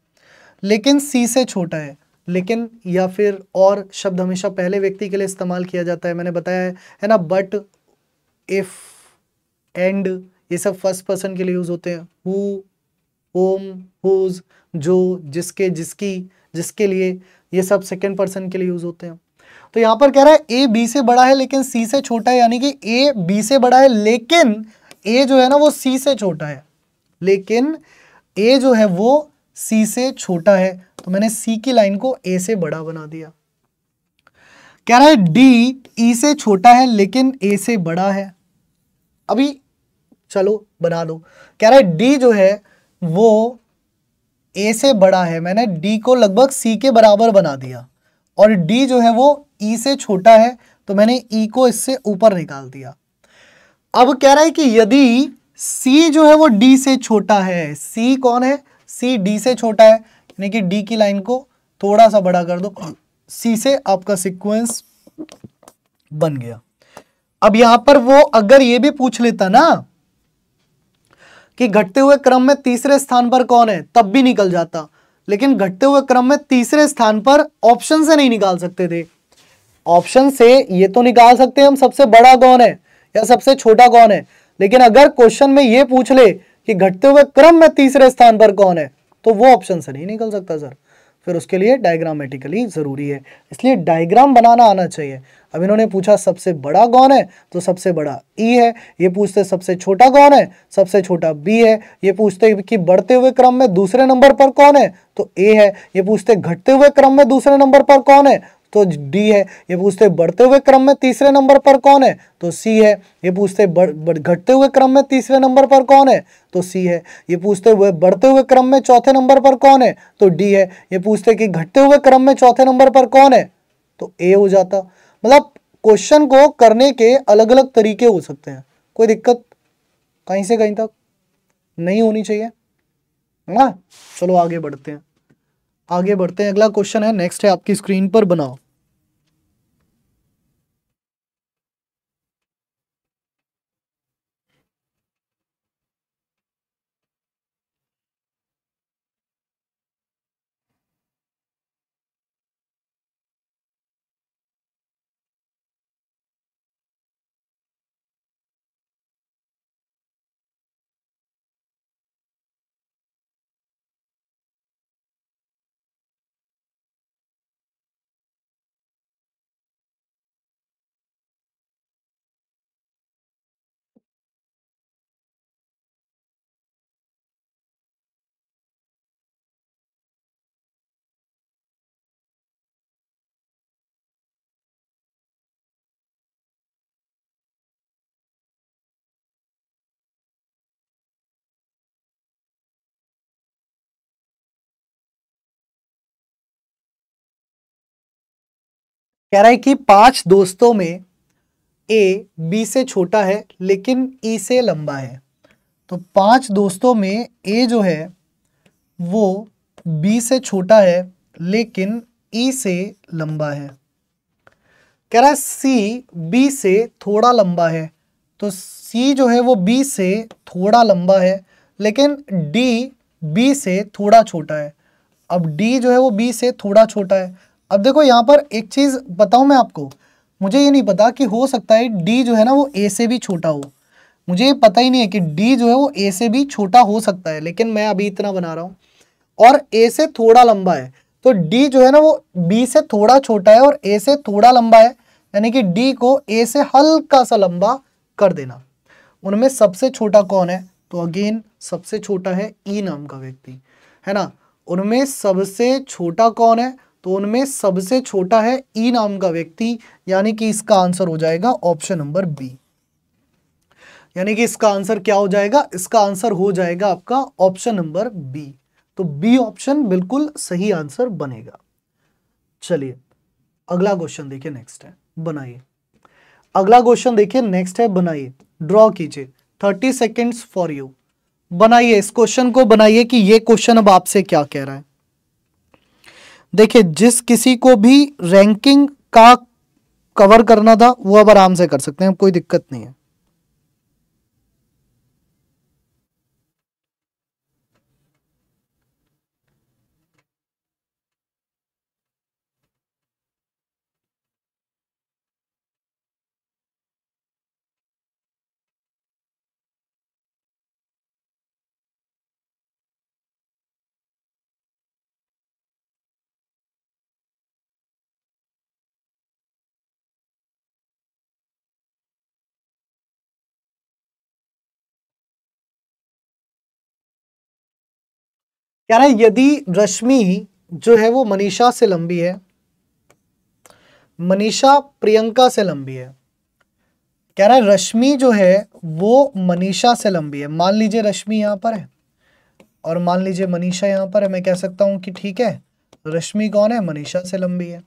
लेकिन सी से छोटा है। लेकिन या फिर और शब्द हमेशा पहले व्यक्ति के लिए इस्तेमाल किया जाता है, मैंने बताया है ना, बट, इफ, एंड, ये सब फर्स्ट पर्सन के लिए यूज होते हैं। हु, होम, हुज, जो, जिसके, जिसकी, जिसके लिए, ये सब सेकंड पर्सन के लिए यूज होते हैं। तो यहां पर कह रहा है ए बी से बड़ा है लेकिन सी से छोटा है, यानी कि ए बी से बड़ा है लेकिन ए जो है ना वो सी से छोटा है, लेकिन ए जो है वो सी से छोटा है, तो मैंने सी की लाइन को ए से बड़ा बना दिया। कह रहा है डी ई से छोटा है लेकिन ए से बड़ा है। अभी चलो बना लो। कह रहा है डी जो है वो ए से बड़ा है, मैंने डी को लगभग सी के बराबर बना दिया, और डी जो है वो ई से छोटा है तो मैंने ई को इससे ऊपर निकाल दिया। अब कह रहा है कि यदि सी जो है वो डी से छोटा है, सी कौन है, सी डी से छोटा है, यानी कि डी की लाइन को थोड़ा सा बड़ा कर दो, सी से आपका सीक्वेंस बन गया। अब यहां पर वो अगर ये भी पूछ लेता ना कि घटते हुए क्रम में तीसरे स्थान पर कौन है, तब भी निकल जाता, लेकिन घटते हुए क्रम में तीसरे स्थान पर ऑप्शन से नहीं निकाल सकते थे। ऑप्शन से ये तो निकाल सकते हैं हम सबसे बड़ा कौन है या सबसे छोटा कौन है, लेकिन अगर क्वेश्चन में ये पूछ ले कि घटते हुए क्रम में तीसरे स्थान पर कौन है, तो वो ऑप्शन से नहीं निकल सकता सर, फिर उसके लिए डायग्रामेटिकली जरूरी है, इसलिए डायग्राम बनाना आना चाहिए। अब इन्होंने पूछा सबसे बड़ा कौन है, तो सबसे बड़ा ई है। ये पूछते सबसे छोटा कौन है, सबसे छोटा बी है। ये पूछते कि बढ़ते हुए क्रम में दूसरे नंबर पर कौन है, तो ए है। ये पूछते घटते हुए क्रम में दूसरे नंबर पर कौन है, तो डी है। ये पूछते बढ़ते हुए क्रम में तीसरे नंबर पर कौन है, तो सी है। ये पूछते घटते हुए क्रम में तीसरे नंबर पर कौन है, तो सी है। ये पूछते हुए बढ़ते हुए क्रम में चौथे नंबर पर कौन है, तो डी है। ये पूछते कि घटते हुए क्रम में चौथे नंबर पर कौन है, तो ए हो जाता। मतलब क्वेश्चन को करने के अलग अलग तरीके हो सकते हैं, कोई दिक्कत कहीं से कहीं तक नहीं होनी चाहिए ना। चलो आगे बढ़ते हैं, आगे बढ़ते हैं। अगला क्वेश्चन है, नेक्स्ट है आपकी स्क्रीन पर, बनाओ। कह रहा है कि 5 दोस्तों में ए बी से छोटा है लेकिन ई से लंबा है। तो 5 दोस्तों में ए जो है वो बी से छोटा है लेकिन ई से लंबा है। कह रहा है सी बी से थोड़ा लंबा है, तो सी जो है वो बी से थोड़ा लंबा है, लेकिन डी बी से थोड़ा छोटा है। अब डी जो है वो बी से थोड़ा छोटा है। अब देखो यहाँ पर एक चीज़ बताऊँ मैं आपको, मुझे ये नहीं पता कि हो सकता है डी जो है ना वो ए से भी छोटा हो, मुझे ये पता ही नहीं है कि डी जो है वो ए से भी छोटा हो सकता है, लेकिन मैं अभी इतना बना रहा हूँ। और ए से थोड़ा लंबा है, तो डी जो है ना वो बी से थोड़ा छोटा है और ए से थोड़ा लंबा है, यानी कि डी को ए से हल्का सा लंबा कर देना। उनमें सबसे छोटा कौन है, तो अगेन सबसे छोटा है ई नाम का व्यक्ति, है ना। उनमें सबसे छोटा कौन है, तो उनमें सबसे छोटा है ई नाम का व्यक्ति, यानी कि इसका आंसर हो जाएगा ऑप्शन नंबर बी। यानी कि इसका आंसर क्या हो जाएगा, इसका आंसर हो जाएगा आपका ऑप्शन नंबर बी। तो बी ऑप्शन बिल्कुल सही आंसर बनेगा। चलिए अगला क्वेश्चन देखिए, नेक्स्ट है, बनाइए। अगला क्वेश्चन देखिए, नेक्स्ट है, बनाइए, ड्रॉ कीजिए। 30 सेकेंड्स फॉर यू। बनाइए इस क्वेश्चन को, बनाइए कि ये क्वेश्चन अब आपसे क्या कह रहा है। देखिए जिस किसी को भी रैंकिंग का कवर करना था वो अब आराम से कर सकते हैं, कोई दिक्कत नहीं है। कह रहा है यदि रश्मि जो है वो मनीषा से लंबी है, मनीषा प्रियंका से लंबी है, कह रहा है रश्मि जो है वो मनीषा से लंबी है। मान लीजिए रश्मि यहाँ पर है और मान लीजिए मनीषा यहाँ पर है, मैं कह सकता हूँ कि ठीक है रश्मि कौन है, मनीषा से लंबी है।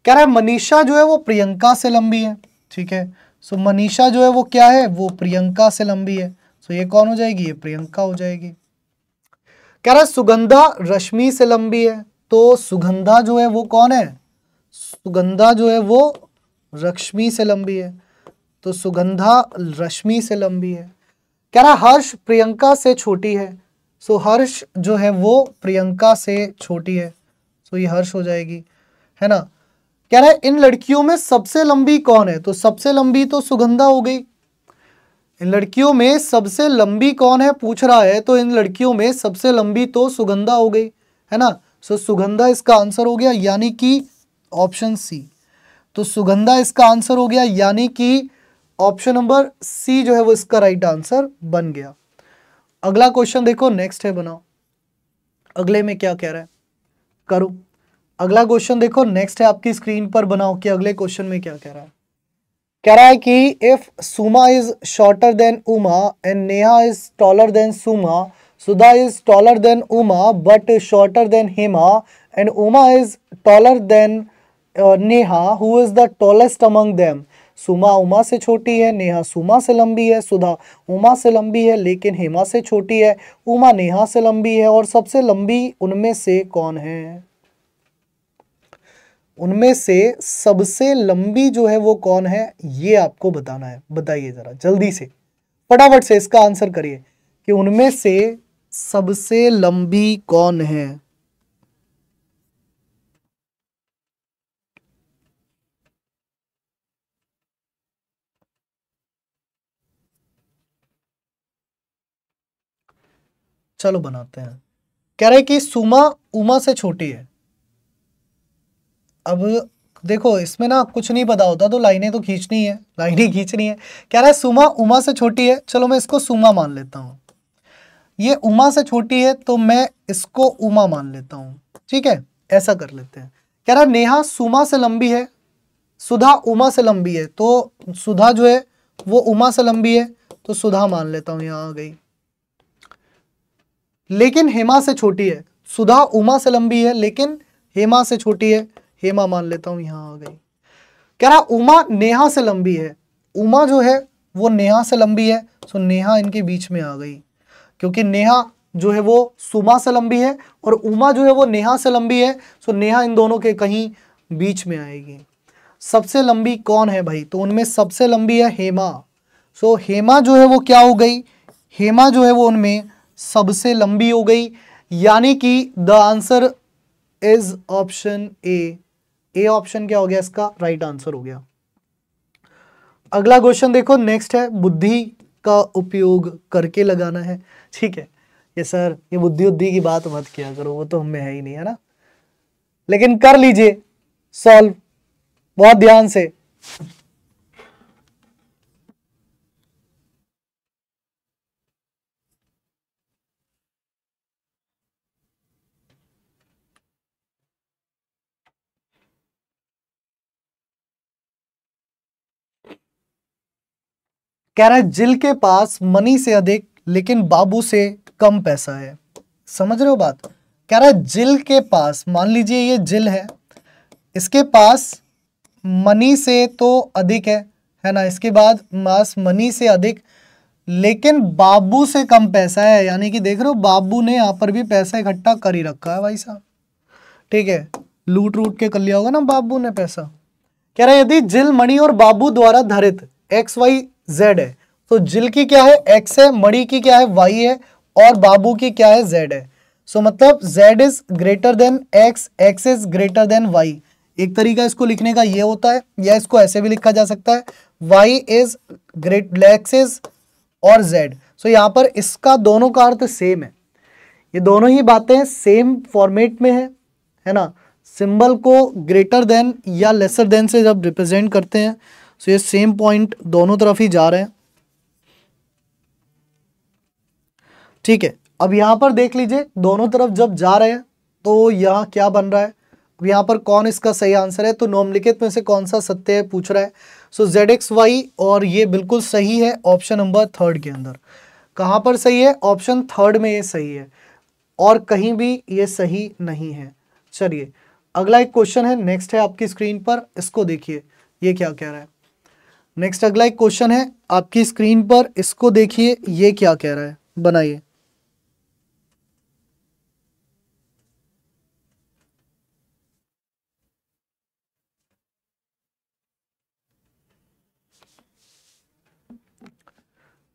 कह रहा है मनीषा जो है वो प्रियंका से लंबी है, ठीक है। सो मनीषा जो है वो क्या है, वो प्रियंका से लंबी है। सो ये कौन हो जाएगी, ये प्रियंका हो जाएगी। कह रहा है सुगंधा रश्मि से लंबी है, तो सुगंधा जो है वो कौन है, सुगंधा जो है वो रश्मि से लंबी है, तो सुगंधा रश्मि से लंबी है। कह रहा हर्ष प्रियंका से छोटी है, सो हर्ष जो है वो प्रियंका से छोटी है, सो ये हर्ष हो जाएगी, है ना। कह रहा है इन लड़कियों में सबसे लंबी कौन है, तो सबसे लंबी तो सुगंधा हो गई। इन लड़कियों में सबसे लंबी कौन है पूछ रहा है, तो इन लड़कियों में सबसे लंबी तो सुगंधा हो गई, है ना। सो सुगंधा इसका आंसर हो गया, यानी कि ऑप्शन सी। तो सुगंधा इसका आंसर हो गया, यानी कि ऑप्शन नंबर सी जो है वो इसका राइट आंसर बन गया। अगला क्वेश्चन देखो, नेक्स्ट है, बनाओ। अगले में क्या कह रहा है, करो। अगला क्वेश्चन देखो, नेक्स्ट है आपकी स्क्रीन पर, बनाओ कि अगले क्वेश्चन में क्या कह रहा है। कह रहा है कि if Suma is shorter than Uma and Neha is taller than Suma, Sudha is taller than Uma but shorter than Hema and Uma is taller than Neha, who is the tallest among them. Suma Uma से छोटी है, नेहा सुमा से लंबी है, सुधा उमा से लंबी है लेकिन हेमा से छोटी है, उमा नेहा से लंबी है, और सबसे लंबी उनमें से कौन है। उनमें से सबसे लंबी जो है वो कौन है, ये आपको बताना है। बताइए जरा जल्दी से, फटाफट से इसका आंसर करिए कि उनमें से सबसे लंबी कौन है। चलो बनाते हैं। कह रहे कि सुमा उमा से छोटी है। अब देखो इसमें ना कुछ नहीं पता होता तो लाइनें तो खींचनी है, लाइनें खींचनी है। कह रहा है सुमा उमा से छोटी है, चलो मैं इसको सुमा मान लेता हूँ। ये उमा से छोटी है तो मैं इसको उमा मान लेता हूँ, ठीक है, ऐसा कर लेते हैं। कह रहा है नेहा सुमा से लंबी है, सुधा उमा से लंबी है, तो सुधा जो है वो उमा से लंबी है, तो सुधा मान लेता हूँ, यहाँ आ गई। लेकिन हेमा से छोटी है, सुधा उमा से लंबी है लेकिन हेमा से छोटी है, हेमा मान लेता हूँ, यहाँ आ गई। कह रहा उमा नेहा से लंबी है, उमा जो है वो नेहा से लंबी है, सो नेहा इनके बीच में आ गई, क्योंकि नेहा जो है वो सुमा से लंबी है और उमा जो है वो नेहा से लंबी है, सो नेहा इन दोनों के कहीं बीच में आएगी। सबसे लंबी कौन है भाई, तो उनमें सबसे लंबी है हेमा। सो हेमा जो है वो क्या हो गई, हेमा जो है वो उनमें सबसे लंबी हो गई, यानी कि the answer is option A. A option क्या हो गया, इसका राइट आंसर हो गया। अगला क्वेश्चन देखो, नेक्स्ट है बुद्धि का उपयोग करके लगाना है, ठीक है। ये सर ये बुद्धि उद्धि की बात मत किया करो, वो तो हमें है ही नहीं, है ना, लेकिन कर लीजिए सॉल्व बहुत ध्यान से। कह रहा है जिल के पास मनी से अधिक लेकिन बाबू से कम पैसा है। समझ रहे हो बात। कह रहा है जिल के पास, मान लीजिए ये जिल है, इसके पास मनी से तो अधिक है ना, इसके बाद मास मनी से अधिक लेकिन बाबू से कम पैसा है, यानी कि देख रहे हो बाबू ने यहाँ पर भी पैसा इकट्ठा कर ही रखा है भाई साहब, ठीक है, लूट रूट के कर लिया होगा ना बाबू ने पैसा। कह रहा है यदि जिल मणि और बाबू द्वारा धरित एक्स वाई जेड है, तो जिल की क्या है एक्स है, मणि की क्या है वाई है, और बाबू की क्या है जेड है। सो मतलब Z is greater than X, X is greater than Y. एक तरीका इसको लिखने का ये होता है, या इसको ऐसे भी लिखा जा सकता है Y is great X is और जेड। सो यहाँ पर इसका दोनों का अर्थ सेम है, ये दोनों ही बातें सेम फॉर्मेट में है ना। सिंबल को ग्रेटर देन या लेसर देन से जब रिप्रेजेंट करते हैं, सो ये सेम पॉइंट दोनों तरफ ही जा रहे हैं, ठीक है। अब यहाँ पर देख लीजिए दोनों तरफ जब जा रहे हैं तो यहाँ क्या बन रहा है, यहाँ पर कौन इसका सही आंसर है, तो निम्नलिखित में से कौन सा सत्य है पूछ रहा है। सो ZXY, और ये बिल्कुल सही है ऑप्शन नंबर 3 के अंदर। कहाँ पर सही है, ऑप्शन 3 में ये सही है, और कहीं भी ये सही नहीं है। चलिए अगला एक क्वेश्चन है, नेक्स्ट है आपकी स्क्रीन पर, इसको देखिए ये क्या कह रहा है। नेक्स्ट अगला एक क्वेश्चन है आपकी स्क्रीन पर, इसको देखिए ये क्या कह रहा है, बनाइए।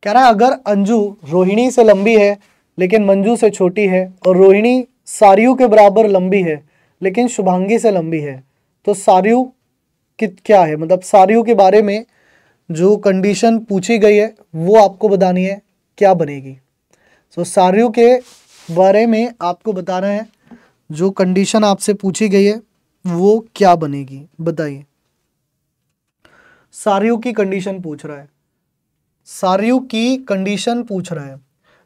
कह रहा है अगर अंजू रोहिणी से लंबी है लेकिन मंजू से छोटी है, और रोहिणी सारियू के बराबर लंबी है लेकिन शुभांगी से लंबी है, तो सारियू क्या है, मतलब सारियू के बारे में जो कंडीशन पूछी गई है वो आपको बतानी है, क्या बनेगी। सो सारियू के बारे में आपको बताना है, जो कंडीशन आपसे पूछी गई है वो क्या बनेगी, बताइए। सारियू की कंडीशन पूछ रहा है, सारियू की कंडीशन पूछ रहा है।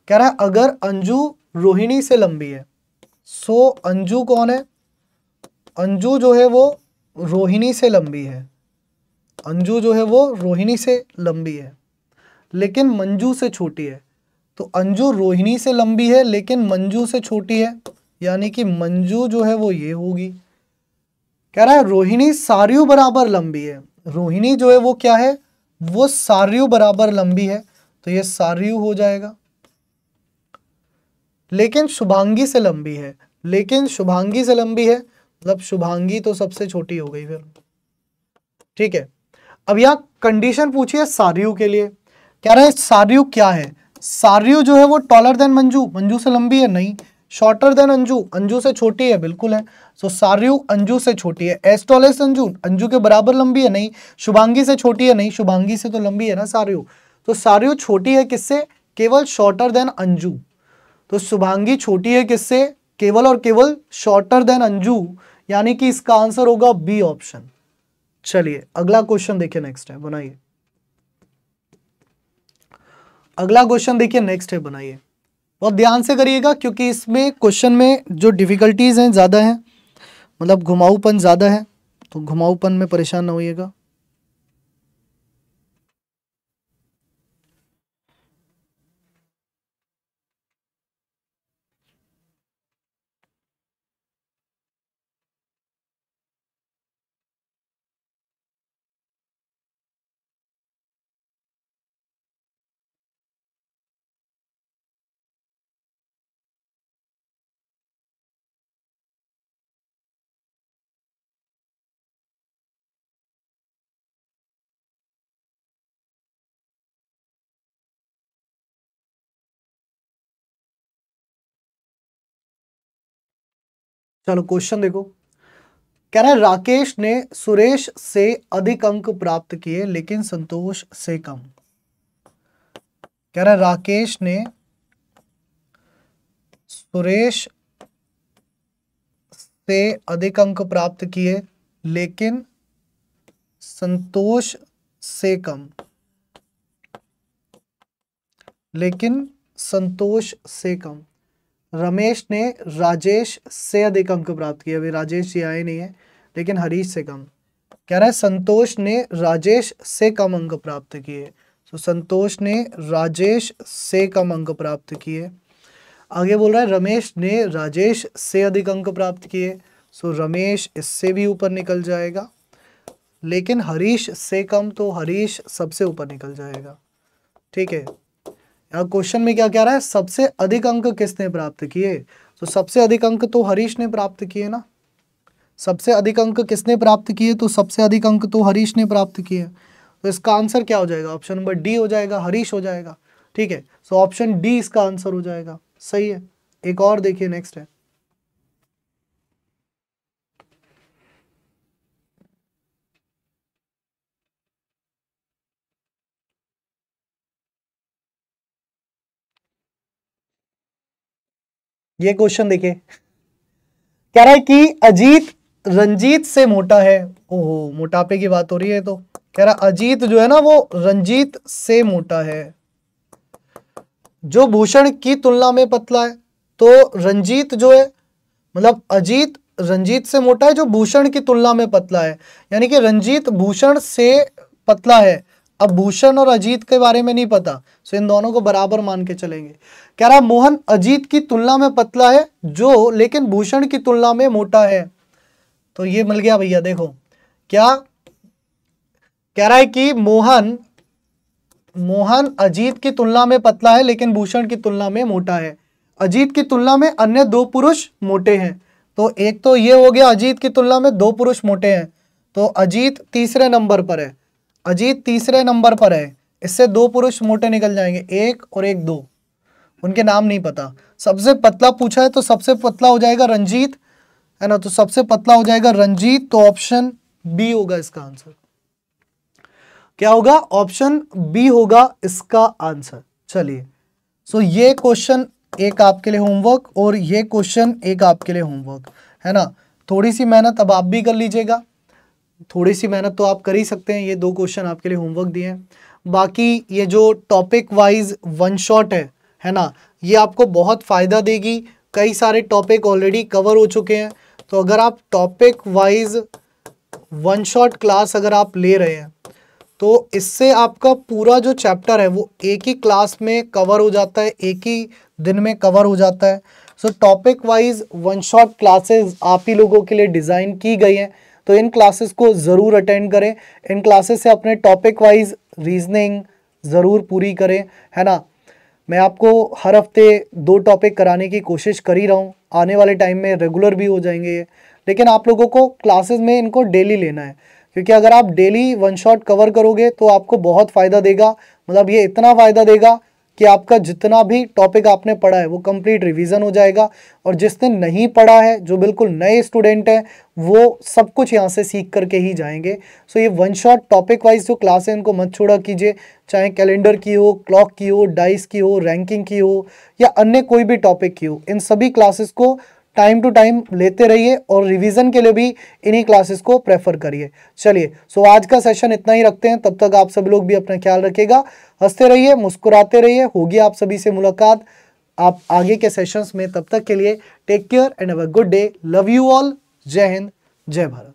कह रहा है अगर अंजू रोहिणी से लंबी है, सो अंजू कौन है, अंजू जो है वो रोहिणी से लंबी है, अंजू जो है वो रोहिणी से लंबी है लेकिन मंजू से छोटी है। तो अंजू रोहिणी से लंबी है लेकिन मंजू से छोटी है, यानी कि मंजू जो है वो ये होगी। कह रहा है रोहिणी सारियू बराबर लंबी है, रोहिणी जो है वो क्या है, वो सारियू बराबर लंबी है, तो ये सारियू हो जाएगा। लेकिन शुभांगी से लंबी है, लेकिन शुभांगी से लंबी है, मतलब शुभांगी तो सबसे छोटी हो गई फिर, ठीक है। अब यहाँ कंडीशन पूछी है सारियू के लिए। कह रहा है सारियू क्या है, सारियू जो है वो टॉलर देन मंजू, मंजू से लंबी है नहीं, शॉर्टर देन अंजू, अंजू से छोटी है बिल्कुल है। सो सारियू अंजू से छोटी है, as tall as Anju, Anju के बराबर लंबी है नहीं, शुभांगी से छोटी है नहीं, शुभांगी से तो लंबी है ना सारियू। तो सारियू छोटी है किससे, केवल शॉर्टर देन अंजू। तो शुभांगी छोटी है किससे, केवल और केवल शॉर्टर देन अंजू, यानी कि इसका आंसर होगा बी ऑप्शन। चलिए अगला क्वेश्चन देखिए, नेक्स्ट है, बनाइए। अगला क्वेश्चन देखिए नेक्स्ट है, बनाइए। बहुत ध्यान से करिएगा क्योंकि इसमें क्वेश्चन में जो डिफिकल्टीज हैं ज़्यादा हैं, मतलब घुमाऊपन ज़्यादा है, तो घुमाऊपन में परेशान ना होइएगा। चलो क्वेश्चन देखो। कह रहा है राकेश ने सुरेश से अधिक अंक प्राप्त किए लेकिन संतोष से कम। कह रहा है राकेश ने सुरेश से अधिक अंक प्राप्त किए लेकिन संतोष से कम, लेकिन संतोष से कम। रमेश ने राजेश से अधिक अंक प्राप्त किए, अभी राजेश जी आए नहीं है, लेकिन हरीश से कम। कह रहा है संतोष ने राजेश से कम अंक प्राप्त किए, तो संतोष ने राजेश से कम अंक प्राप्त किए। आगे बोल रहा है रमेश ने राजेश से अधिक अंक प्राप्त किए, सो रमेश इससे भी ऊपर निकल जाएगा, लेकिन हरीश से कम, तो हरीश सबसे ऊपर निकल जाएगा, ठीक है। यहाँ क्वेश्चन में क्या कह रहा है, सबसे अधिक अंक किसने प्राप्त किए, तो सबसे अधिक अंक तो हरीश ने प्राप्त किए ना, सबसे अधिक अंक किसने प्राप्त किए, तो सबसे अधिक अंक तो हरीश ने प्राप्त किए, तो इसका आंसर क्या हो जाएगा, ऑप्शन नंबर डी हो जाएगा, हरीश हो जाएगा, ठीक है। सो ऑप्शन डी इसका आंसर हो जाएगा, सही है। एक और देखिए, नेक्स्ट है। ये क्वेश्चन देखिए, कह रहा है कि अजीत रंजीत से मोटा है। ओहो, मोटापे की बात हो रही है, तो कह रहा है अजीत जो है ना वो रंजीत से मोटा है, जो भूषण की तुलना में पतला है। तो रंजीत जो है, मतलब अजीत रंजीत से मोटा है जो भूषण की तुलना में पतला है, यानी कि रंजीत भूषण से पतला है। अब भूषण और अजीत के बारे में नहीं पता, सो इन दोनों को बराबर मान के चलेंगे। कह रहा मोहन अजीत की तुलना में पतला है जो लेकिन भूषण की तुलना में मोटा है। तो ये मिल गया भैया। देखो क्या कह रहा है कि मोहन अजीत की तुलना में पतला है लेकिन भूषण की तुलना में मोटा है। अजीत की तुलना में अन्य 2 पुरुष मोटे हैं। तो एक तो ये हो गया, अजीत की तुलना में 2 पुरुष मोटे हैं, तो अजीत तीसरे नंबर पर है। अजीत तीसरे नंबर पर है, इससे 2 पुरुष मोटे निकल जाएंगे, 1 और 1 2, उनके नाम नहीं पता। सबसे पतला पूछा है तो सबसे पतला हो जाएगा रंजीत, है ना, तो सबसे पतला हो जाएगा रंजीत। तो ऑप्शन बी होगा इसका आंसर। क्या होगा? ऑप्शन बी होगा इसका आंसर। चलिए, सो ये क्वेश्चन एक आपके लिए होमवर्क और ये क्वेश्चन एक आपके लिए होमवर्क, है ना। थोड़ी सी मेहनत अब आप भी कर लीजिएगा, थोड़ी सी मेहनत तो आप कर ही सकते हैं। ये 2 क्वेश्चन आपके लिए होमवर्क दिए हैं। बाकी ये जो टॉपिक वाइज वन शॉट है ना, ये आपको बहुत फ़ायदा देगी। कई सारे टॉपिक ऑलरेडी कवर हो चुके हैं, तो अगर आप topic wise one shot class अगर आप ले रहे हैं तो इससे आपका पूरा जो चैप्टर है वो एक ही क्लास में कवर हो जाता है, एक ही दिन में कवर हो जाता है। सो topic wise one shot classes आप ही लोगों के लिए डिज़ाइन की गई हैं, तो इन क्लासेस को ज़रूर अटेंड करें। इन क्लासेस से अपने टॉपिक वाइज रीजनिंग ज़रूर पूरी करें, है ना। मैं आपको हर हफ्ते 2 टॉपिक कराने की कोशिश कर ही रहा हूँ, आने वाले टाइम में रेगुलर भी हो जाएंगे ये, लेकिन आप लोगों को क्लासेस में इनको डेली लेना है, क्योंकि अगर आप डेली वन शॉट कवर करोगे तो आपको बहुत फ़ायदा देगा। मतलब ये इतना फ़ायदा देगा कि आपका जितना भी टॉपिक आपने पढ़ा है वो कंप्लीट रिवीजन हो जाएगा, और जिसने नहीं पढ़ा है, जो बिल्कुल नए स्टूडेंट हैं, वो सब कुछ यहाँ से सीख करके ही जाएंगे। सो ये वन शॉट टॉपिक वाइज जो क्लास है इनको मत छोड़ा कीजिए, चाहे कैलेंडर की हो, क्लॉक की हो, डाइस की हो, रैंकिंग की हो, या अन्य कोई भी टॉपिक की हो। इन सभी क्लासेस को टाइम टू टाइम लेते रहिए और रिवीजन के लिए भी इन्हीं क्लासेस को प्रेफर करिए। चलिए, सो आज का सेशन इतना ही रखते हैं। तब तक आप सब लोग भी अपना ख्याल रखिएगा, हंसते रहिए, मुस्कुराते रहिए। होगी आप सभी से मुलाकात आप आगे के सेशंस में। तब तक के लिए take care and have a good day. Love you all. जय हिंद, जय भारत।